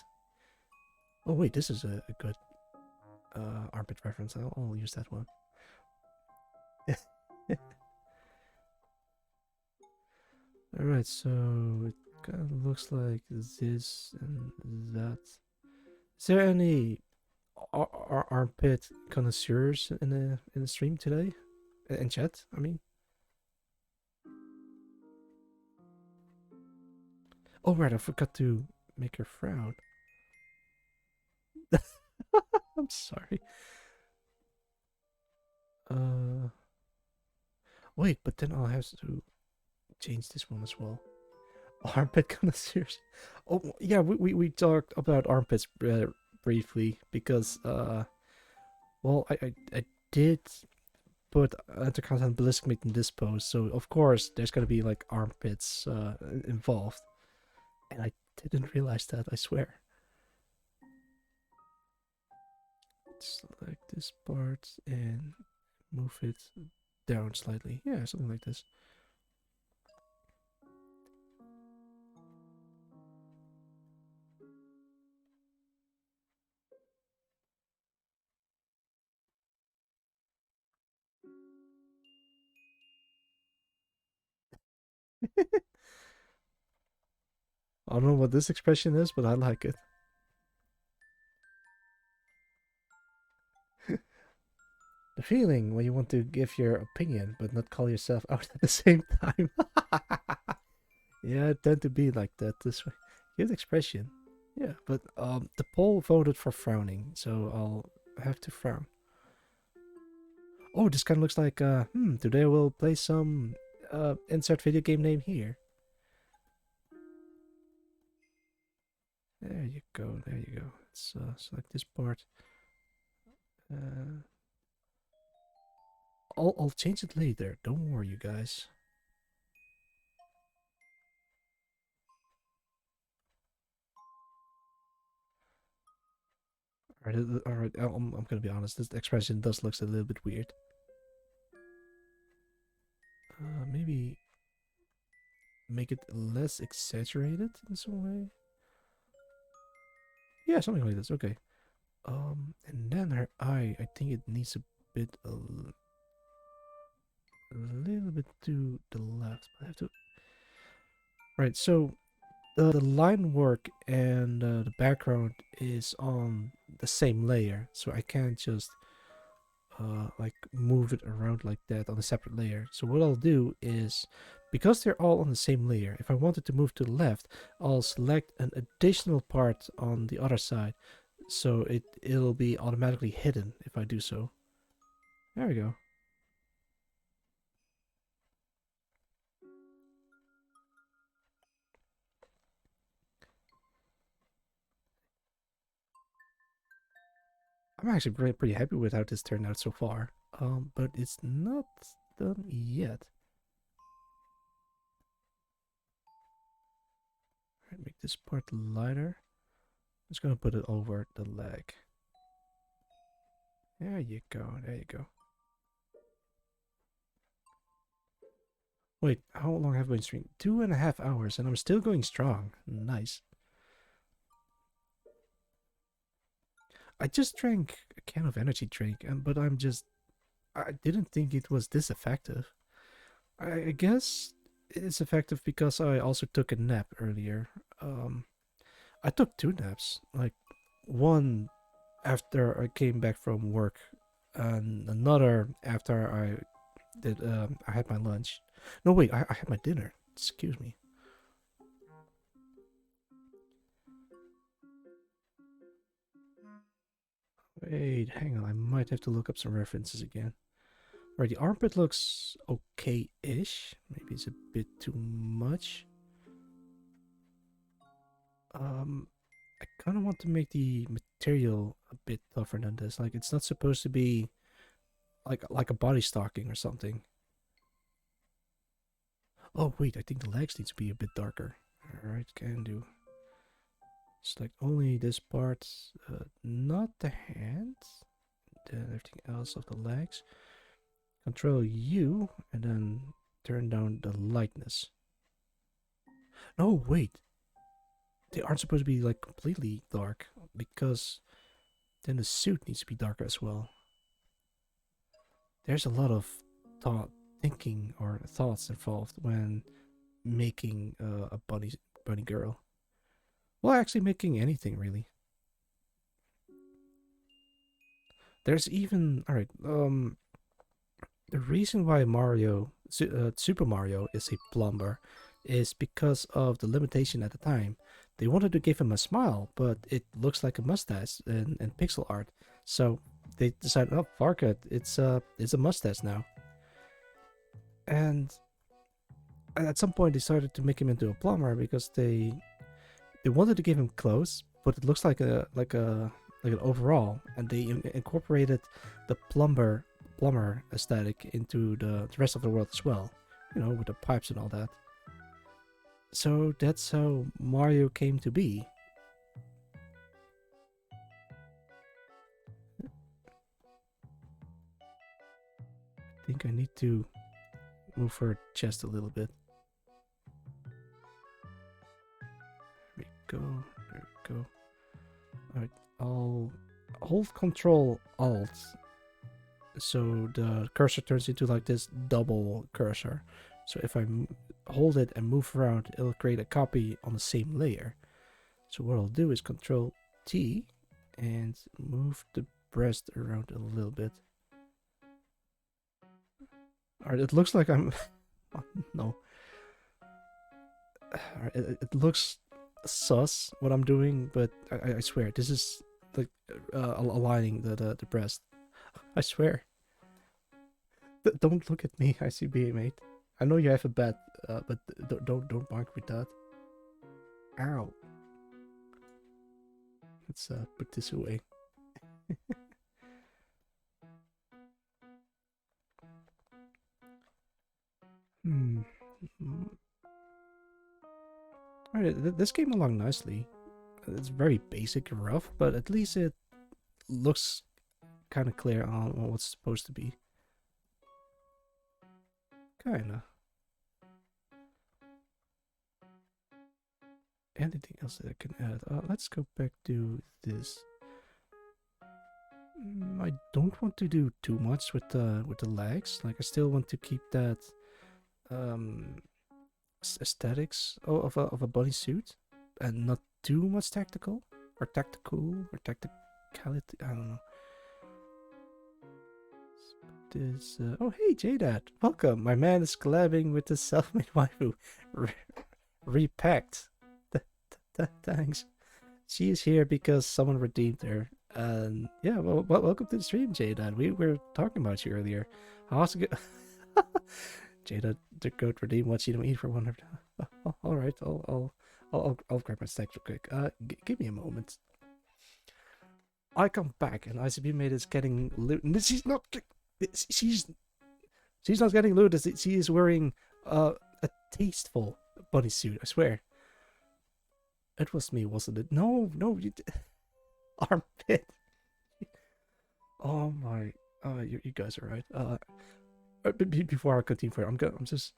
Oh wait, this is a good armpit reference. I'll use that one. All right, so it kind of looks like this and that. Is there any armpit connoisseurs in the stream today? In chat, I mean. Oh right, I forgot to make her frown. I'm sorry. Uh, wait, but then I'll have to change this one as well. Armpit connoisseurs. Oh yeah, we talked about armpits briefly because well I did put Intercontinental Ballistic Meat in this pose, so of course there's gonna be like armpits involved, and I didn't realize that. I swear. Select this part and move it down slightly. Yeah, something like this. I don't know what this expression is, but I like it. The feeling when you want to give your opinion but not call yourself out at the same time. Yeah, I tend to be like that this way. Good expression. Yeah, but the poll voted for frowning, so I'll have to frown. Oh, this kind of looks like today we'll play some insert video game name here. There you go, there you go. Let's select this part. Uh, I'll change it later. Don't worry, you guys. All right. I'm gonna be honest. This expression does looks a little bit weird. Maybe make it less exaggerated in some way. Yeah, something like this. Okay. And then her eye. I think it needs a little bit to the left. I have to. Right. So the line work and the background is on the same layer, so I can't just like move it around like that on a separate layer. So what I'll do is, because they're all on the same layer, if I wanted to move to the left, I'll select an additional part on the other side, so it'll be automatically hidden if I do so. There we go. I'm actually pretty happy with how this turned out so far. But it's not done yet. Alright, make this part lighter. I'm just gonna put it over the leg. There you go, there you go. Wait, how long have I been streaming? 2.5 hours, and I'm still going strong. Nice. I just drank a can of energy drink, but I didn't think it was this effective. I guess it's effective because I also took a nap earlier. I took 2 naps, like one after I came back from work, and another after I had my lunch. No, wait, I had my dinner. Excuse me. Wait, hang on. I might have to look up some references again. Right, the armpit looks okay-ish. Maybe it's a bit too much. I kind of want to make the material a bit tougher than this. Like, it's not supposed to be like a body stocking or something. Oh wait, I think the legs need to be a bit darker. All right, can do. Select only this part, not the hands. Then everything else of the legs. Control U and then turn down the lightness. No, wait. They aren't supposed to be like completely dark because then the suit needs to be darker as well. There's a lot of thinking or thoughts involved when making a bunny girl. Well, actually making anything really. There's even all right. The reason why Super Mario is a plumber is because of the limitation at the time. They wanted to give him a smile, but it looks like a mustache in pixel art. So they decided, oh, fuck it, it's a mustache now. And at some point, they started to make him into a plumber because they wanted to give him clothes, but it looks like an overall, and they incorporated the plumber aesthetic into the rest of the world as well, you know, with the pipes and all that. So that's how Mario came to be. I think I need to move her chest a little bit. There we go. There we go. Alright, I'll hold Control Alt so the cursor turns into like this double cursor. So if I hold it and move around, it'll create a copy on the same layer. So what I'll do is Control T and move the breast around a little bit. Alright, it looks like I'm... oh, no. Alright, it looks sus what I'm doing, but I swear, this is like aligning the breast. I swear. Don't look at me, ICBA mate. I know you have a bet, but don't bark with that. Ow. Let's put this away. Hmm. Alright, this came along nicely. It's very basic and rough, but at least it looks kind of clear on what's supposed to be. Kinda. Anything else that I can add? Let's go back to this. I don't want to do too much with the legs. Like I still want to keep that aesthetics of a bodysuit, and not too much tactical or tacticality. I don't know. This oh hey Jdad, welcome. My man is collabing with the self-made waifu. Repacked. Thanks. She is here because someone redeemed her. And yeah, well, welcome to the stream, Jdad. We were talking about you earlier. How's it go? Jada, the code redeem what you don't eat for 100. All right, I'll grab my stack real quick. Give me a moment. I come back and ICB mate is getting loot. She's not. She's not getting looted. She is wearing a tasteful bodysuit. I swear. It was me, wasn't it? No, you armpit. Oh my. You guys are right. Before I continue further, I'm just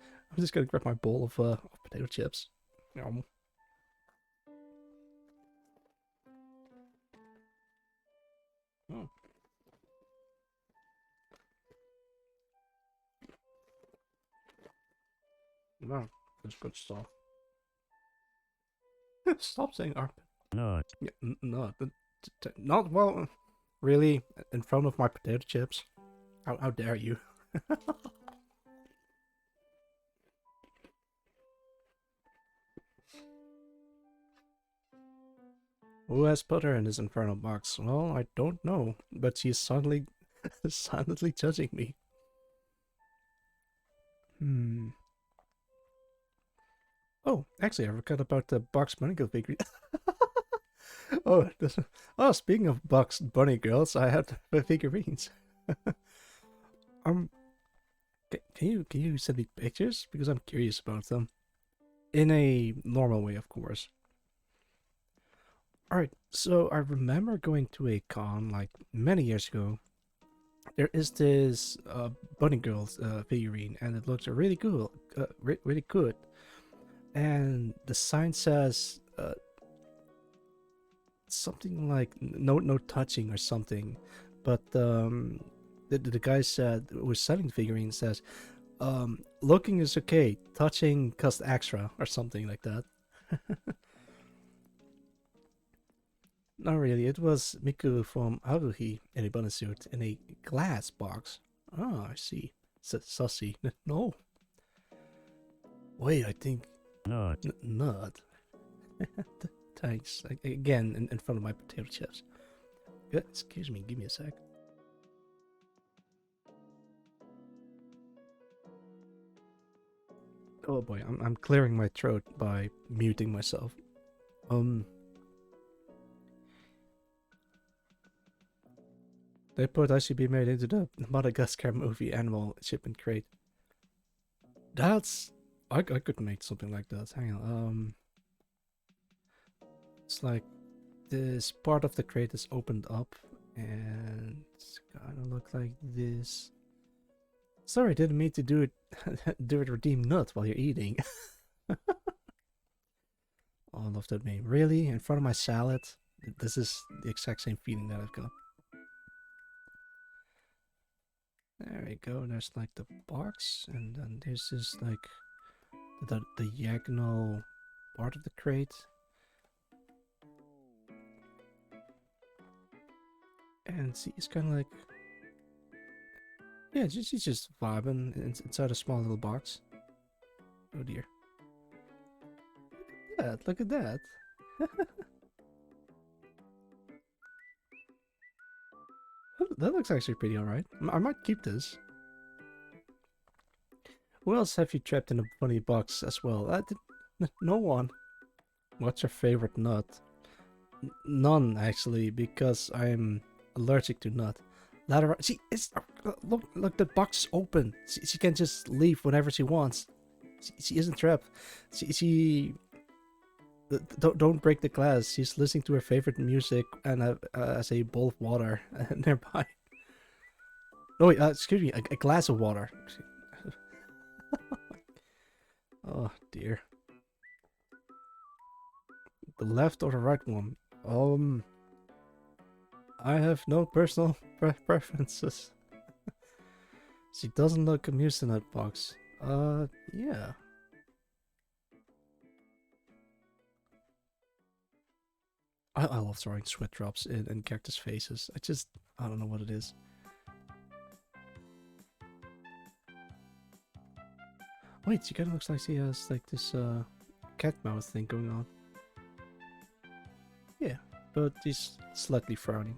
gonna grab my bowl of potato chips. Oh. No, that's good stuff. Stop saying armpit. Not. Yeah, not well. Really, in front of my potato chips? How dare you? Who has put her in this infernal box? Well, I don't know, but she's suddenly silently judging me. Hmm. Oh, actually, I forgot about the Box Bunny Girl figure. Oh, oh, speaking of Box Bunny Girls, I have the figurines. um, can you send me pictures because I'm curious about them in a normal way, of course. All right, so I remember going to a con like many years ago. There is this Bunny Girls figurine, and it looks really cool, really good. And the sign says something like no touching or something, but the guy said was selling the figurine says looking is okay, touching cost extra or something like that. Not really, it was Miku from Haruhi in a bunny suit in a glass box. Oh, I see. Sussy. No. Wait, I think Not. nut. Thanks. Again, in front of my potato chips. Excuse me, give me a sec. Oh boy, I'm clearing my throat by muting myself. They put ICB made into the Madagascar movie Animal Shipment Crate. That's I could make something like that. Hang on. It's like this part of the crate is opened up and it's gonna look like this. Sorry, I didn't mean to do it do it redeem nut while you're eating. Oh, I love that meme. Really? In front of my salad? This is the exact same feeling that I've got. There we go. There's like the box, and then this is like the diagonal part of the crate. And see, it's kind of like, yeah, he's just vibing inside a small little box. Oh dear. Yeah, look at that. That looks actually pretty alright. I might keep this. Who else have you trapped in a funny box as well? No one. What's your favorite nut? None, actually, because I'm allergic to nut. Ladder. See, it's look. The box is open. She can just leave whenever she wants. She isn't trapped. She don't break the glass. She's listening to her favorite music and has a bowl of water nearby. No, wait, excuse me, a glass of water. Oh dear. The left or the right one? I have no personal preferences. She doesn't look amused in that box. Yeah. I love throwing sweat drops in cactus faces. I don't know what it is. Wait, she kind of looks like she has like this cat mouth thing going on. Yeah, but she's slightly frowning.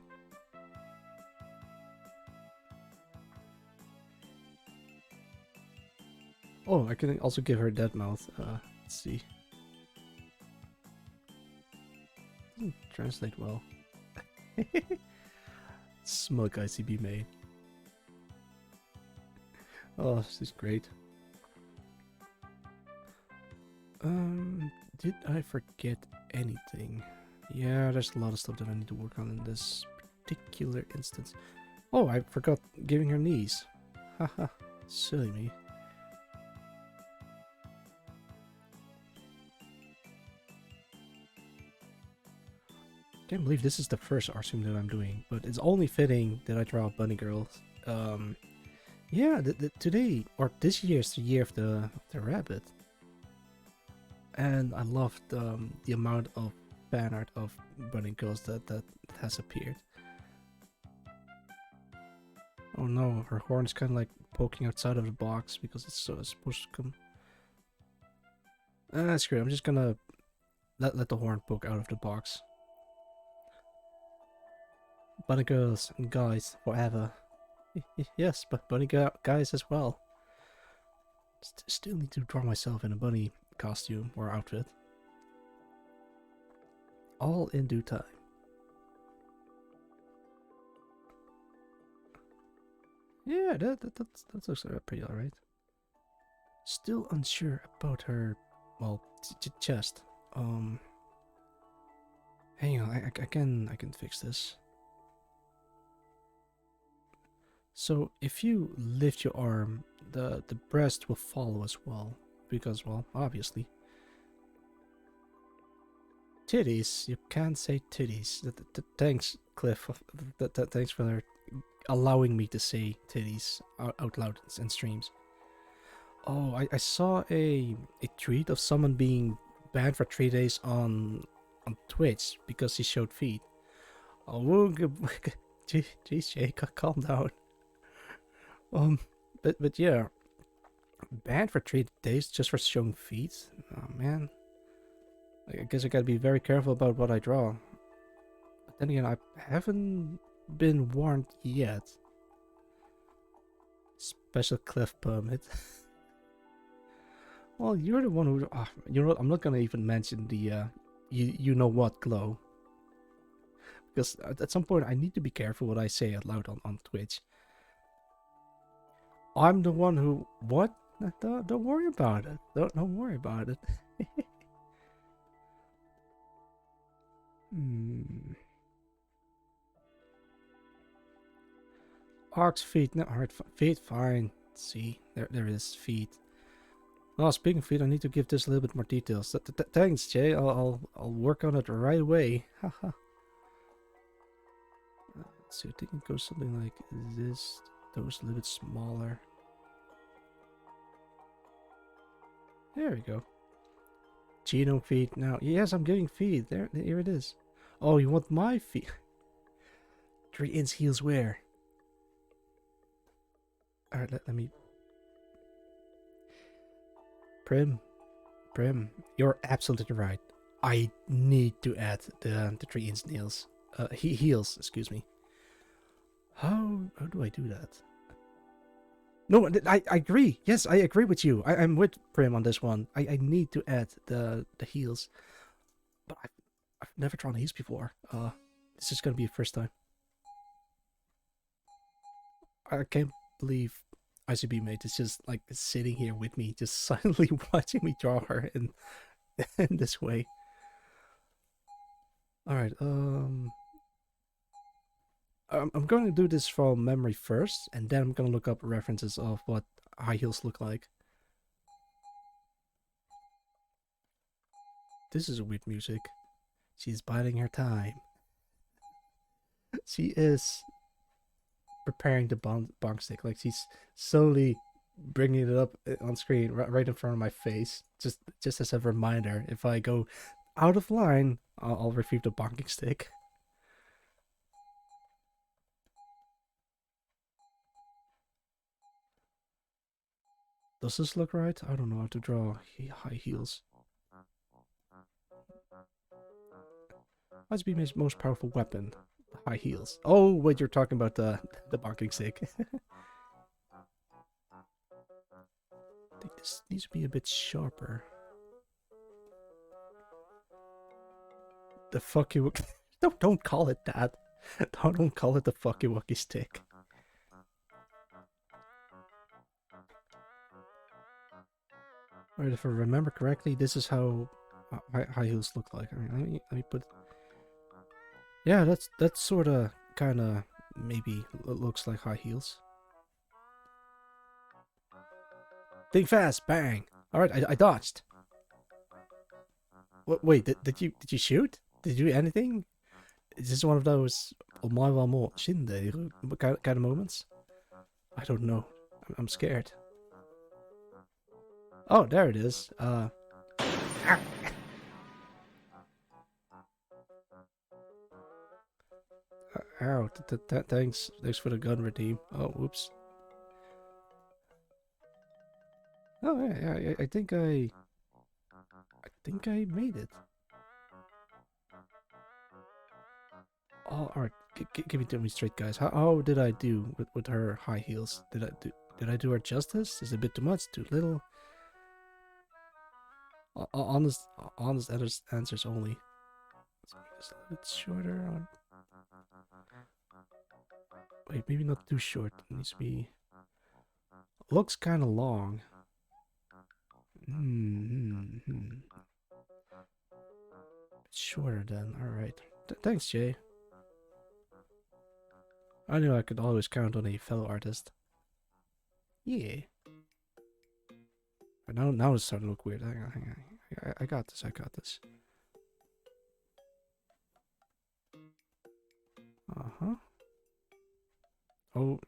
Oh, I can also give her dead mouth. Let's see. Doesn't translate well. Smug ICB made. Oh, this is great. Did I forget anything? Yeah, there's a lot of stuff that I need to work on in this particular instance. Oh, I forgot giving her knees. Haha, silly me. Can't believe this is the first art stream that I'm doing, but it's only fitting that I draw bunny girls. Yeah, today or this year is the year of the rabbit, and I loved the amount of fan art of bunny girls that has appeared. Oh no, her horn is kind of like poking outside of the box because it's supposed to come. Screw it, I'm just gonna let the horn poke out of the box. bunny girls and guys forever. Yes, but bunny guys as well. Still need to draw myself in a bunny costume or outfit. All in due time. Yeah, that looks pretty alright. Still unsure about her, well, chest. Hang on, I can fix this. So if you lift your arm, the breast will follow as well, because, well, obviously. Titties, you can't say titties. Thanks, Cliff. Thanks for allowing me to say titties out loud in streams. Oh, I saw a tweet of someone being banned for 3 days on Twitch because he showed feet. Oh, jeez, Jake, calm down. But yeah, banned for 3 days just for showing feet. Oh man, I guess I gotta be very careful about what I draw. But then again, I haven't been warned yet. Special Cliff permit. Well, you're the one who. You know, I'm not gonna even mention the you know what glow, because at some point I need to be careful what I say out loud on Twitch. I'm the one who what? Don't worry about it. Don't worry about it. Ox feet, no, alright, feet, fine. See, there is feet. Well, speaking of feet, I need to give this a little bit more details. Thanks, Jay. I'll work on it right away. Haha. Let's see. I think it goes something like this. Those a little bit smaller. There we go. Genome feet. Now, yes, I'm getting feet. Here it is. Oh, you want my feet? 3-inch heels where? Alright, let me... Prim, you're absolutely right. I need to add the 3-inch nails. Heels, excuse me. How do I do that? No, I agree. Yes, I agree with you. I'm with Prim on this one. I need to add the heels. But I've never drawn heels before. This is gonna be a first time. I can't believe ICB mate is just like sitting here with me, just silently watching me draw her in this way. Alright, I'm going to do this from memory first, and then I'm going to look up references of what high heels look like. This is weird music. She's biding her time. She is preparing the bonk stick. Like, she's slowly bringing it up on screen right in front of my face. Just as a reminder, if I go out of line, I'll retrieve the bonking stick. Does this look right? I don't know how to draw high heels. What's BMA's most powerful weapon? High heels. Oh, wait, you're talking about the bonking stick. I think this needs to be a bit sharper. The fucky wucky. Don't call it that. Don't call it the fucky wucky stick. Alright, if I remember correctly, this is how high heels look like. I mean, let me put. Yeah, that's sort of, kind of, maybe looks like high heels. Think fast, bang! All right, I dodged. Wait, did you shoot? Did you do anything? Is this one of those omae mo shinderu kind of moments? I don't know. I'm scared. Oh, there it is. Ow, thanks for the gun redeem. Oh, whoops. Oh yeah, I think I made it. Oh, alright. Give it to me straight, guys. How did I do with her high heels? Did I do her justice? Is it a bit too much? Too little? Honest answers only. Let's make this a little bit shorter. Wait, maybe not too short. It needs to be. Looks kind of long. Shorter then. All right. Thanks, Jay. I knew I could always count on a fellow artist. Yeah. But now it's starting to look weird. Hang on. I got this. I got this. Uh-huh. Oh,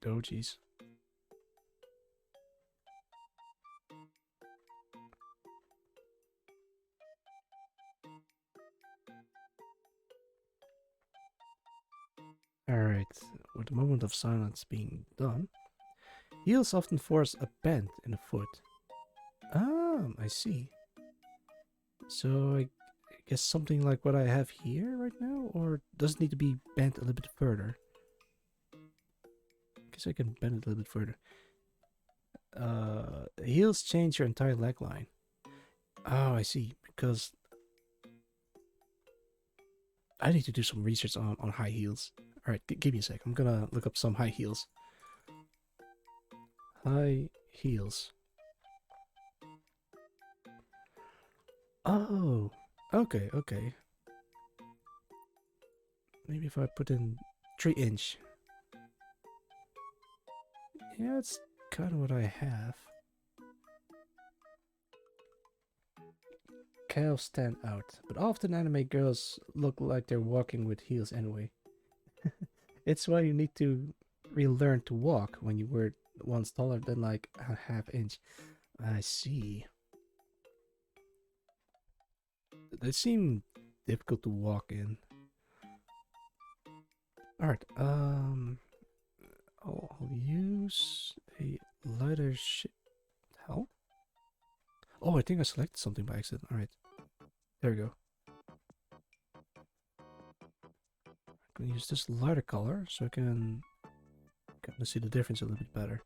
jeez. Alright, with the moment of silence being done, heels often force a bend in the foot. Ah, I see. So I guess something like what I have here right now, or does it need to be bent a little bit further? I guess I can bend it a little bit further. Heels change your entire leg line. Oh, I see. Because I need to do some research on high heels. Alright, give me a sec. I'm gonna look up some high heels. High heels. Oh, okay. Maybe if I put in 3-inch. Yeah, it's kind of what I have. Calves stand out, but often anime girls look like they're walking with heels anyway. It's why you need to relearn to walk when you were once taller than like a half-inch. I see. They seem difficult to walk in. Alright, I'll use a lighter hell? Oh, I think I selected something by accident. Alright. There we go. I'm gonna use this lighter color so I can kind of see the difference a little bit better.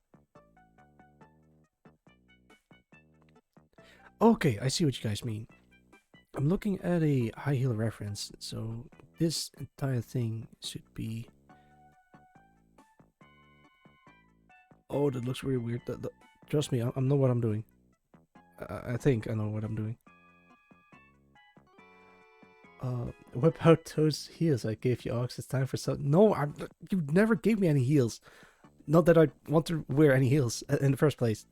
Okay, I see what you guys mean. I'm looking at a high heel reference, so this entire thing should be... Oh, that looks really weird. Trust me, I know what I'm doing. I think I know what I'm doing. Whip out those heels I gave you, Ox. It's time for some... No, you never gave me any heels. Not that I want to wear any heels in the first place.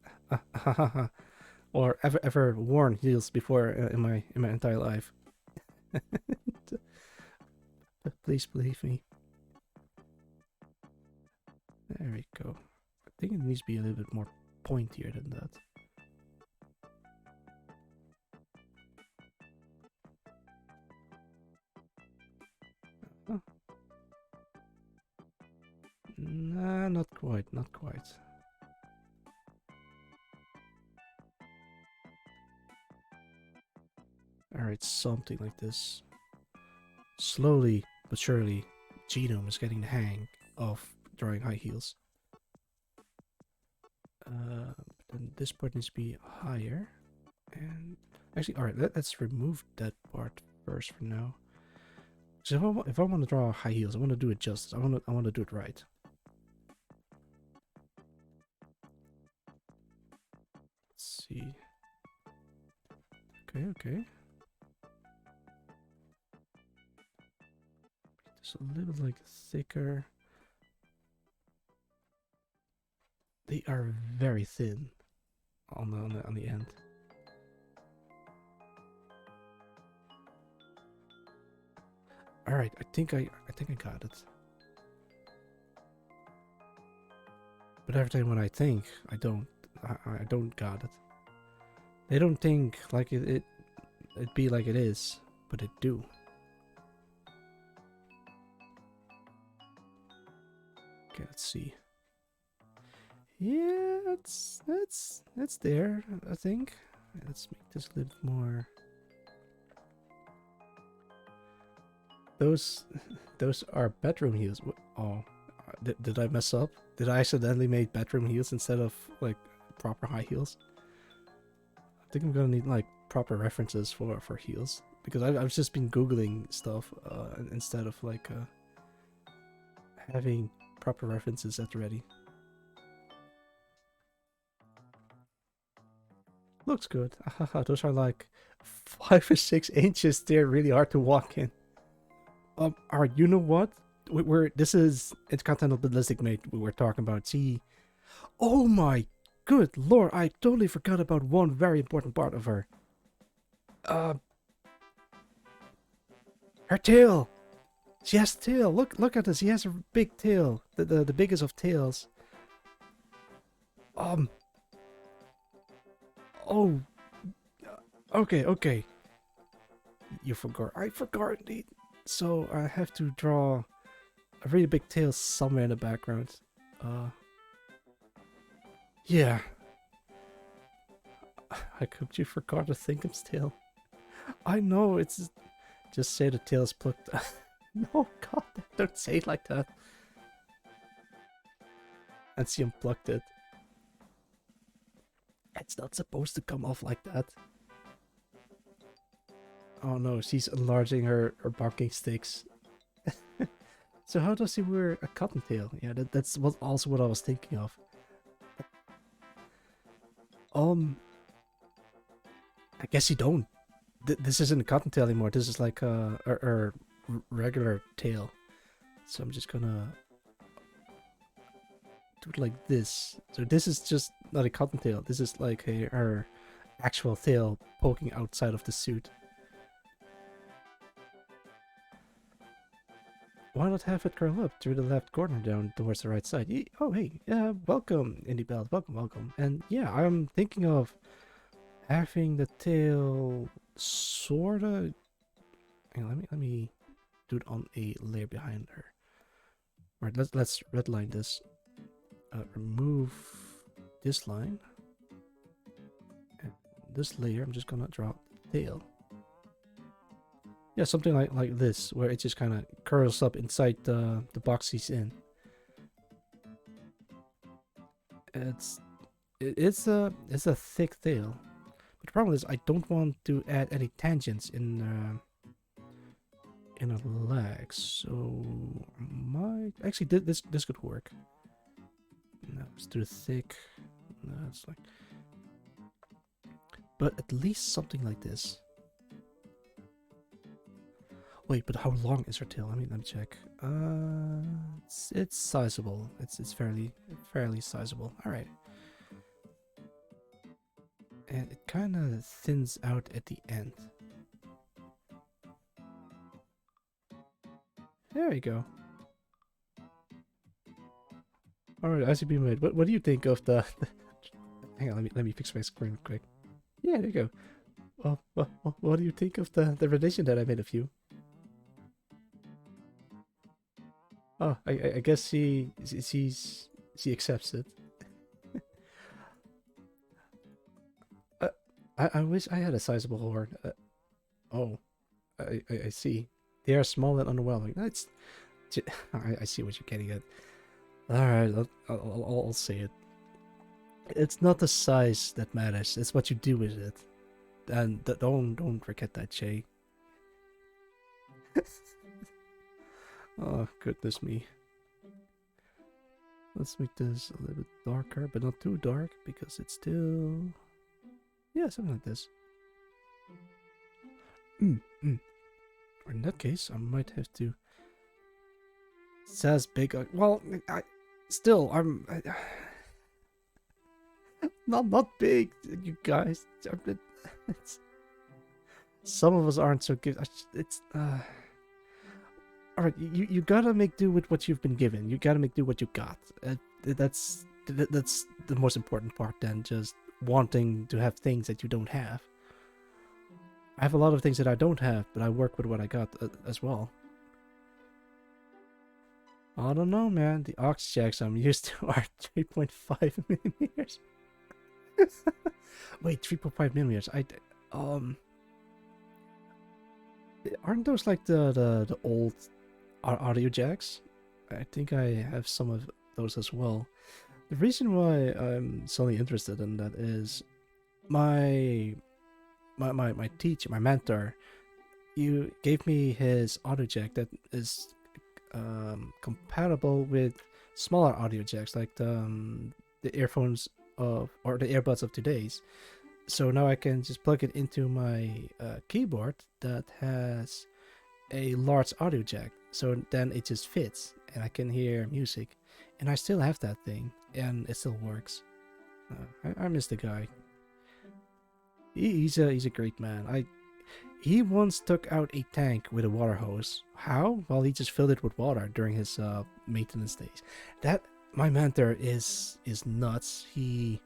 Or ever worn heels before in my entire life. Please believe me. There we go. I think it needs to be a little bit more pointier than that. Huh. Nah, not quite. Alright, something like this. Slowly but surely, Genome is getting the hang of drawing high heels. Then this part needs to be higher. And actually, alright, let's remove that part first for now. So if I want to draw high heels, I want to do it justice. I want to do it right. Let's see. Okay. Just a little like thicker. They are very thin on the end. All right, I think I got it. But every time when I think, I don't got it. They don't think like it be like it is, but it do. Okay, let's see. Yeah, it's there, I think. Let's make this a little more. Those those are bedroom heels. Oh, did I mess up? Did I accidentally make bedroom heels instead of like proper high heels? I think I'm gonna need like proper references for heels because I've just been googling stuff instead of like having proper references at the ready. Looks good. Those are like 5 or 6 inches. They're really hard to walk in. Alright, you know what? This is Intercontinental Ballistic Mate we were talking about. See, oh my good lord, I totally forgot about one very important part of her. Her tail. She has tail. Look at this. She has a big tail. The biggest of tails. Oh. Okay. You forgot. I forgot indeed. So I have to draw a really big tail somewhere in the background. Yeah. I completely forgot to think of tail. I know, it's just say the tail's plucked. No, God, don't say it like that. And she unplugged it. It's not supposed to come off like that. Oh no, she's enlarging her barking sticks. So how does he wear a cottontail? Yeah, that's also what I was thinking of. I guess you don't. This isn't a cottontail anymore. This is like a regular tail. So I'm just gonna do it like this. So this is just not a cottontail. This is like her actual tail poking outside of the suit. Why not have it curl up through the left corner down towards the right side? Oh, hey, welcome, Indie Belt, welcome. And yeah, I'm thinking of having the tail sorta. Hang on, let me do it on a layer behind her. All right, let's redline this. Remove this line and this layer. I'm just gonna draw the tail. Yeah, something like this, where it just kind of curls up inside the box he's in. It's a thick tail, but the problem is I don't want to add any tangents in a leg, so actually this could work. No, it's too thick. No, it's like, but at least something like this. Wait, but how long is her tail? Let me check. It's sizable. It's fairly sizable. All right. And it kind of thins out at the end. There you go. All right, ICB mode. What do you think of the? Hang on, let me fix my screen real quick. Yeah, there you go. Well, what do you think of the rendition that I made of you? Oh, I guess she accepts it. I wish I had a sizable horn. Oh, I see. They are small and underwhelming. That's I see what you're getting at. All right, I'll say it. It's not the size that matters. It's what you do with it. And don't forget that, Jay. Oh, goodness me. Let's make this a little bit darker, but not too dark, because it's still... Yeah, something like this. In that case, I might have to... It says big... Well, I'm... Not big, you guys. Some of us aren't so good. Alright, you gotta make do with what you've been given. You gotta make do what you got. That's the most important part than just wanting to have things that you don't have. I have a lot of things that I don't have, but I work with what I got as well. I don't know, man. The ox jacks I'm used to are 3.5 millimeters. Wait, 3.5 millimeters. Aren't those like the old audio jacks? I think I have some of those as well. The reason why I'm suddenly interested in that is my my teacher, my mentor, you gave me his audio jack that is compatible with smaller audio jacks like the earphones of or the earbuds of today's. So now I can just plug it into my keyboard that has a large audio jack. So then it just fits and I can hear music. And I still have that thing and it still works. I miss the guy. He's a great man. He once took out a tank with a water hose. How? Well, he just filled it with water during his maintenance days. That my mentor is nuts. He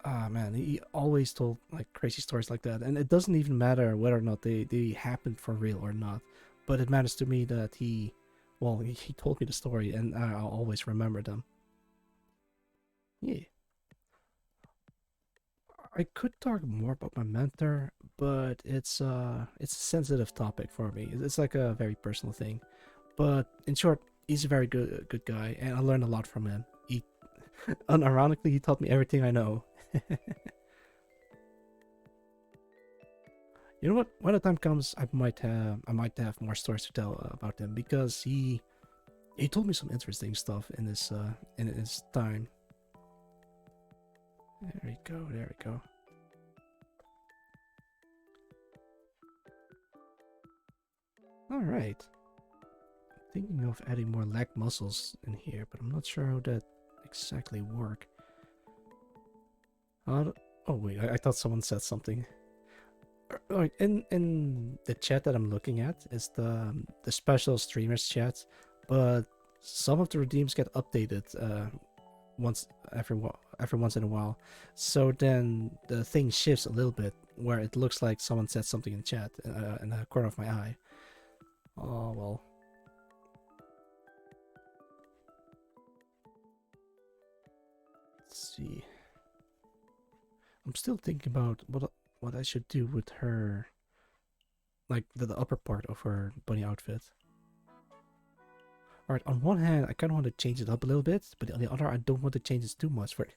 man, he always told like crazy stories like that, and it doesn't even matter whether or not they happened for real or not. But it matters to me that he told me the story, and I'll always remember them. Yeah. I could talk more about my mentor, but it's a sensitive topic for me. It's like a very personal thing. But in short, he's a very good guy, and I learned a lot from him. He, unironically, he taught me everything I know. You know what? When the time comes, I might have more stories to tell about him because he told me some interesting stuff in his time. There we go. There we go. All right. Thinking of adding more leg muscles in here, but I'm not sure how that exactly work. Oh wait, I thought someone said something. Alright, in the chat that I'm looking at is the special streamers chat, but some of the redeems get updated once every once in a while. So then the thing shifts a little bit where it looks like someone said something in chat in the corner of my eye. Oh well. Let's see. I'm still thinking about what I should do with her, like the upper part of her bunny outfit. Alright, on one hand, I kind of want to change it up a little bit, but on the other, I don't want to change it too much. For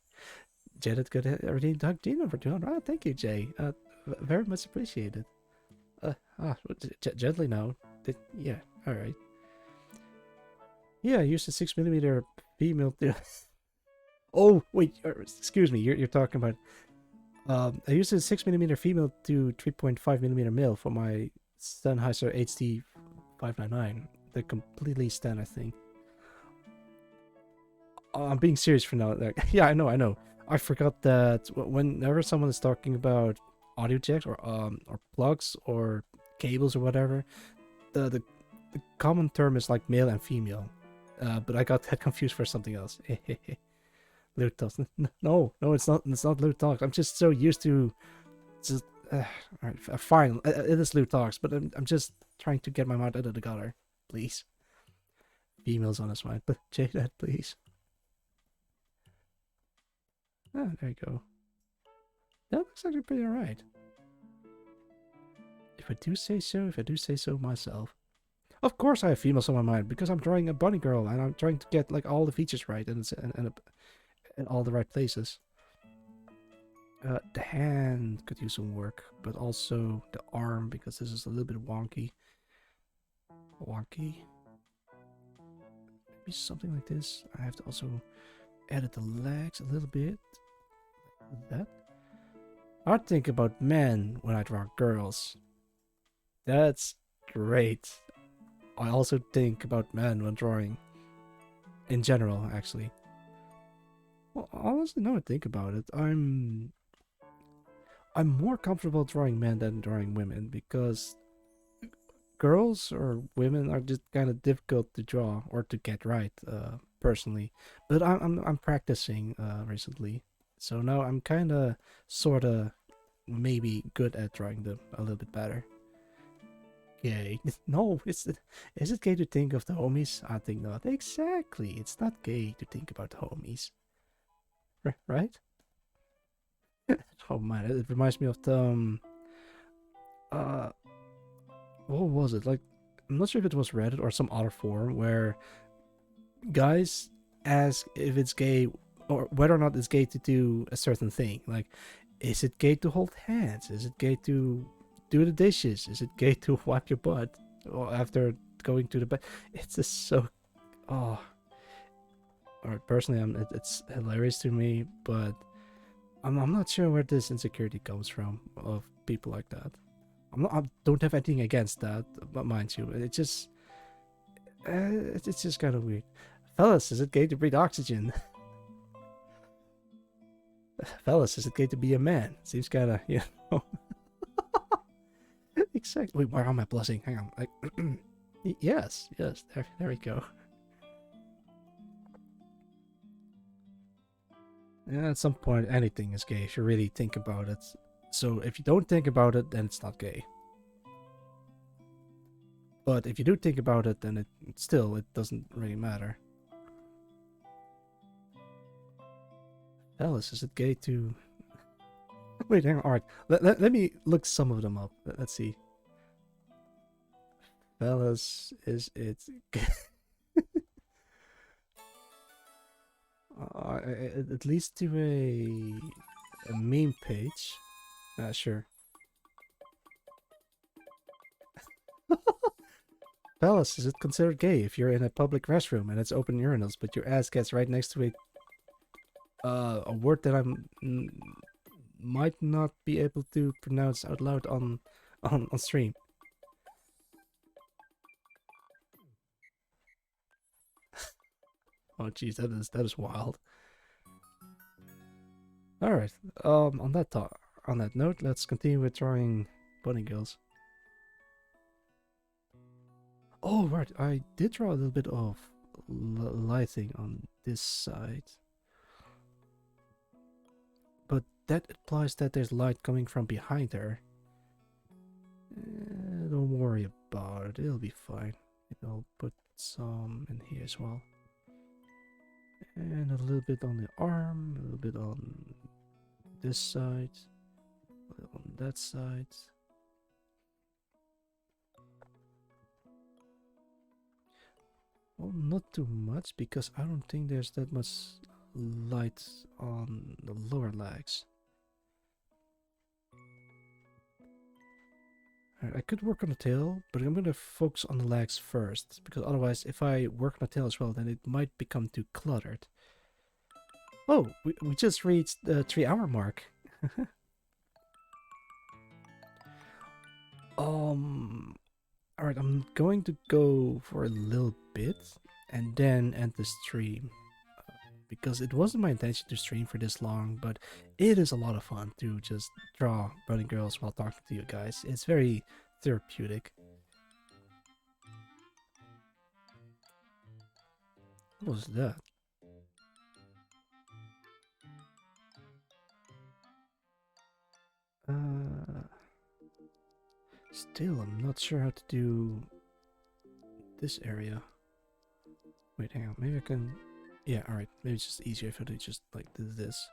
Janet got already Doug Gina for 200. Oh, thank you, Jay. Very much appreciated. Gently now. Yeah, alright. Yeah, I used a 6mm female. Oh, wait, excuse me. You're talking about. I used a 6mm female to 3.5mm male for my Sennheiser HD 599. They're completely standard thing. I'm being serious for now. Like, yeah, I know. I forgot that whenever someone is talking about audio jacks or plugs or cables or whatever, the common term is like male and female. But I got that confused for something else. Lewd talks. No, it's not. It's not lewd talks. I'm just so used to just. Alright, fine. It is lewd talks, but I'm just trying to get my mind out of the gutter, please. Females on his mind, but Jaded, please. Ah, there you go. That looks actually pretty alright. If I do say so myself. Of course I have females on my mind, because I'm drawing a bunny girl, and I'm trying to get like all the features right, and in all the right places. The hand could use some work, but also the arm, because this is a little bit wonky. Maybe something like this. I have to also edit the legs a little bit. Like that. I think about men when I draw girls. That's great. I also think about men when drawing. In general, actually. Well, honestly, now I think about it, I'm more comfortable drawing men than drawing women because girls or women are just kind of difficult to draw or to get right, personally. But I'm practicing recently, so now I'm kind of, sort of, maybe good at drawing them a little bit better. Gay? No, is it gay to think of the homies? I think not. Exactly, it's not gay to think about the homies, right? Oh man, it reminds me of the uh what was it? Like, I'm not sure if it was Reddit or some other forum where guys ask if it's gay or whether or not it's gay to do a certain thing. Like, is it gay to hold hands? Is it gay to do the dishes? Is it gay to wipe your butt or after going to the bed? It's just so oh. Or personally, it's hilarious to me, but I'm not sure where this insecurity comes from of people like that. I don't have anything against that, but mind you, it's just kind of weird. Fellas, is it gay to breathe oxygen? Fellas, is it gay to be a man? Seems kind of, you know. Exactly. Wait, why am I blushing? Hang on. Like, yes. There we go. Yeah, at some point, anything is gay if you really think about it. So if you don't think about it, then it's not gay. But if you do think about it, then it doesn't really matter. Alice, is it gay to... Wait, hang on. Alright, let me look some of them up. Let's see. Fellas, is it gay? At least to a meme page. Sure. Fellas, is it considered gay if you're in a public restroom and it's open urinals, but your ass gets right next to a word that might not be able to pronounce out loud on stream? Oh jeez, that is wild. All right. On that note, let's continue with drawing bunny girls. Oh right, I did draw a little bit of lighting on this side, but that implies that there's light coming from behind her. Don't worry about it; it'll be fine. I'll put some in here as well. And a little bit on the arm, a little bit on this side, on that side. Well, not too much because I don't think there's that much light on the lower legs. Alright, I could work on the tail, but I'm gonna focus on the legs first, because otherwise if I work on the tail as well, then it might become too cluttered. Oh, we just reached the 3-hour mark. Alright, I'm going to go for a little bit and then end the stream. Because it wasn't my intention to stream for this long, but it is a lot of fun to just draw bunny girls while talking to you guys. It's very therapeutic. What was that? Still, I'm not sure how to do this area. Wait, hang on. Maybe I can... Yeah, alright. Maybe it's just easier if I do just like this.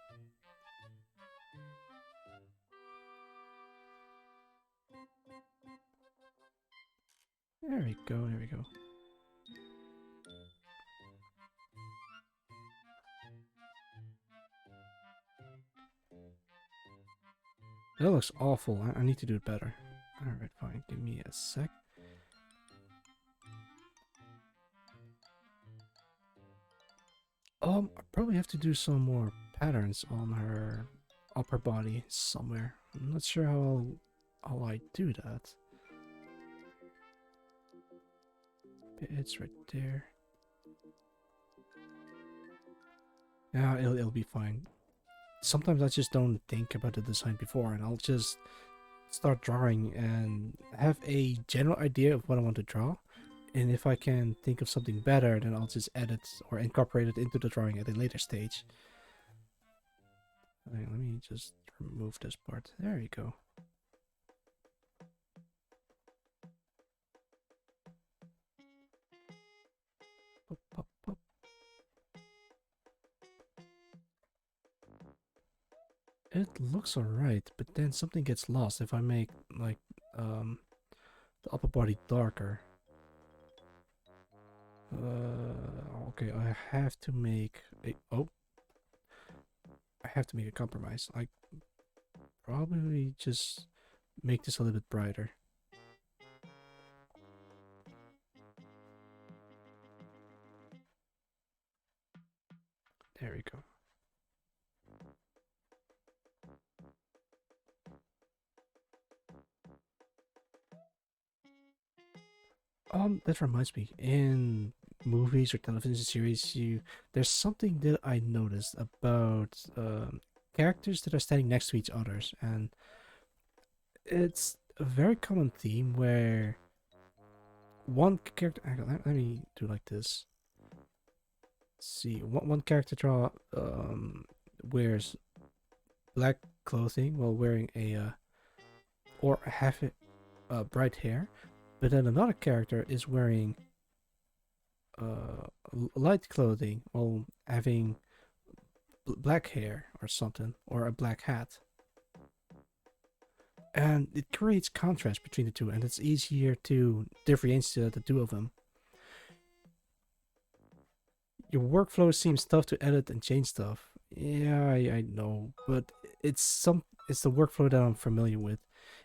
There we go, there we go. That looks awful. I need to do it better. Alright, fine. Give me a sec. I probably have to do some more patterns on her upper body somewhere. I'm not sure how I do that. It's right there. Yeah, it'll be fine. Sometimes I just don't think about the design before, and I'll just start drawing and have a general idea of what I want to draw. And if I can think of something better, then I'll just edit or incorporate it into the drawing at a later stage. Let me just remove this part. There you go. Pop, pop, pop. It looks alright, but then something gets lost if I make like the upper body darker. Okay, I have to make a I have to make a compromise. I probably just make this a little bit brighter. There we go. That reminds me. In movies or television series, there's something that I noticed about characters that are standing next to each others, and it's a very common theme where one character. Hang on, let me do like this. See, one character draw wears black clothing while wearing a or have it bright hair, but then another character is wearing light clothing while having black hair or something, or a black hat. And it creates contrast between the two, and it's easier to differentiate the two of them. Your workflow seems tough to edit and change stuff. Yeah, I know, but it's the workflow that I'm familiar with.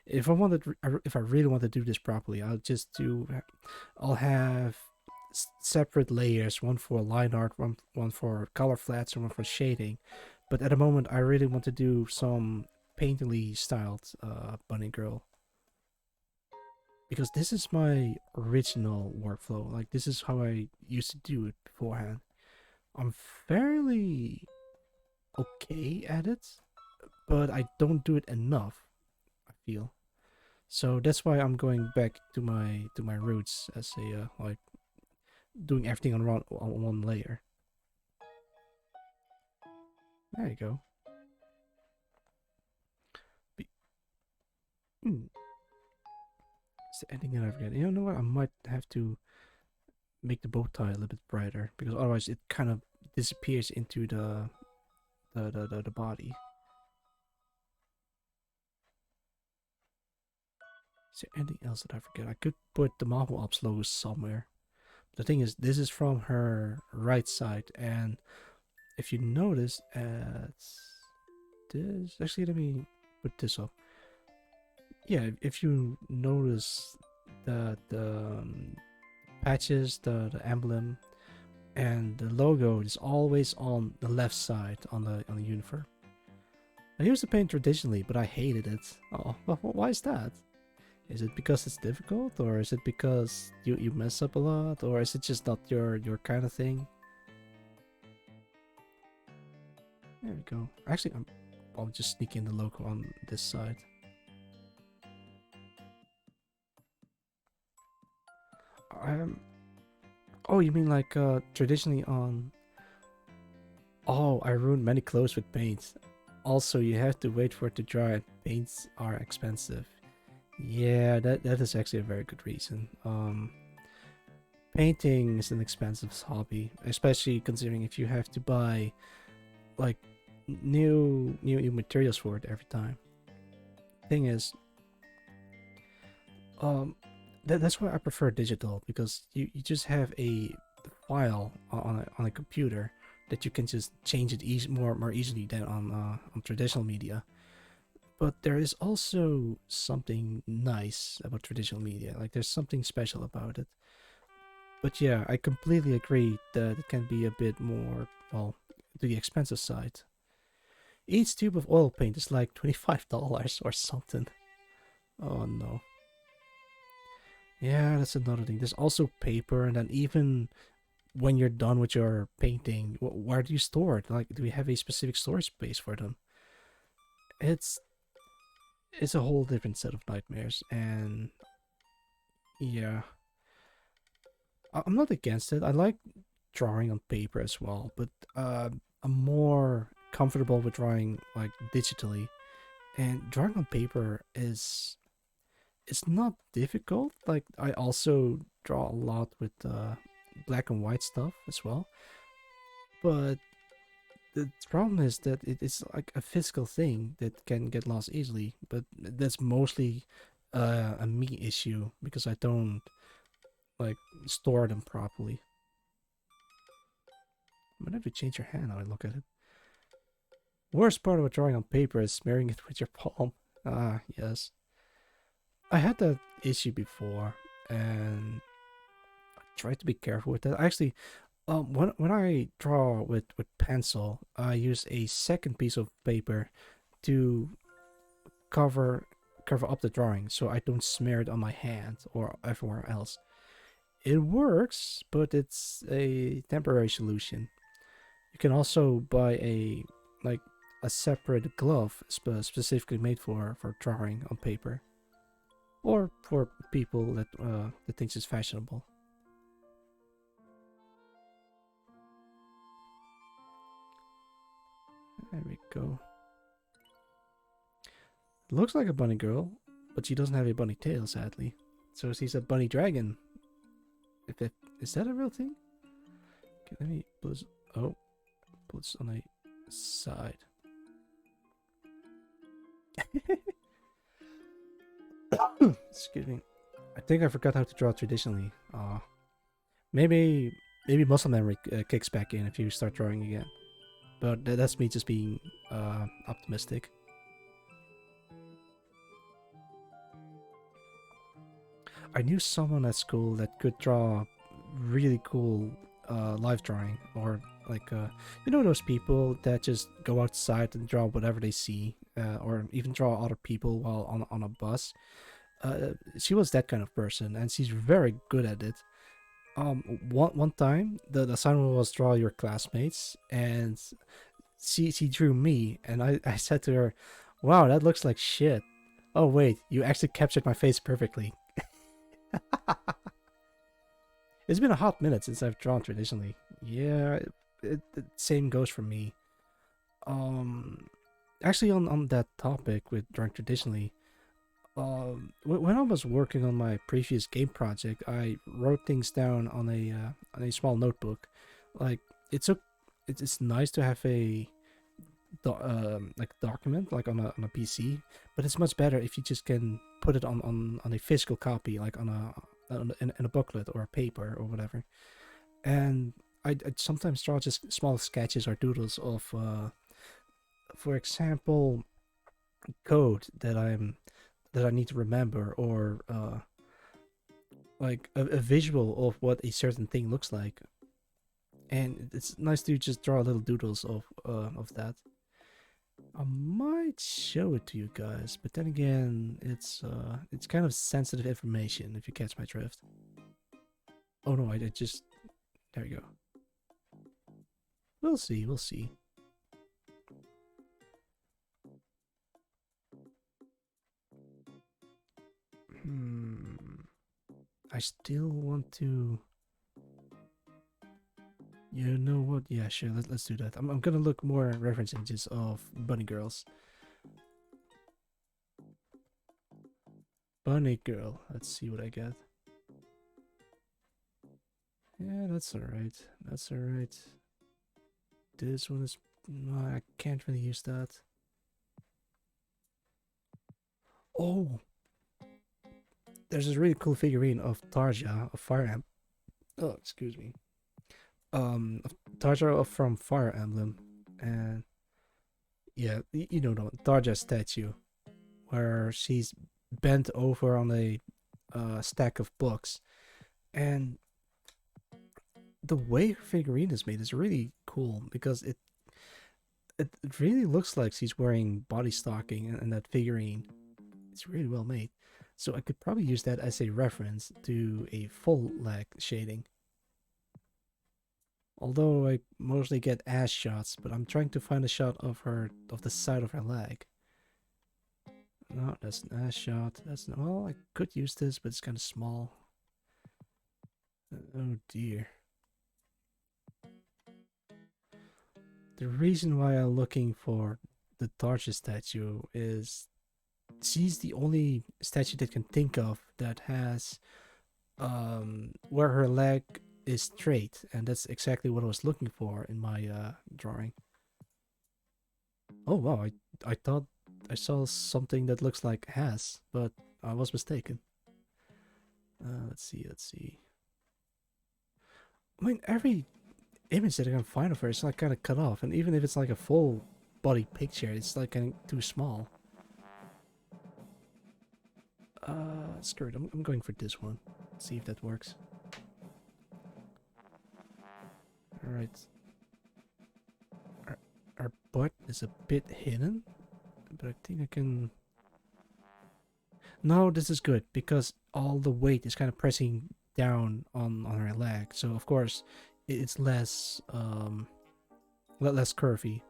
If I really want to do this properly, I'll have separate layers, one for line art, one for color flats, and one for shading. But at the moment, I really want to do some painterly styled bunny girl, because this is my original workflow. Like, this is how I used to do it beforehand. I'm fairly okay at it, but I don't do it enough, I feel. So that's why I'm going back to my roots as a like doing everything on one layer. There you go. Be- hmm, is there anything that I forget? You know what? I might have to make the bow tie a little bit brighter, because otherwise it kind of disappears into the body. Is there anything else that I forget? I could put the Marvel Ops logo somewhere. The thing is, this is from her right side, and if you notice, at this, actually, let me put this up. Yeah, if you notice the patches, the emblem, and the logo is always on the left side on the uniform. I used to paint traditionally, but I hated it. Oh, why is that? Is it because it's difficult, or is it because you mess up a lot, or is it just not your kind of thing? There we go. Actually, I'll just sneak in the logo on this side. Um. Oh, you mean like traditionally on? Oh, I ruined many clothes with paint. Also, you have to wait for it to dry, and paints are expensive. Yeah, that is actually a very good reason. Painting is an expensive hobby, especially considering if you have to buy like new materials for it every time. Thing is, um, that's why I prefer digital, because you just have a file on a computer that you can just change it more easily than on traditional media. But there is also something nice about traditional media. Like, there's something special about it. But yeah, I completely agree that it can be a bit more, well, to the expensive side. Each tube of oil paint is like $25 or something. Oh no. Yeah, that's another thing. There's also paper, and then even when you're done with your painting, where do you store it? Like, do we have a specific storage space for them? It's it's a whole different set of nightmares, and yeah, I'm not against it. I like drawing on paper as well, but I'm more comfortable with drawing like digitally. And drawing on paper is it's not difficult. Like, I also draw a lot with black and white stuff as well. But the problem is that it's like a physical thing that can get lost easily. But that's mostly a me issue because I don't like store them properly. I'm gonna have to change your hand now I look at it. Worst part of drawing on paper is smearing it with your palm. Ah, yes. I had that issue before, and I tried to be careful with that. Actually, when I draw with pencil, I use a second piece of paper to cover cover up the drawing so I don't smear it on my hand or everywhere else. It works, but it's a temporary solution. You can also buy like a separate glove specifically made for drawing on paper, or for people that thinks it's fashionable. There we go. Looks like a bunny girl, but she doesn't have a bunny tail, sadly. So she's a bunny dragon. If it is that a real thing? Okay, let me put this. Oh, put this on a side. Excuse me. I think I forgot how to draw traditionally. Maybe muscle memory kicks back in if you start drawing again. But that's me just being optimistic. I knew someone at school that could draw really cool live drawing, or like you know those people that just go outside and draw whatever they see, or even draw other people while on a bus. She was that kind of person, and she's very good at it. One time the assignment was draw your classmates, and she drew me, and I said to her, "Wow, that looks like shit." Oh wait, you actually captured my face perfectly. It's been a hot minute since I've drawn traditionally. Yeah, the same goes for me. Um, Actually, on that topic with drawing traditionally, when I was working on my previous game project, I wrote things down on a small notebook. Like it's a, it's nice to have a like document like on a PC, but it's much better if you just can put it on a physical copy, like in a booklet or a paper or whatever. And I sometimes draw just small sketches or doodles of, for example, code that I need to remember, or like a visual of what a certain thing looks like. And it's nice to just draw little doodles of that. I might show it to you guys, but then again, it's kind of sensitive information if you catch my drift. Oh no, I just there you go. We'll see, we'll see. Hmm. I still want to. You know what? Yeah, sure. Let's do that. I'm gonna look more at reference images of bunny girls. Bunny girl. Let's see what I get. Yeah, that's alright. That's alright. This one is. No, I can't really use that. Oh, there's this really cool figurine of Tarja of Fire Emblem. Oh, excuse me. Tarja from Fire Emblem, and yeah, you know the Tarja statue, where she's bent over on a stack of books, and the way her figurine is made is really cool because it really looks like she's wearing body stocking, and that figurine is really well made. So I could probably use that as a reference to a full leg shading. Although I mostly get ass shots, but I'm trying to find a shot of the side of her leg. No, that's an ass shot. That's well, I could use this, but it's kind of small. Oh dear. The reason why I'm looking for the Tarja statue is she's the only statue that can think of that has where her leg is straight, and that's exactly what I was looking for in my drawing. Oh wow, I thought I saw something that looks like has, but I was mistaken. Let's see, let's see. I mean, every image that I can find of her is like kind of cut off, and even if it's like a full body picture, it's like kind of too small. Screw it. I'm going for this one. See if that works. Alright. Our butt is a bit hidden, but I think I can... No, this is good, because all the weight is kind of pressing down on her leg, so of course it's less, less curvy.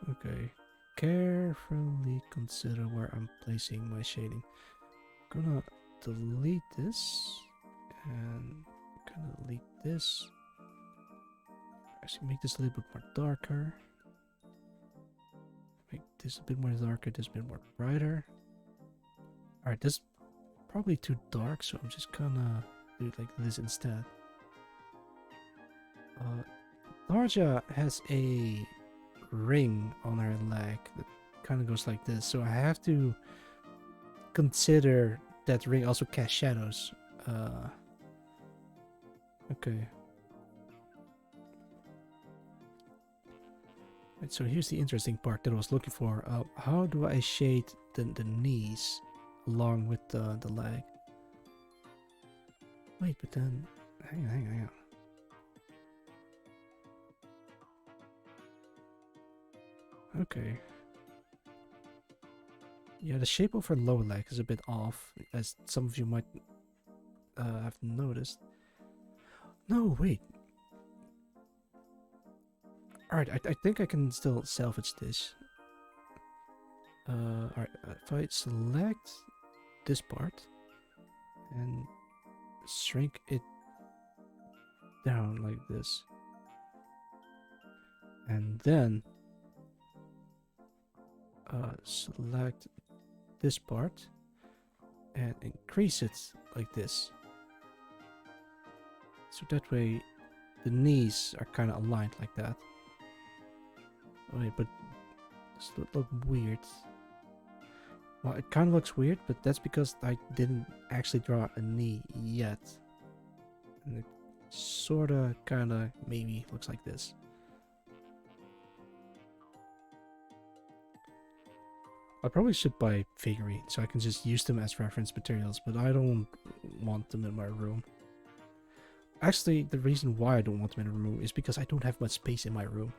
Okay. Carefully consider where I'm placing my shading. Gonna delete this and gonna delete this. Actually, make this a little bit more darker. Make this a bit more darker, this a bit more brighter. Alright, this is probably too dark, so I'm just gonna do it like this instead. Narja has a ring on her leg that kind of goes like this, so I have to consider that ring also casts shadows. Okay. Right, so here's the interesting part that I was looking for. How do I shade the knees along with the leg? Wait, but then... Hang on. Okay. Yeah, the shape of her lower leg is a bit off, as some of you might have noticed. No, wait. Alright, I think I can still salvage this. Alright, if I select this part and shrink it down like this, and then select this part and increase it like this, so that way the knees are kind of aligned like that. Wait, but this look weird. Well, it kind of looks weird, but that's because I didn't actually draw a knee yet, and it sort of kind of maybe looks like this. I probably should buy figurines so I can just use them as reference materials, but I don't want them in my room. Actually, the reason why I don't want them in my room is because I don't have much space in my room.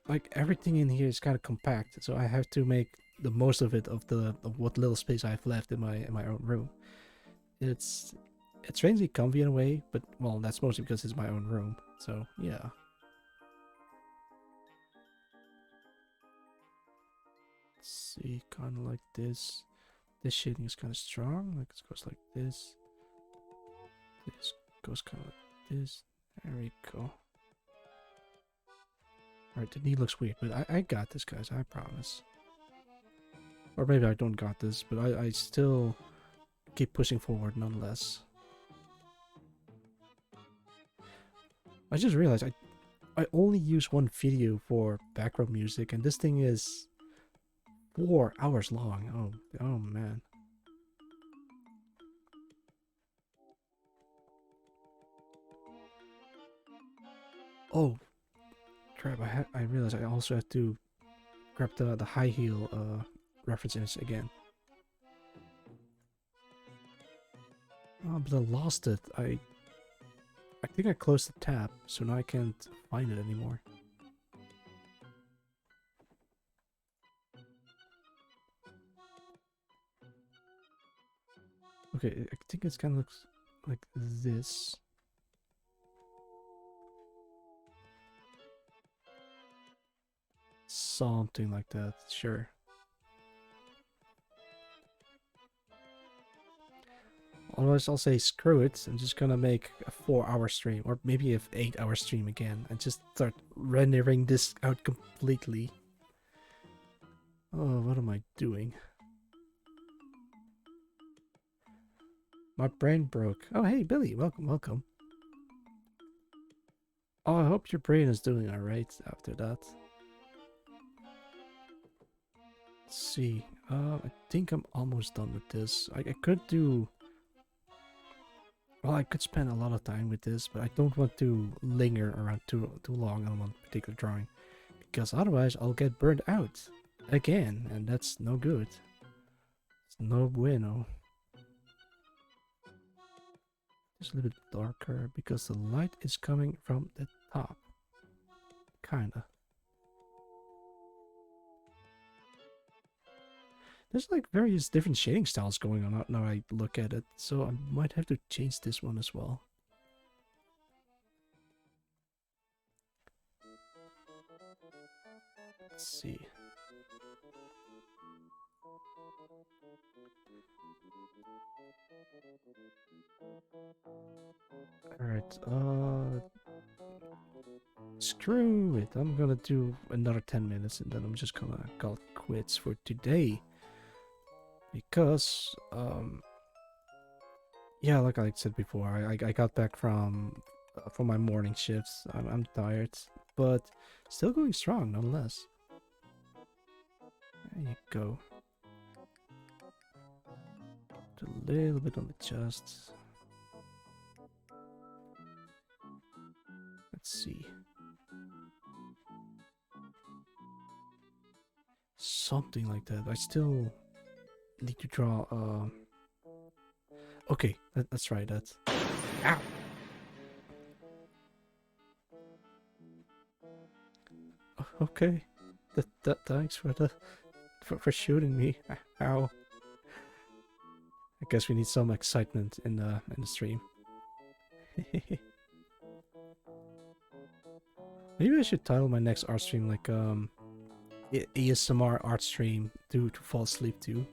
Like everything in here is kind of compact, so I have to make the most of it of what little space I have left in my own room. It's strangely comfy in a way, but well, that's mostly because it's my own room. So yeah. Let's see, kind of like this. This shading is kind of strong, like it goes like this. This goes kind of like this. There we go. Alright, the knee looks weird, but I got this, guys, I promise. Or maybe I don't got this, but I still keep pushing forward nonetheless. I just realized I only use one video for background music, and this thing is 4 hours long. Oh man. Oh crap, I realized I also have to grab the high heel reference image again. Oh, but I lost it. I think I closed the tab, so now I can't find it anymore. Okay, I think it kind of looks like this. Something like that, sure. Otherwise, I'll say screw it. I'm just gonna make a 4-hour stream, or maybe an 8-hour stream again, and just start rendering this out completely. Oh, what am I doing? My brain broke. Oh, hey, Billy, welcome, welcome. Oh, I hope your brain is doing alright after that. Let's see. I think I'm almost done with this. I could do... Well, I could spend a lot of time with this, but I don't want to linger around too long on one particular drawing. Because otherwise I'll get burned out again, and that's no good. It's no bueno. Just a little bit darker because the light is coming from the top. Kinda. There's like various different shading styles going on now I look at it, so I might have to change this one as well. Let's see. Alright, screw it. I'm gonna do another 10 minutes and then I'm just gonna call it quits for today. Because, yeah, like I said before, I got back from my morning shifts. I'm tired, but still going strong nonetheless. There you go. Put a little bit on the chest. Let's see. Something like that. I still need to draw. Okay, let's try that. Ow! Okay. Thanks for for shooting me. Ow. I guess we need some excitement in the stream. Maybe I should title my next art stream like ASMR art stream to fall asleep to.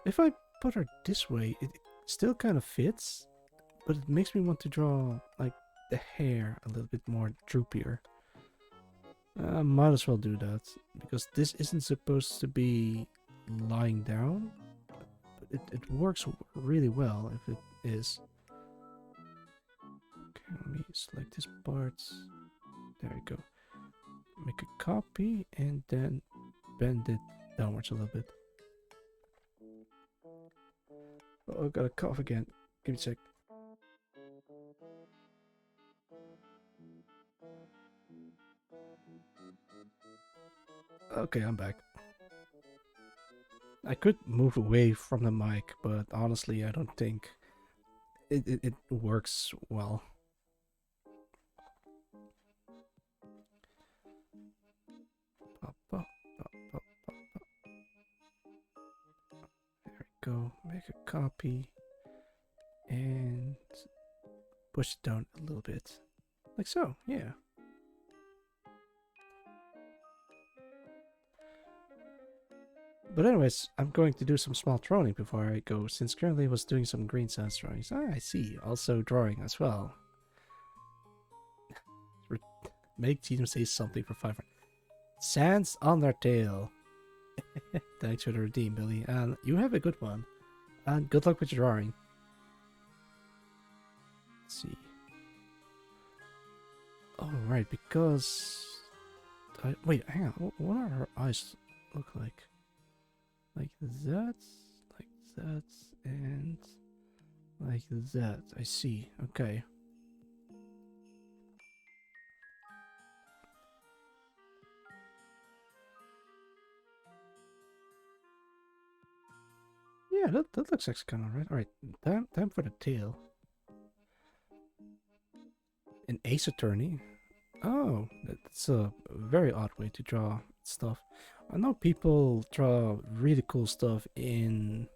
If I put her this way, it still kind of fits, but it makes me want to draw like the hair a little bit more droopier. Might as well do that, because this isn't supposed to be lying down, but it works really well if it is. Okay, let me select this part. There we go. Make a copy and then bend it downwards a little bit. Oh, I got a cough again. Give me a sec. Okay, I'm back. I could move away from the mic, but honestly, I don't think it works well. There we go. Make a copy and push it down a little bit. Like so, yeah. But anyways, I'm going to do some small drawing before I go, since currently I was doing some green sans drawings. Ah, I see. Also drawing as well. Make team say something for 500. Sans Undertale. Thanks for the redeem, Billy. And you have a good one. And good luck with your drawing. Let's see. Alright, because... wait, hang on. What are her eyes look like? Like that, and like that. I see. Okay. Yeah, that looks actually kind of right. All right, time for the tail. An ace attorney. Oh, that's a very odd way to draw stuff. I know people draw really cool stuff in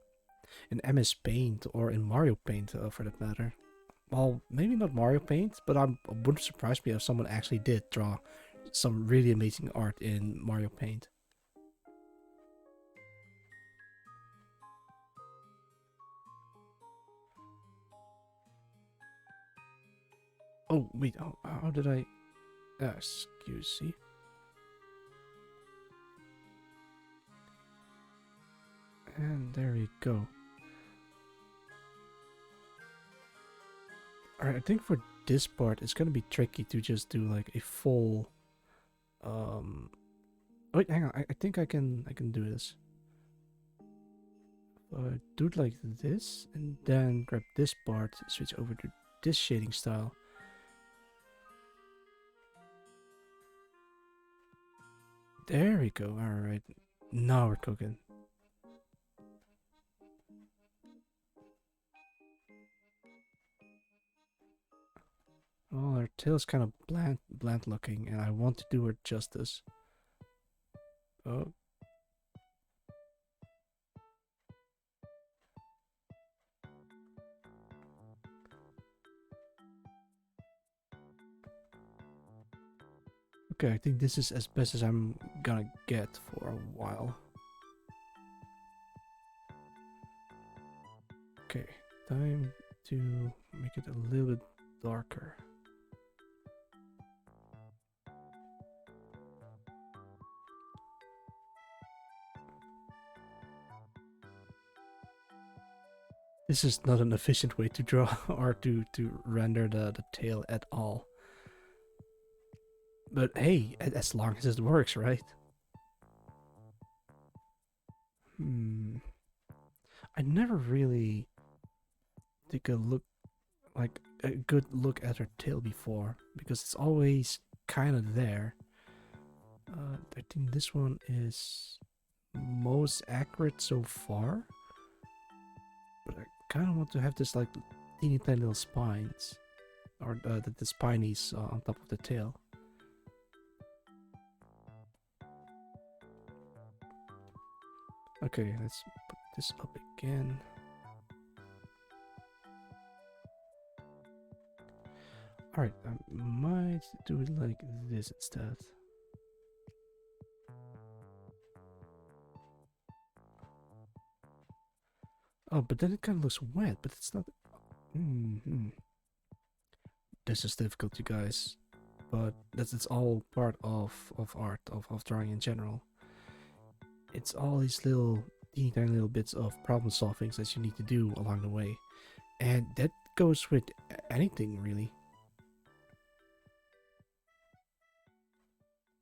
MS Paint or in Mario Paint, for that matter. Well, maybe not Mario Paint, but it wouldn't surprise me if someone actually did draw some really amazing art in Mario Paint. Oh, wait, how did I... excuse me. And there we go. Alright, I think for this part, it's gonna be tricky to just do like a full Wait, hang on. I think I can do this. Do it like this, and then grab this part, switch over to this shading style. There we go. All right, now we're cooking. Well, her tail's kind of bland looking, and I want to do her justice. Oh. Okay, I think this is as best as I'm gonna get for a while. Okay, time to make it a little bit darker. This is not an efficient way to draw or to render the tail at all. But hey, as long as it works, right? I never really take a look, like a good look at her tail before, because it's always kind of there. I think this one is most accurate so far, but I kind of want to have this like teeny tiny little spines, or the spinies on top of the tail. Okay, let's put this up again. Alright, I might do it like this instead. Oh, but then it kind of looks wet, but it's not. This is difficult, you guys. But it's all part of art, of drawing in general. It's all these little teeny tiny little bits of problem solving that you need to do along the way. And that goes with anything, really.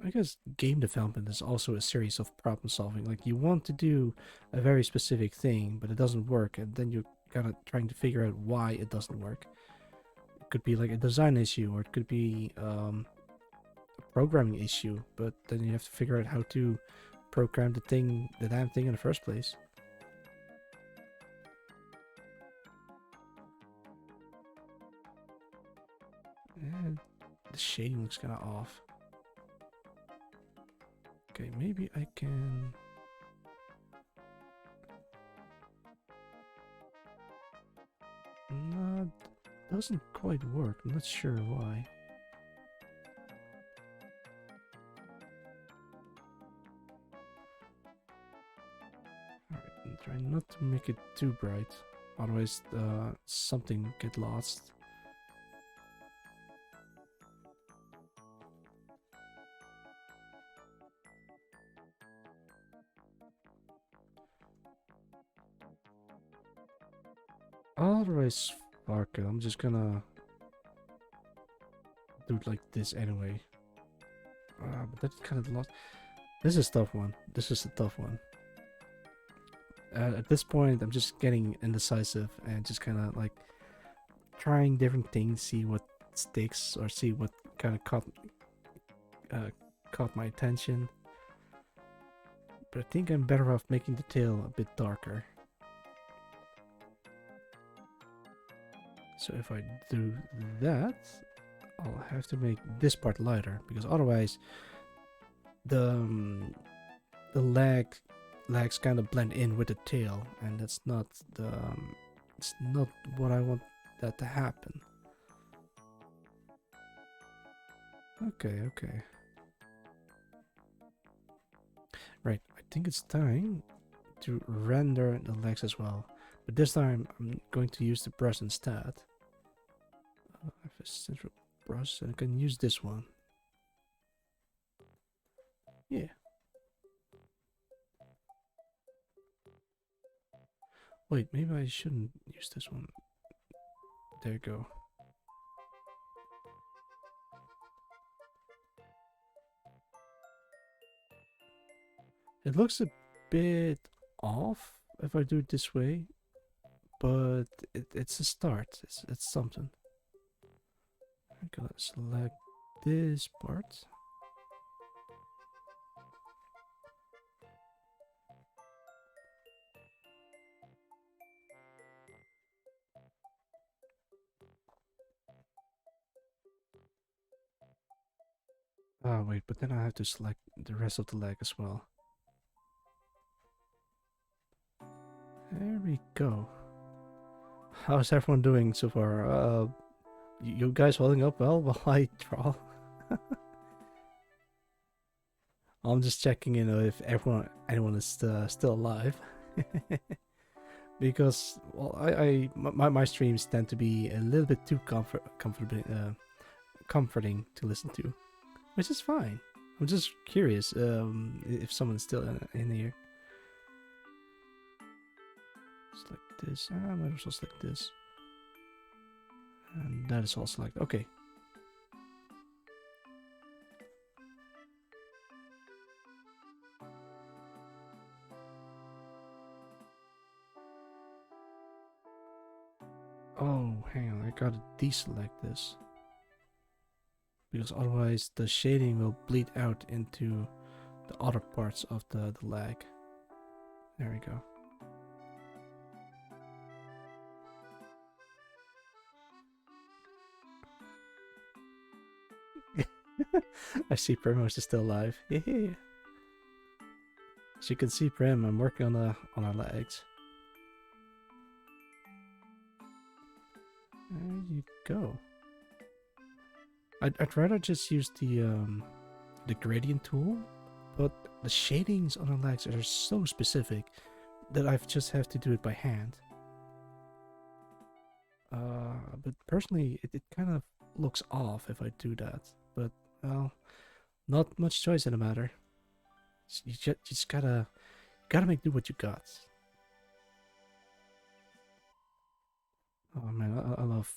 I guess game development is also a series of problem solving. Like, you want to do a very specific thing, but it doesn't work, and then you're kind of trying to figure out why it doesn't work. It could be like a design issue, or it could be a programming issue, but then you have to figure out how to program the damn thing in the first place. And the shading looks kind of off. Okay, maybe I can. No, doesn't quite work. I'm not sure why. Alright, try not to make it too bright, otherwise something get lost. Otherwise, sparkle. I'm just gonna do it like this anyway. But that's kind of lost. This is a tough one. This is a tough one. At this point, I'm just getting indecisive and just kind of like trying different things, see what sticks or see what kind of caught my attention. But I think I'm better off making the tail a bit darker. So if I do that, I'll have to make this part lighter, because otherwise the legs kind of blend in with the tail, and that's not it's not what I want that to happen. Okay. Right, I think it's time to render the legs as well, but this time I'm going to use the brush instead. I have a central brush and I can use this one. Yeah. Wait, maybe I shouldn't use this one. There you go. It looks a bit off if I do it this way, but it's a start. It's something. I'm gonna select this part. Oh wait, but then I have to select the rest of the leg as well. There we go. How's everyone doing so far? You guys holding up well while I draw? I'm just checking in if anyone is still alive. Because well, my streams tend to be a little bit too comforting to listen to, which is fine. I'm just curious if someone's still in here. Select this. I might also select this, and that is all selected. Okay. Oh, hang on, I gotta deselect this. Because otherwise the shading will bleed out into the other parts of the leg. There we go. I see Primrose is still alive. Yeah. As you can see, Prim, I'm working on our legs. There you go. I'd rather just use the gradient tool, but the shadings on our legs are so specific that I just have to do it by hand. But personally, it kind of looks off if I do that. But well, not much choice in the matter. You just gotta make do what you got. Oh man, I love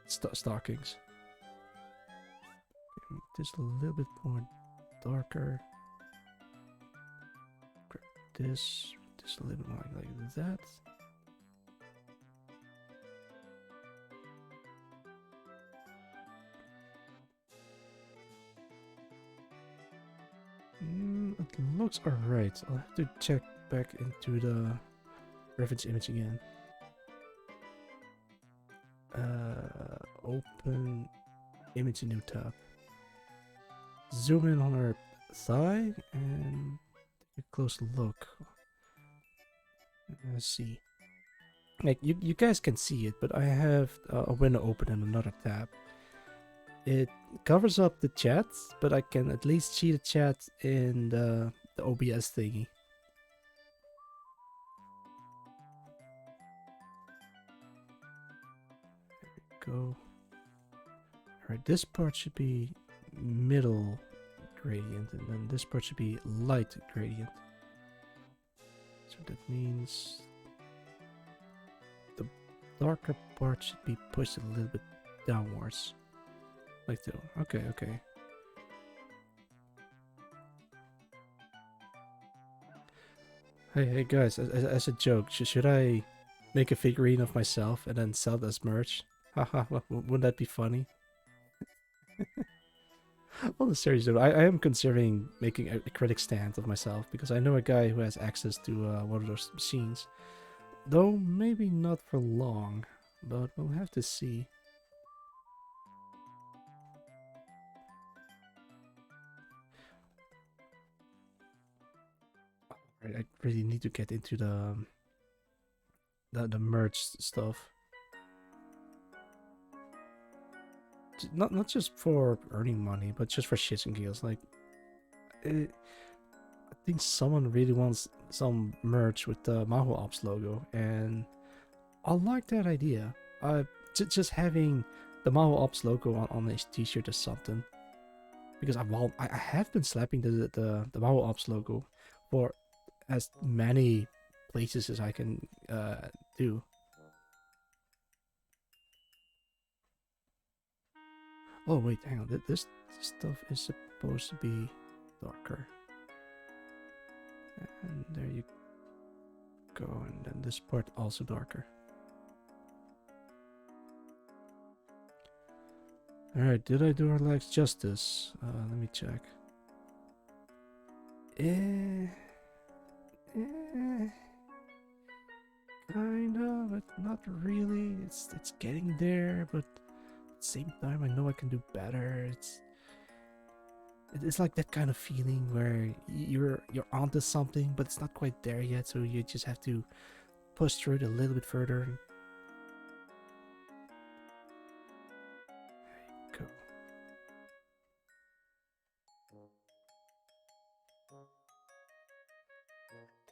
stockings. Okay, this a little bit more darker. Grab this a little bit more like that. It looks alright. I'll have to check back into the reference image again. Open image in new tab. Zoom in on her thigh and take a close look. Let's see. Like you guys can see it, but I have a window open in another tab. It covers up the chat, but I can at least see the chat in the OBS thingy. There we go. Alright, this part should be middle gradient, and then this part should be light gradient. So that means the darker part should be pushed a little bit downwards. Like that. Okay. Hey guys, as a joke, should I make a figurine of myself and then sell it as merch? Haha, wouldn't that be funny? On the serious note, I am considering making a critic stand of myself because I know a guy who has access to one of those machines. Though maybe not for long, but we'll have to see. Right, I really need to get into the merch stuff. Not just for earning money, but just for shits and giggles. Like, I think someone really wants some merch with the Maho Ops logo, and I like that idea. Just having the Maho Ops logo on a t-shirt or something. Because I have been slapping the Maho Ops logo for as many places as I can do. Oh wait, hang on. This stuff is supposed to be darker. And there you go. And then this part also darker. Alright, did I do our legs justice? Let me check. Kind of, but not really. It's getting there, but at the same time, I know I can do better. It's like that kind of feeling where you're onto something, but it's not quite there yet. So you just have to push through it a little bit further. There you go.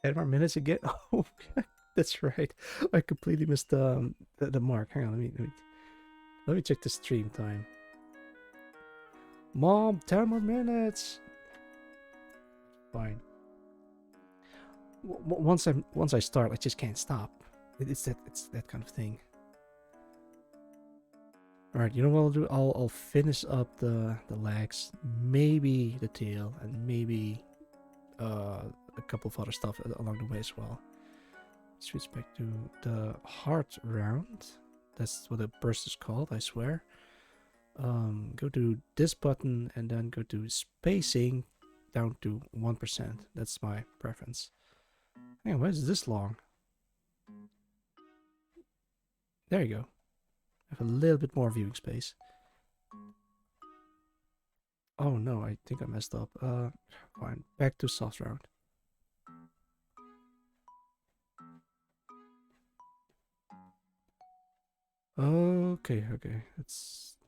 10 more minutes again. Oh, that's right. I completely missed the mark. Hang on, let me check the stream time. Mom, 10 more minutes. Fine. Once I start, I just can't stop. It's that kind of thing. All right, you know what I'll do? I'll finish up the legs, maybe the tail, and maybe a couple of other stuff along the way as well. Switch back to the heart round. That's what the burst is called, I swear. Go to this button and then go to spacing down to 1%. That's my preference. Hang on, why is this long? There you go. I have a little bit more viewing space. Oh no, I think I messed up. Fine. Back to soft round. Okay. I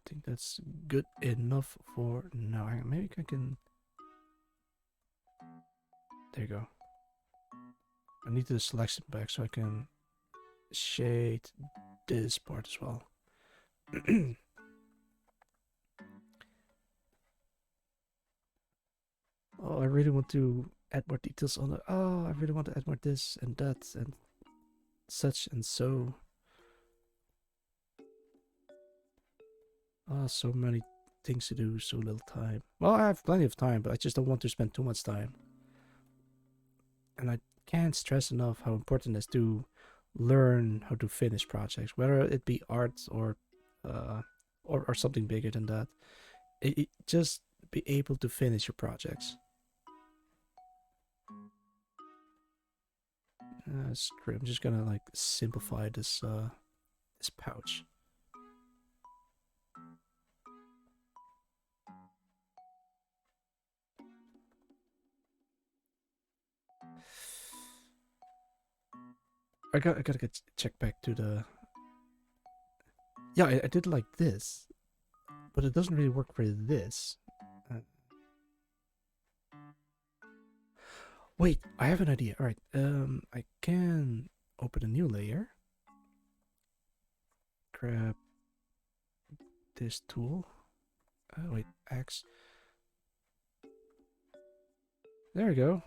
think that's good enough for now. Hang on, maybe I can. There you go. I need the selection back so I can shade this part as well. Oh, I really want to add more details on it. Oh, I really want to add more this and that and such and so. Oh, so many things to do, so little time. Well, I have plenty of time, but I just don't want to spend too much time. And I can't stress enough how important it is to learn how to finish projects, whether it be art or something bigger than that. Just be able to finish your projects. Screw it. I'm just gonna like simplify this this pouch. I gotta get check back to the. Yeah, I did like this, but it doesn't really work for this. Wait, I have an idea. All right, I can open a new layer. Grab this tool. Wait, X. There we go.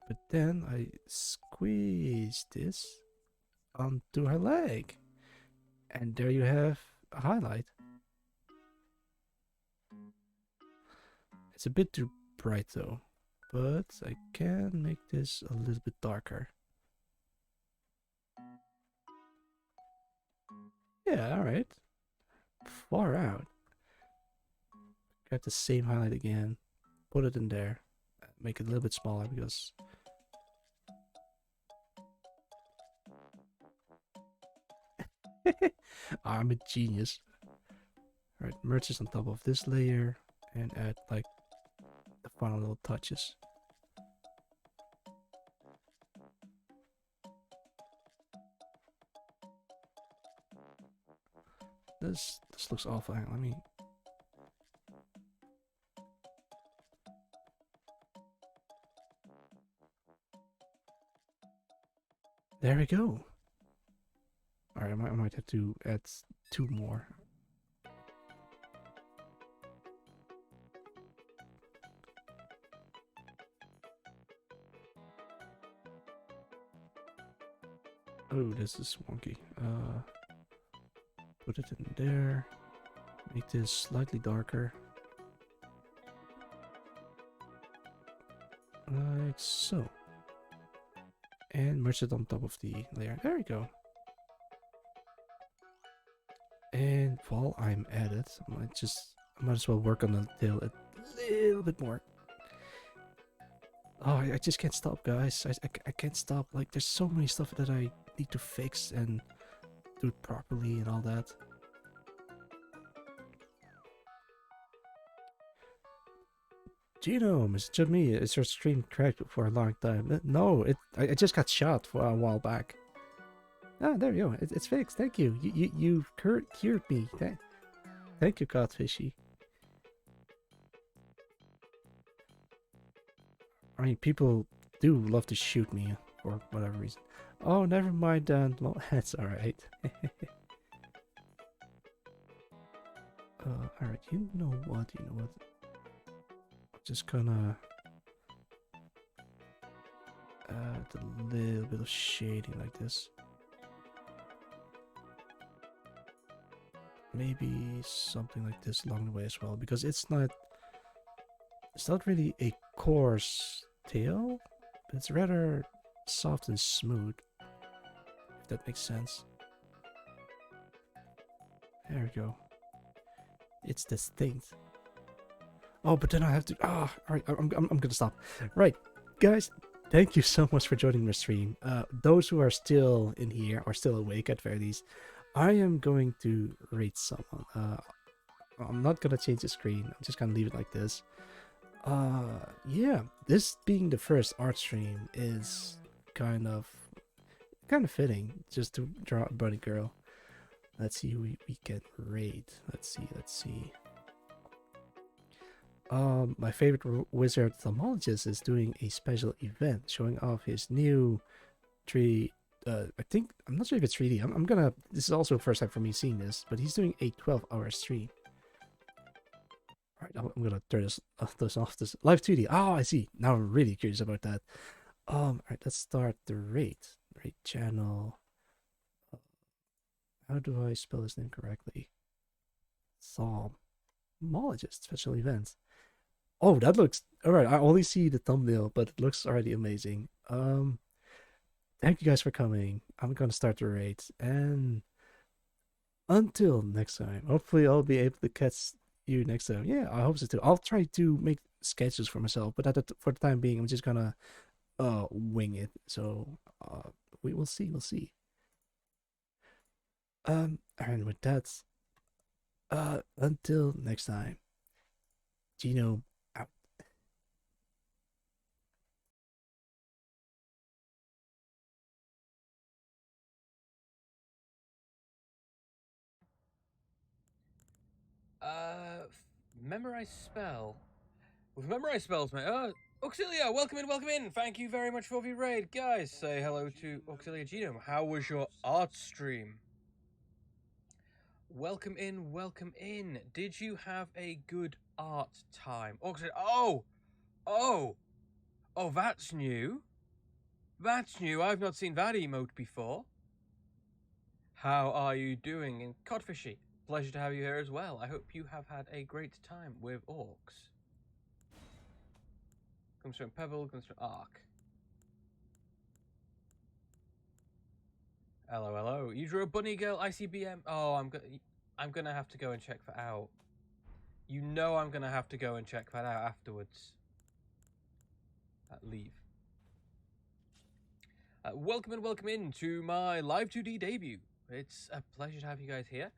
But then I squeeze this onto her leg. And there you have a highlight. It's a bit too bright though, but I can make this a little bit darker. Yeah, alright. Far out. Grab the same highlight again, put it in there, make it a little bit smaller because I'm a genius. Alright, merge this on top of this layer and add like the final little touches. This looks awful. Hang on, let me. There we go. Alright, I might have to add 2 more. Oh, this is wonky. Put it in there. Make this slightly darker. Like so. And merge it on top of the layer. There we go. And while I'm at it, I might as well work on the tail a little bit more. Oh, I just can't stop, guys. I can't stop. Like, there's so many stuff that I need to fix and do it properly and all that. Genome, is it just me? Is your stream cracked for a long time? No, I just got shot for a while back. Ah, there you go. It's fixed. Thank you. You cured me. Thank you, Godfishy. I mean, people do love to shoot me for whatever reason. Oh, never mind then. Well, that's alright. Alright, you know what? Just gonna add a little bit of shading like this. Maybe something like this along the way as well, because it's not really a coarse tail, but it's rather soft and smooth, if that makes sense. There we go. It's distinct. Oh, but then I have to. Ah, all right. I'm gonna stop. Right, guys. Thank you so much for joining my stream. Those who are still in here, or still awake at very least, I am going to rate someone. I'm not gonna change the screen. I'm just gonna leave it like this. Yeah. This being the first art stream is kind of fitting, just to draw a bunny girl. Let's see who we can rate. Let's see. My favorite wizard ophthalmologist is doing a special event showing off his new 3. I think, I'm not sure if it's 3D. I'm gonna. This is also the first time for me seeing this, but he's doing a 12-hour stream. All right, I'm gonna turn this off. This live 2D. Oh, I see. Now I'm really curious about that. All right, let's start the rate channel. How do I spell his name correctly? Ophthalmologist special events. Oh, that looks alright. I only see the thumbnail, but it looks already amazing. Thank you guys for coming. I'm gonna start the rate, and until next time, hopefully I'll be able to catch you next time. Yeah, I hope so too. I'll try to make sketches for myself, but for the time being, I'm just gonna wing it. So we will see. We'll see. And with that, until next time, Gino. Memorize spell. With memorize spells, mate. Auxilia, welcome in. Thank you very much for the raid. Guys, say hello to Auxilia Genome. How was your art stream? Welcome in. Did you have a good art time? Auxilia, oh, that's new. I've not seen that emote before. How are you doing? And Codfishy, pleasure to have you here as well. I hope you have had a great time with orcs. Comes from Pebble, comes from Ark. Hello. You drew a bunny girl ICBM. Oh, I'm gonna have to go and check that out. You know I'm gonna have to go and check that out afterwards. Leave. Welcome in to my Live 2D debut. It's a pleasure to have you guys here.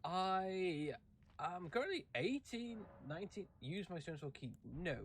I am currently 18, 19. Use my Stoneswell key. No.